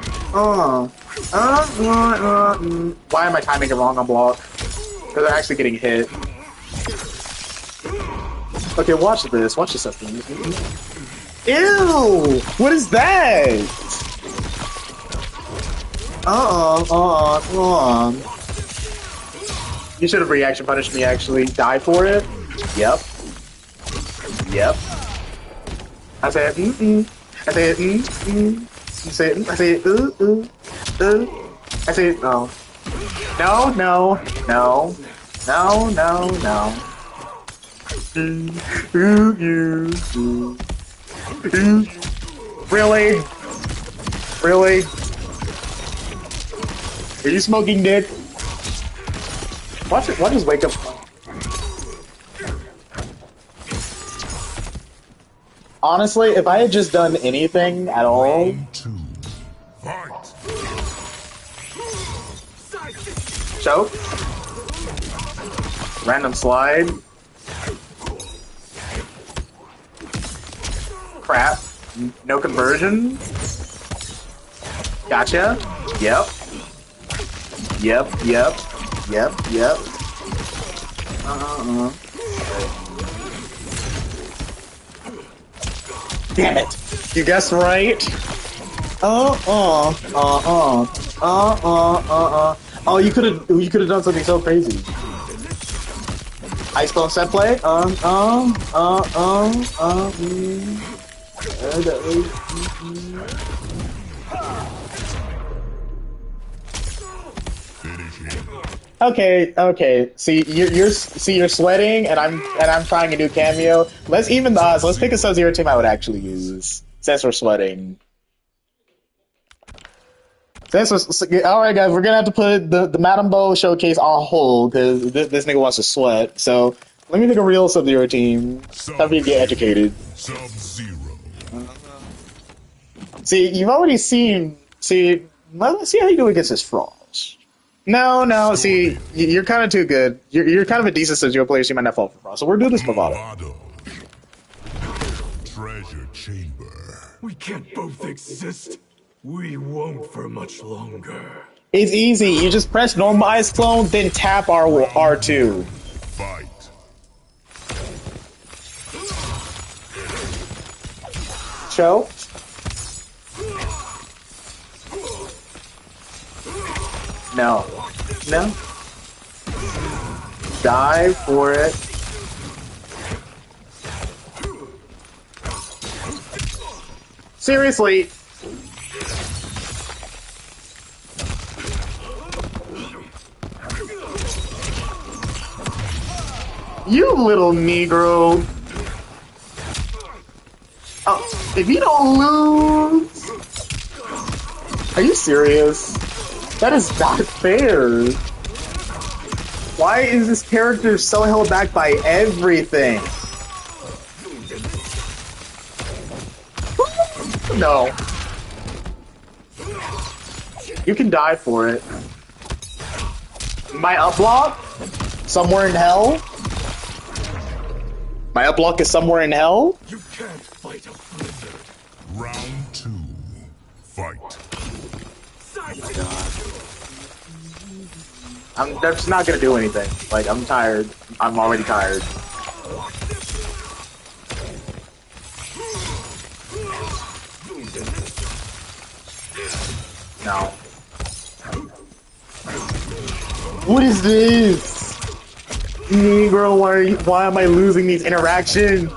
am I timing it wrong on block? Because I'm actually getting hit. Okay, watch this. Watch this. Ew! What is that? You should have reaction punished me, actually. Die for it? Yep. Yep. I said, I said, I said, I said, I said, no. No, no, no. No, no, no. Really? Really? Are you smoking dick? Watch it. Watch his wake up. Honestly, if I had just done anything at all. Round 2. Fight. Choke. Random slide. Crap. No conversion. Gotcha. Yep. Yep, yep. Yep, yep. Damn it! You guessed right. Oh, you could have done something so crazy. Ice Stone set play. Okay. See, you're sweating, and I'm trying a new cameo. Let's even the odds. Let's pick a Sub-Zero team I would actually use since we're sweating. All right, guys, we're gonna have to put the Madame Bo showcase on hold because this nigga wants to sweat. So let me pick a real Sub-Zero team. Help me get educated. Sub-Zero. See, you've already seen. See, let's see how you do against this Frost. No. See, you're kind of too good. You're kind of a decent Sub-Zero player, so you might not fall for Frost. So we're doing this bravado. Treasure chamber. We can't both exist. We won't for much longer. It's easy. You just press normal Ice Clone, then tap R2. Fight. Show. No. Die for it. Seriously. You little Negro. Oh, if you don't lose. Are you serious? That is not fair. Why is this character so held back by everything? No. You can die for it. My up block? Somewhere in hell? My up block is somewhere in hell? You can't fight a blizzard. Round 2. Fight. Oh my god. They're just not gonna do anything. Like, I'm tired. I'm already tired. No. What is this? Negro, why am I losing these interactions?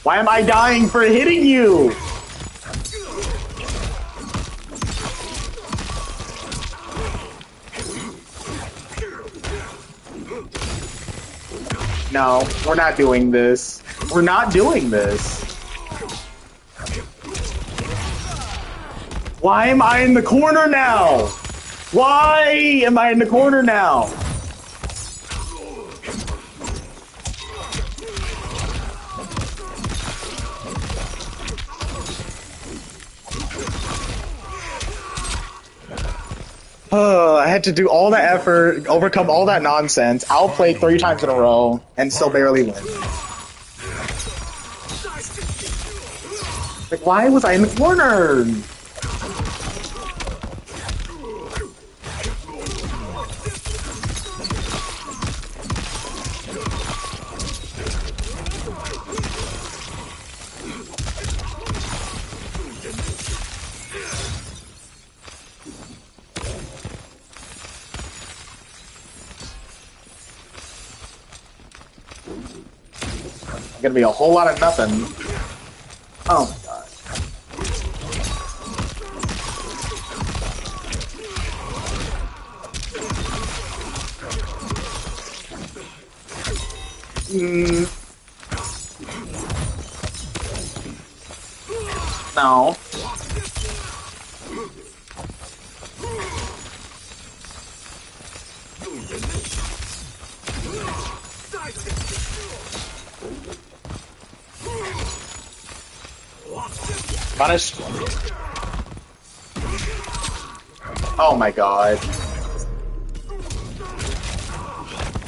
Why am I dying for hitting you? No, we're not doing this. We're not doing this. Why am I in the corner now? Why am I in the corner now? I had to do all that effort, overcome all that nonsense, outplay 3 times in a row, and still barely win. Like, why was I in the corner? Gonna be a whole lot of nothing. Oh my god. No. Punished. Oh my god.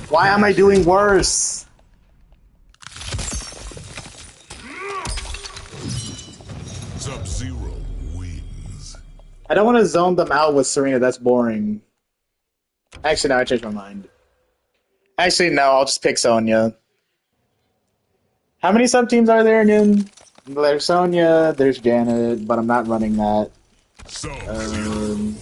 Why am I doing worse? Sub-Zero wins. I don't want to zone them out with Serena, that's boring. Actually, no, I changed my mind. Actually, no, I'll just pick Sonia. How many sub-teams are there again? There's Sonia, there's Janet, but I'm not running that. Sub-Zero.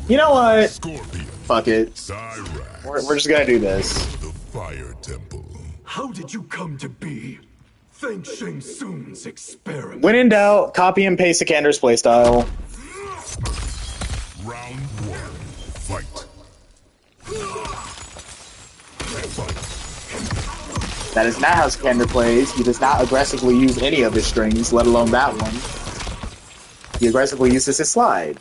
You know what? Scorpion. Fuck it. Cyrax. We're just gonna do this. The Fire Temple. How did you come to be? Thank Shang Tsung's experiment. When in doubt, copy and paste Sikander's playstyle. Round 1. Fight. That is not how Sikander plays. He does not aggressively use any of his strings, let alone that one. He aggressively uses his slide.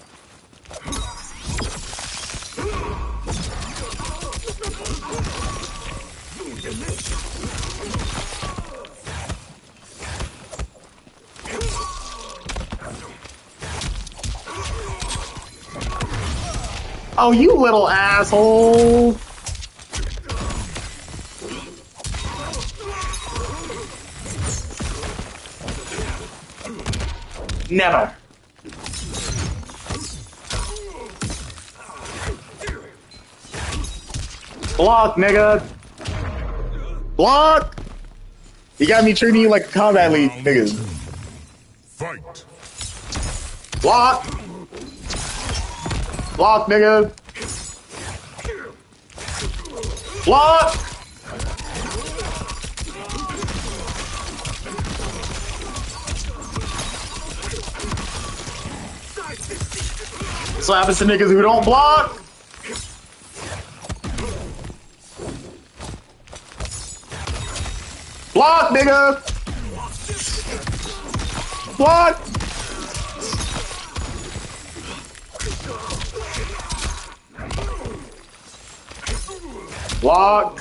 Oh, you little asshole! Never. Block, nigga. Block. You got me treating you like a combat league, niggas. Fight. Block. Block, nigga. Block. That's what happens to niggas who don't block. Block, nigga. Block. Block.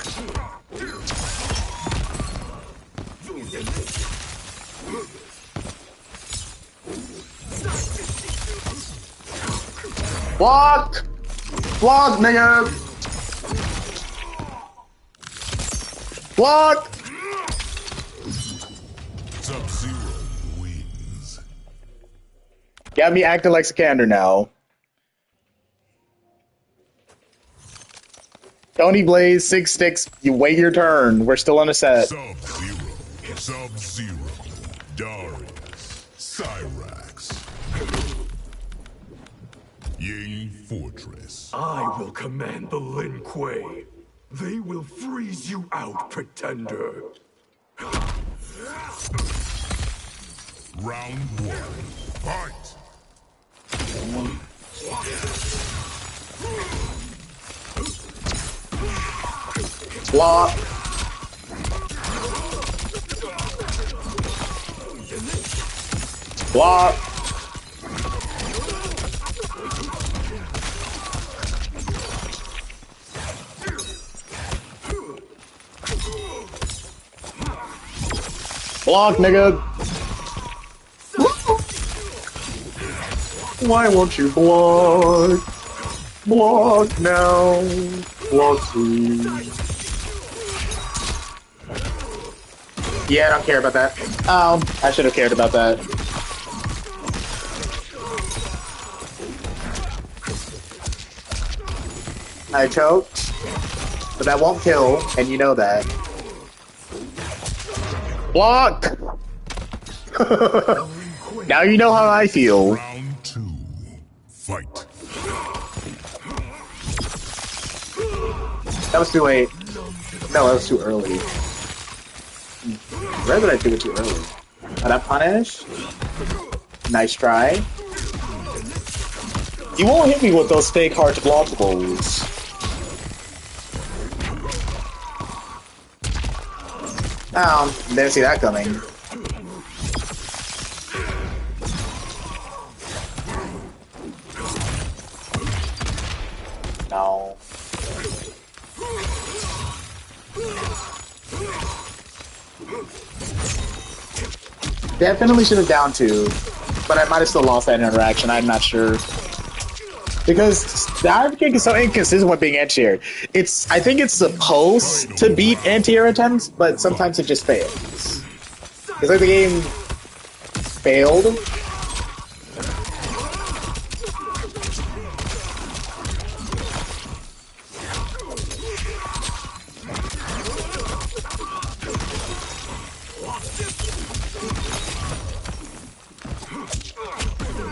Block! Block, nigga! Block! Sub-Zero wins. Got me acting like Sikander now. Tony Blaze, 6 sticks, you wait your turn. We're still on a set. Sub-Zero. Sub-Zero. Darius. Cyrax. Ying Fortress. I will command the Lin Kuei. They will freeze you out, pretender. Round 1. Fight. Block. Block. Block, nigga. Why won't you block? Block now. Block please. Yeah, I don't care about that. Oh, I should have cared about that. I choked, but that won't kill, and you know that. Block! Now you know how I feel. Round 2. Fight. That was too late. No, that was too early. Where did I do it too early? Got I punished? Nice try. You won't hit me with those fake hard to blockables. Oh, didn't see that coming. No. Definitely should have down 2, but I might have still lost that interaction. I'm not sure. Because the Iron King is so inconsistent with being anti-air. I think it's supposed to beat anti-air attempts, but sometimes it just fails. It's like the game failed.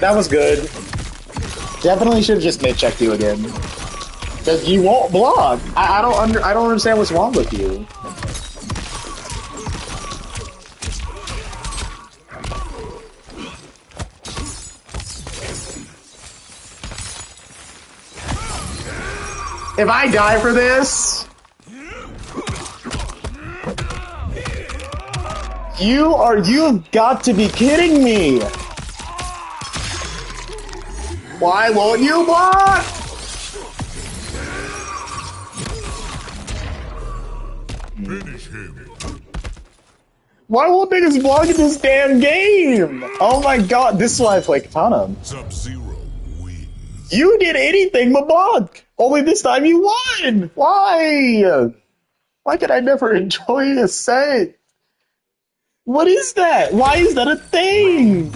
That was good. Definitely should have just mid-checked you again. Because you won't block. I don't understand what's wrong with you. If I die for this, you've got to be kidding me. Why won't you block? Finish him. Why won't niggas block in this damn game? Oh my god, this is why I play Katana. Sub-Zero wins. You did anything but block. Only this time you won. Why? Why could I never enjoy a set? What is that? Why is that a thing?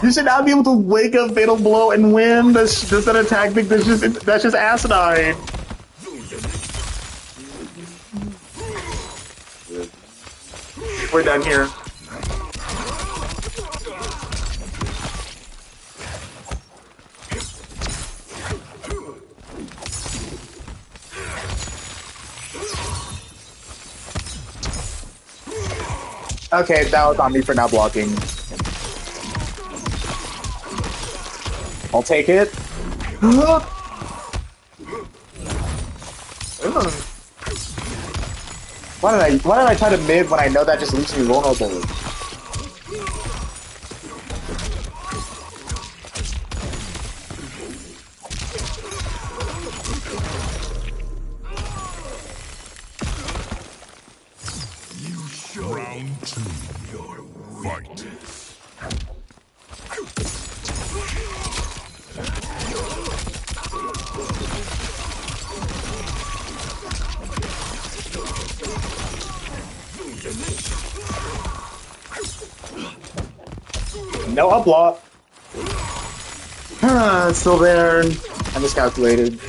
You should not be able to wake up Fatal Blow and win. That's an attack thing. That's just asinine. We're done here. Okay, that was on me for not blocking. I'll take it. Why did I try to mid when I know that just leaves me vulnerable? Round 2. Fight. No up block. It's still there. I miscalculated.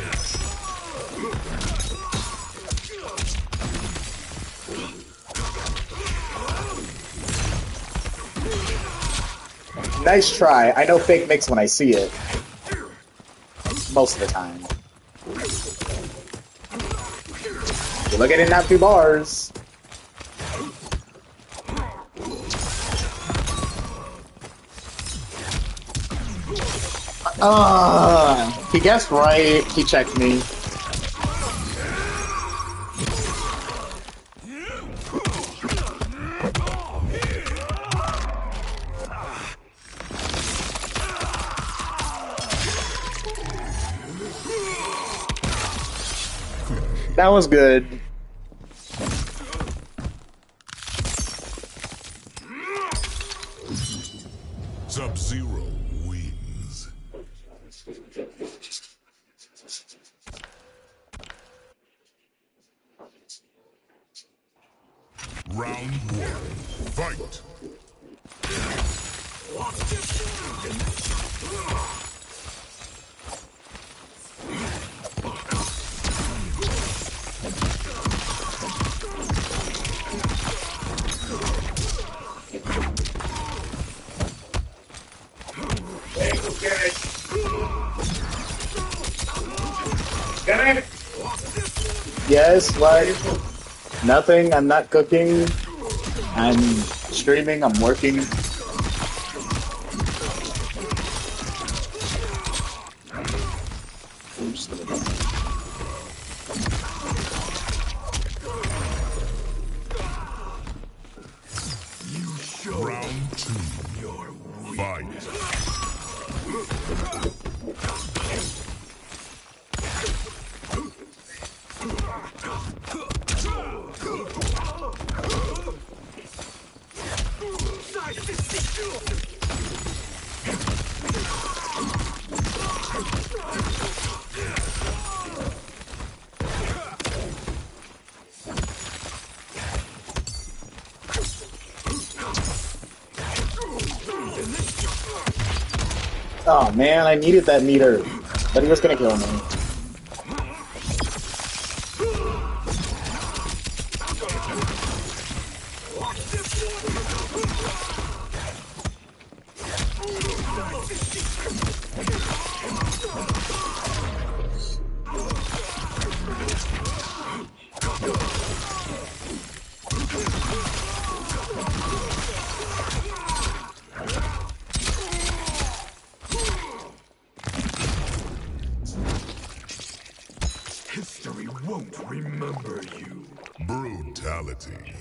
Nice try. I know fake mix when I see it. Most of the time. Look at it, not 2 bars. He guessed right. He checked me. That was good. Sub-Zero wins. Round 1. Fight! Yes, what? Nothing. I'm not cooking. I'm streaming. I'm working. Round 2. Fight! Oh man, I needed that meter, but he was gonna kill me. History won't remember you. Brutality.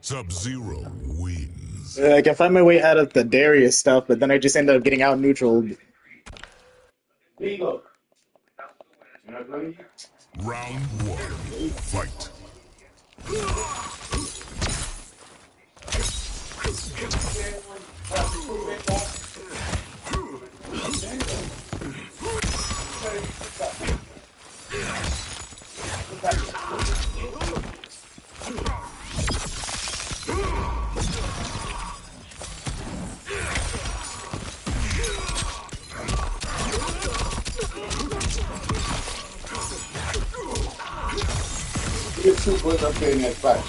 Sub-Zero wins. I can find my way out of the Darius stuff, but then I just end up getting out neutraled. Round 1. Fight! Get 2 points up in that fight.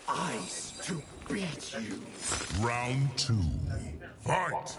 Ice to beat you. Round 2. Fight!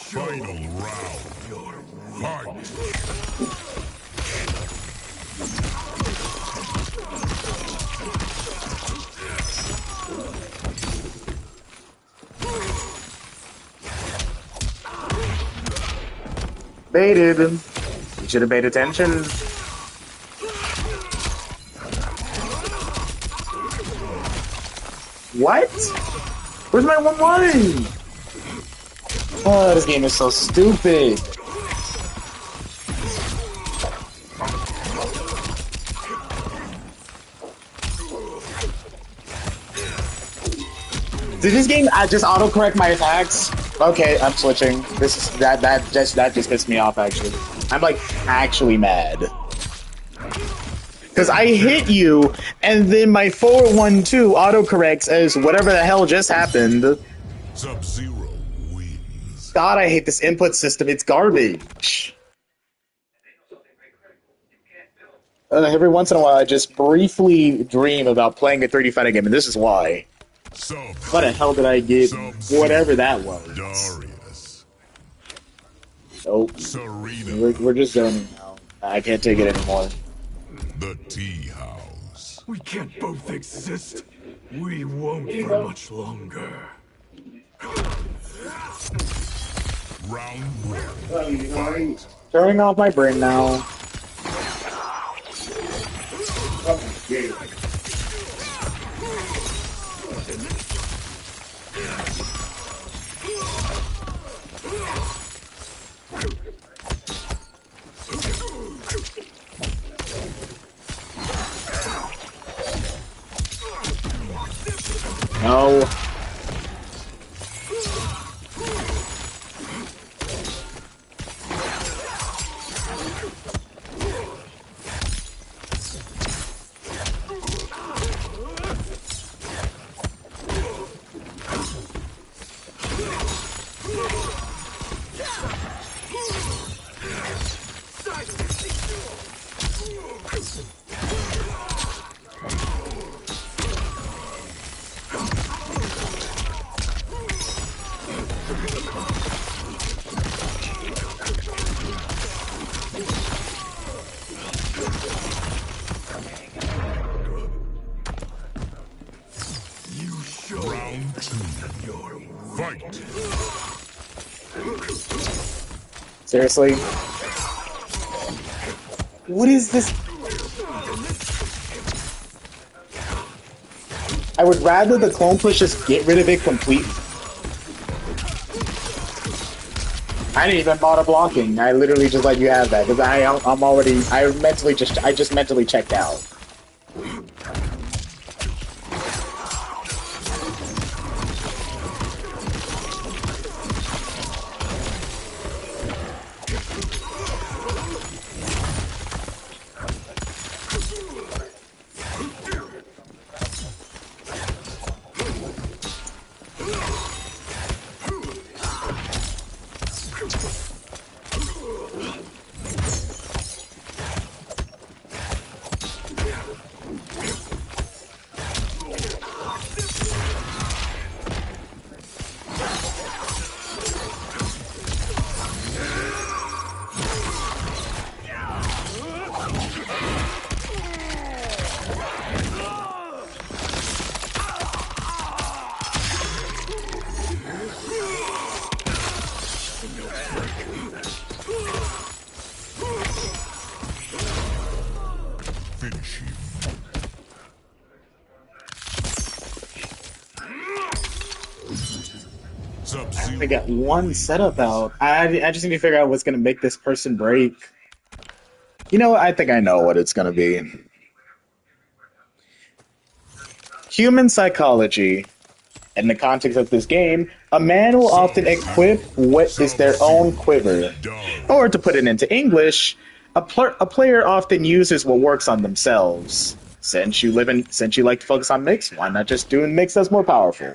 Final round. Fight! Baited him. You should have paid attention. What? Where's my 1-1? Oh, this game is so stupid. Did this game just autocorrect my attacks? Okay, I'm switching. This is that just pissed me off actually. I'm like actually mad. Cause Because I hit you, and then my 412 autocorrects as whatever the hell just happened. Sub-Zero wins. God, I hate this input system. It's garbage. Every once in a while, I just briefly dream about playing a 3D fighting game, and this is why. What the hell did I get? Whatever that was. Darius. Nope. Serena. We're just zoning now. I can't take it anymore. The Tea House. We can't both exist. We won't for much longer. Round one. Fight. Turning off my brain now. No. Round two. Fight. Seriously? What is this? I would rather the clone push just get rid of it completely. I didn't even bother blocking. I literally just let you have that because I just mentally checked out. I got one setup out. I just need to figure out what's going to make this person break. You know what? I think I know what it's going to be. Human psychology. In the context of this game, a man will often equip what is their own quiver. Or to put it into English, a player often uses what works on themselves. Since you like to focus on mix, why not just do a mix that's more powerful?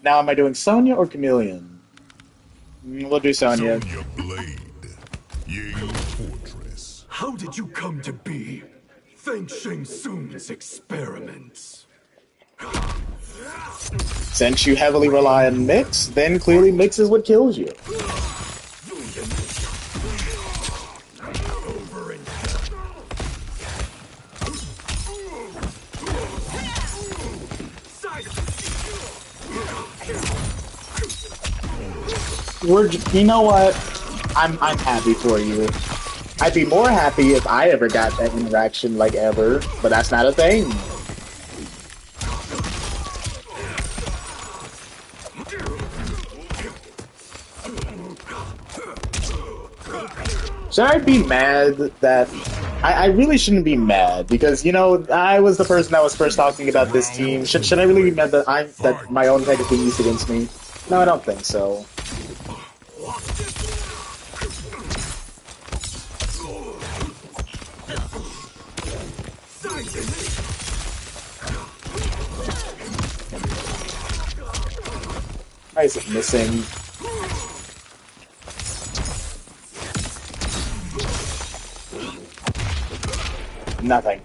Now, am I doing Sonia or Chameleon? We'll do Sonia. Sonya Blade. Yale Fortress. How did you come to be? Thank Shang Tsung's experiments. Since you heavily rely on mix, then clearly mix is what kills you. You know what? I'm happy for you. I'd be more happy if I ever got that interaction like ever, but that's not a thing. Should I be mad that... I really shouldn't be mad, because, you know, I was the person that was first talking about this team. Should I really be mad that my own tech is being used against me? No, I don't think so. Why is it missing? Nothing.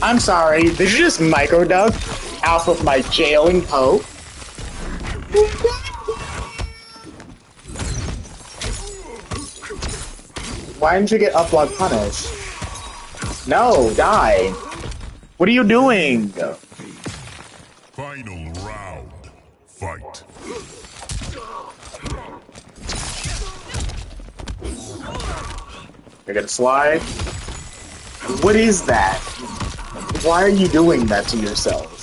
I'm sorry, did you just micro-duck off of my jailing Poe? Why didn't you get up-block punished? No, die. What are you doing? Final round. Fight. You're gonna slide? What is that? Why are you doing that to yourselves?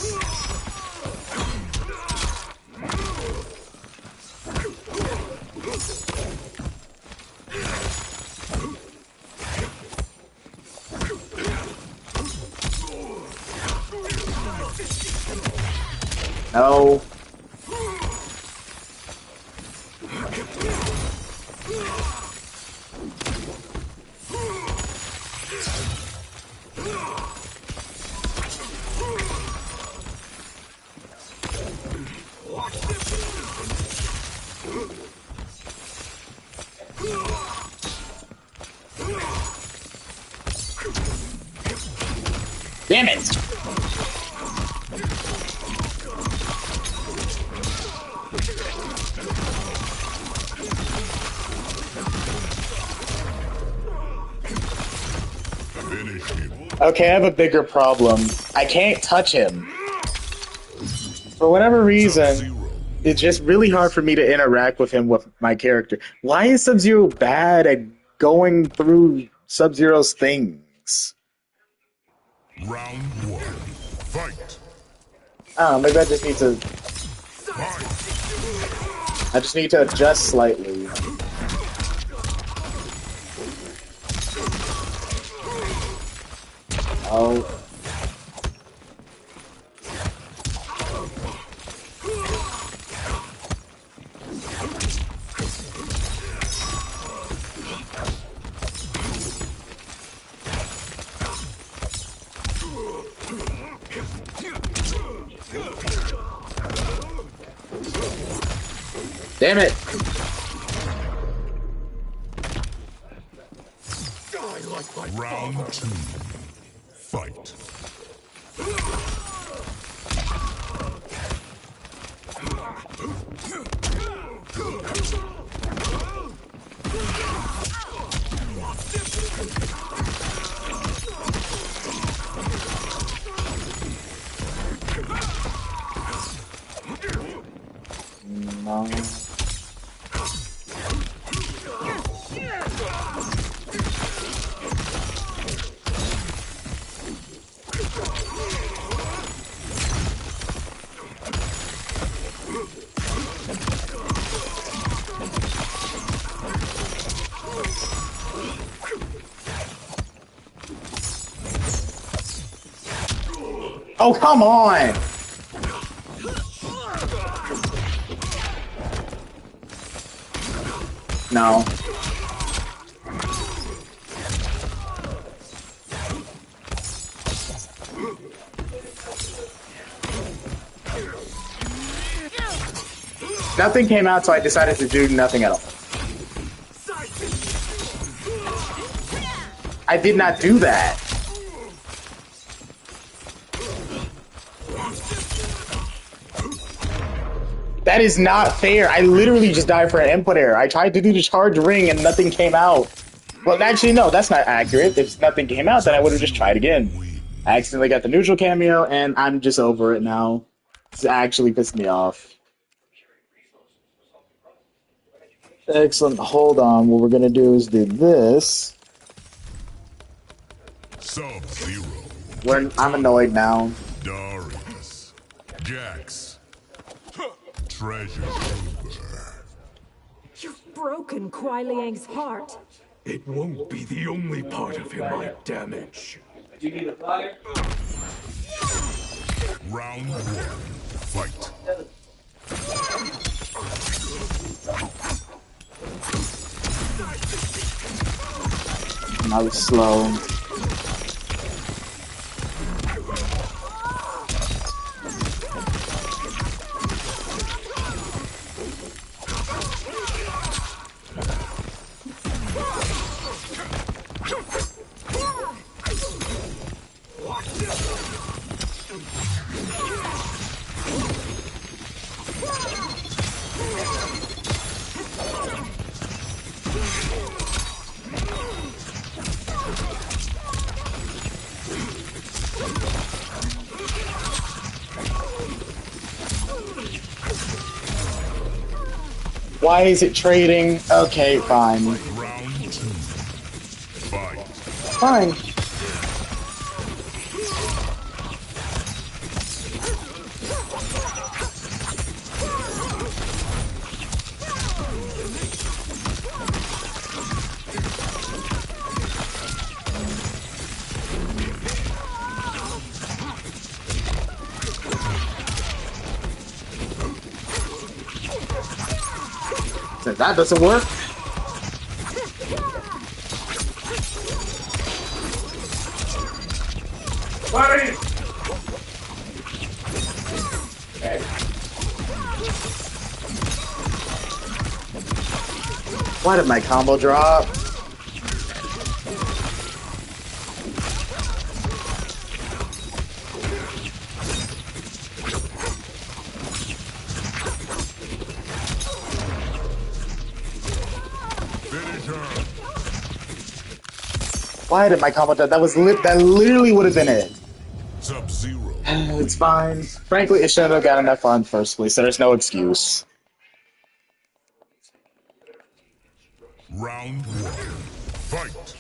No. Damn it! Finish him. Okay, I have a bigger problem. I can't touch him. For whatever reason, Sub-Zero. it's just really hard for me to interact with him with my character. Why is Sub-Zero bad at going through Sub-Zero's things? Round one. Fight. Oh, maybe I just need to... Fight. I just need to adjust slightly. Oh. Damn it! Round two. Fight. No. Oh, come on! No. Nothing came out, so I decided to do nothing at all. I did not do that. That is not fair. I literally just died for an input error. I tried to do the charge ring and nothing came out. Well, actually, no, that's not accurate. If nothing came out, then I would have just tried again. I accidentally got the neutral cameo, and I'm just over it now. It's actually pissed me off. Excellent. Hold on. What we're going to do is do this. Sub-Zero. I'm annoyed now. Darius. Jax. Treasure Trooper. You've broken Kuai Liang's heart. It won't be the only part of him I damage. Round one. Fight. I was slow. Why is it trading? Okay, fine. Round 2. Fight. Fine. So that doesn't work. Buddy! Okay. Why did my combo drop? Why did my combo drop? That literally would have been it. Sub-Zero. It's fine. Frankly, it shouldn't have gotten that far in the first place, so there's no excuse. Round 1. Fight.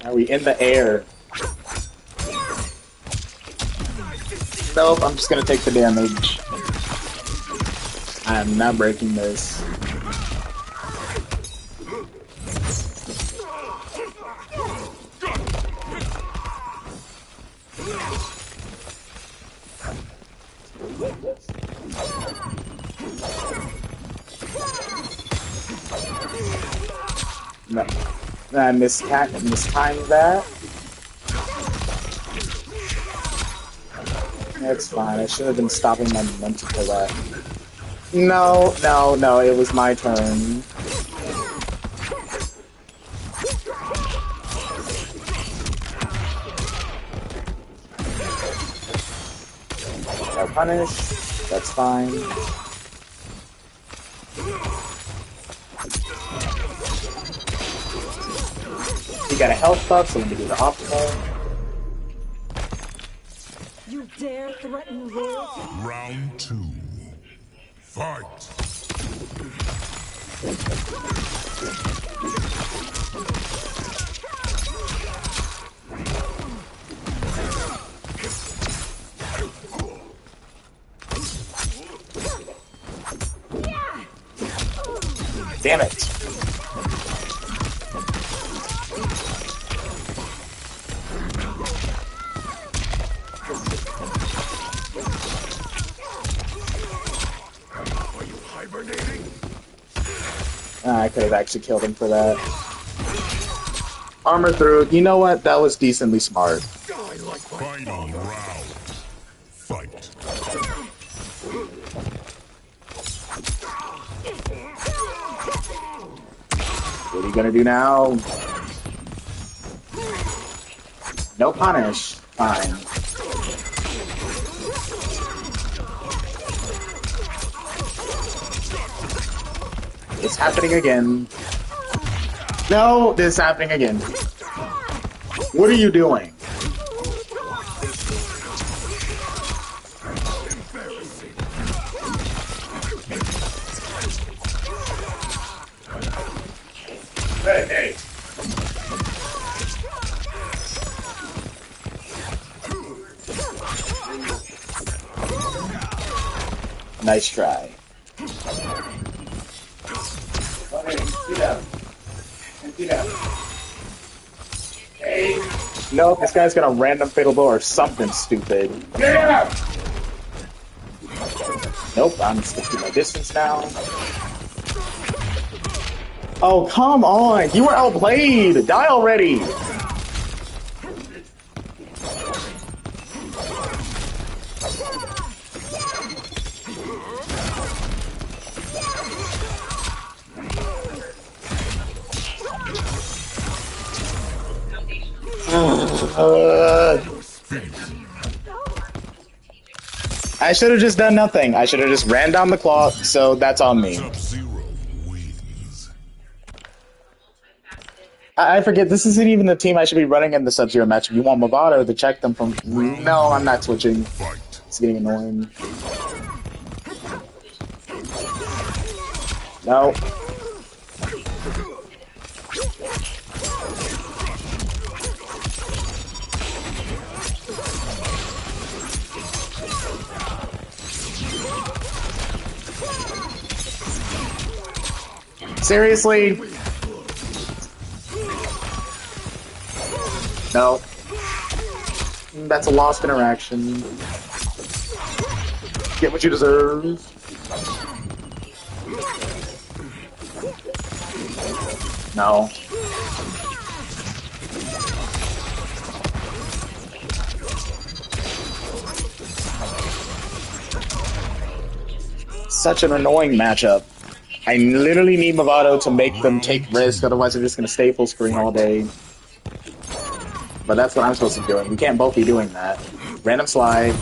Are we in the air? Nope, I'm just gonna take the damage. I am not breaking this. No. I mistimed that. That's fine. I should have been stopping my momentum for that. No, no, no. It was my turn. No punish. That's fine. You got a health buff, so let me do the optimal. You dare threaten royalty? Round 2. Fight. Damn it. I could have actually killed him for that. Armor through. You know what? That was decently smart. Final round. Fight. What are you gonna do now? No punish. Fine. It's happening again. No, this is happening again. What are you doing? Hey. Nice try. Get out. Get out. Nope, this guy's gonna random fatal blow or something stupid. Nope, I'm sticking my distance now. Oh, come on! You were outplayed! Die already! I should have just done nothing. I should have just ran down the clock, so that's on me. Sub-Zero wins. I forget, this isn't even the team I should be running in the Sub-Zero match. If you want Movado to check them from... No, I'm not switching. Fight. It's getting annoying. No. Seriously? No. That's a lost interaction. Get what you deserve. No. Such an annoying matchup. I literally need Movado to make them take risk, otherwise they're just going to stay full screen all day. But that's what I'm supposed to be doing. We can't both be doing that. Random slide.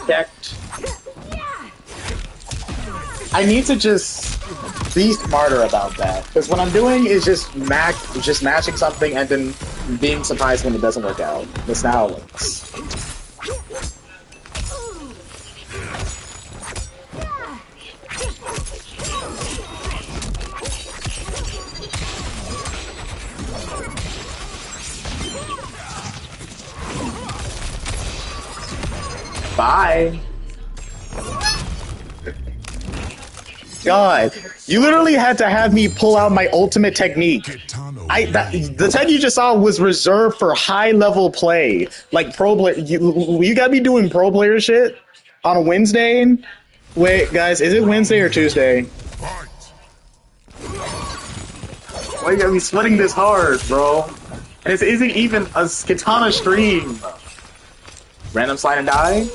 Checked. I need to just be smarter about that, because what I'm doing is just matching something and then being surprised when it doesn't work out. That's not how it works. Bye. God, you literally had to have me pull out my ultimate technique. The tech you just saw was reserved for high level play, like pro player. You got me doing pro player shit on a Wednesday. Wait, guys, is it Wednesday or Tuesday? Why you got me sweating this hard, bro? And this isn't even a Katana stream. Random slide and die.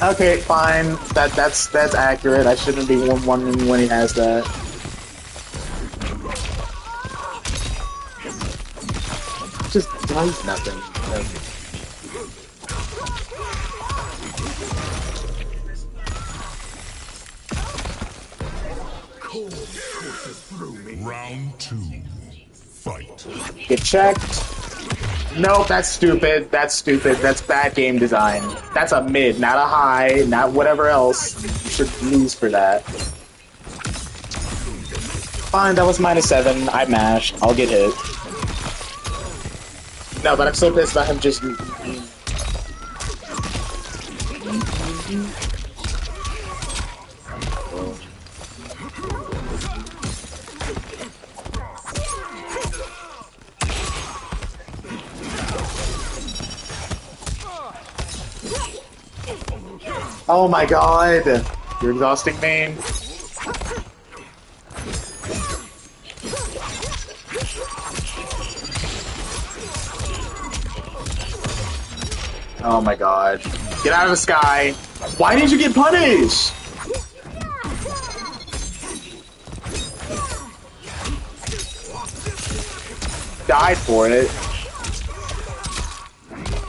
Okay, fine. That's accurate. I shouldn't be wondering when he has that. Just does nothing. Round 2. Fight. Get checked. Nope, that's stupid. That's stupid. That's bad game design. That's a mid, not a high, not whatever else. You should lose for that. Fine, that was -7. I mashed. I'll get hit. No, but I'm so pissed about him just... Oh my god! You're exhausting me. Oh my god. Get out of the sky! Why did you get punished? Died for it.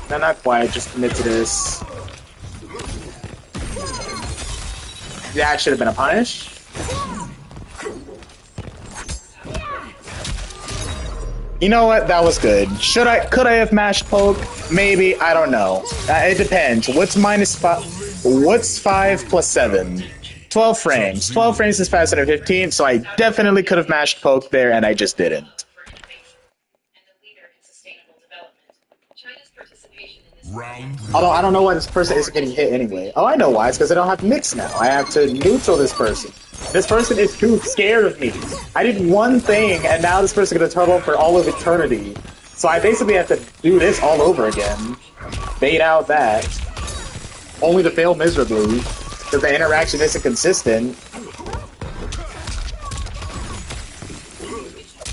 No, not quite, just commit to this. That should have been a punish. You know what? That was good. Could I have mashed poke? Maybe. I don't know. It depends. What's minus five? What's 5 plus 7? 12 frames. 12 frames is faster than 15, so I definitely could have mashed poke there, and I just didn't. Although I don't know why this person isn't getting hit anyway. Oh, I know why. It's because I don't have mix now. I have to neutral this person. This person is too scared of me. I did one thing, and now this person is going to turtle for all of eternity. So I basically have to do this all over again. Bait out that. Only to fail miserably. Because the interaction isn't consistent.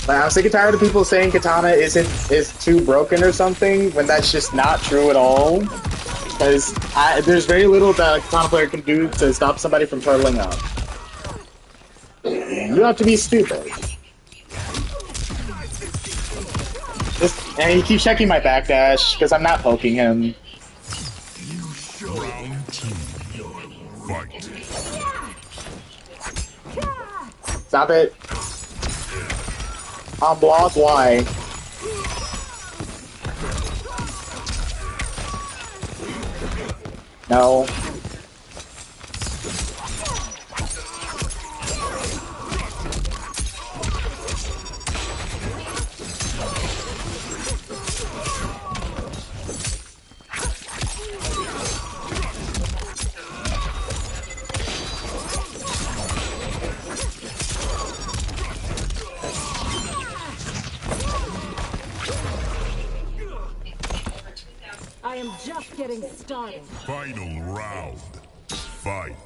But I'm sick and tired of people saying Katana is too broken or something, when that's just not true at all. Because there's very little that a Katana player can do to stop somebody from turtling up. You have to be stupid. And he keeps checking my backdash, because I'm not poking him. Round 2. Fight. Stop it. On block, why? No. I am just getting started. Final round. Fight.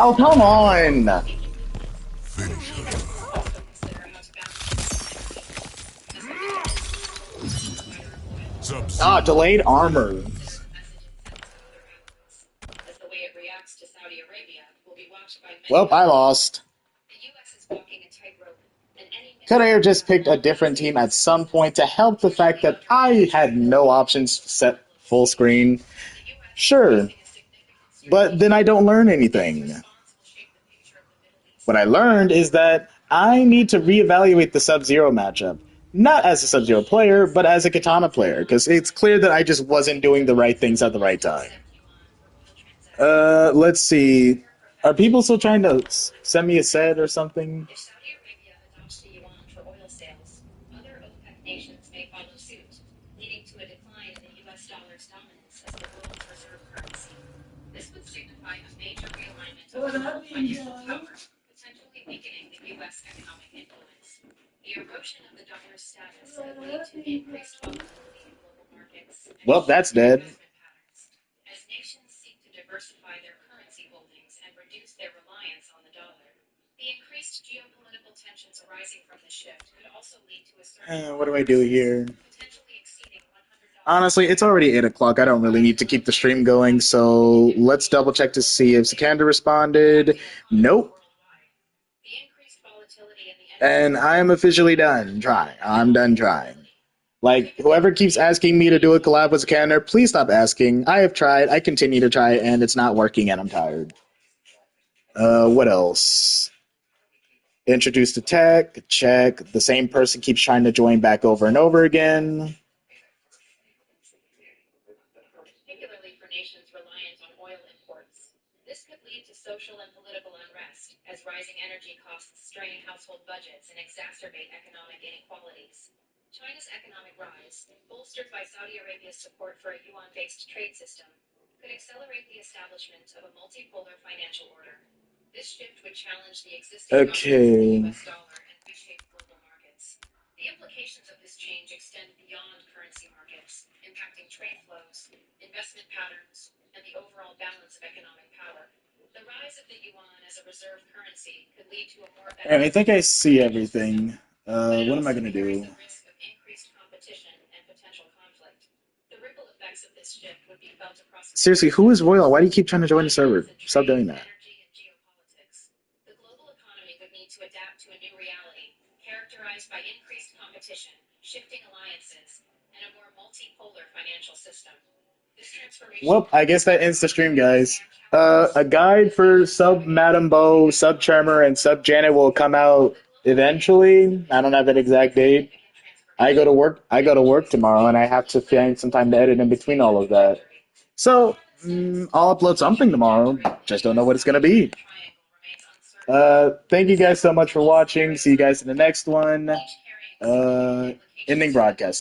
Oh, come on! Ah, delayed armor. Well, I lost. Could I have just picked a different team at some point to help the fact that I had no options set full screen? Sure. But then I don't learn anything. What I learned is that I need to reevaluate the Sub-Zero matchup. Not as a Sub-Zero player, but as a Katana player, because it's clear that I just wasn't doing the right things at the right time. Let's see. Are people still trying to send me a set or something? Well, that's dead. What do I do here? Honestly, it's already 8 o'clock. I don't really need to keep the stream going, so let's double check to see if Sikander responded. Nope. And I am officially done trying. I'm done trying. Like, whoever keeps asking me to do a collab with Sikander, please stop asking. I have tried, I continue to try, and it's not working, and I'm tired. What else? Introduce the tech, check. The same person keeps trying to join back over and over again. could accelerate the establishment of a multipolar financial order. This shift would challenge the existing Okay. US dollar and reshape global markets. The implications of this change extend beyond currency markets, impacting trade flows, investment patterns, and the overall balance of economic power. The rise of the yuan as a reserve currency could lead to a more Alright, I think I balanced see financial everything. system, but it What am I also gonna carries do? the risk of increased competition and potential conflict. The ripple effects of this shift would be felt across Seriously, who is Royal? Why do you keep trying to join the server? finance and Stop trade, doing that. energy, and geopolitics. The global economy would need to adapt to a new reality, characterized by increased competition, shifting alliances, and a more multipolar financial system. This transformation Well, I guess that ends the stream, guys. A guide for sub Madam Bo, sub Tremor, and sub Janet will come out eventually. I don't have an exact date. I go to work. I go to work tomorrow, and I have to find some time to edit in between all of that. So I'll upload something tomorrow. Just don't know what it's gonna be. Thank you guys so much for watching. See you guys in the next one. Ending broadcast.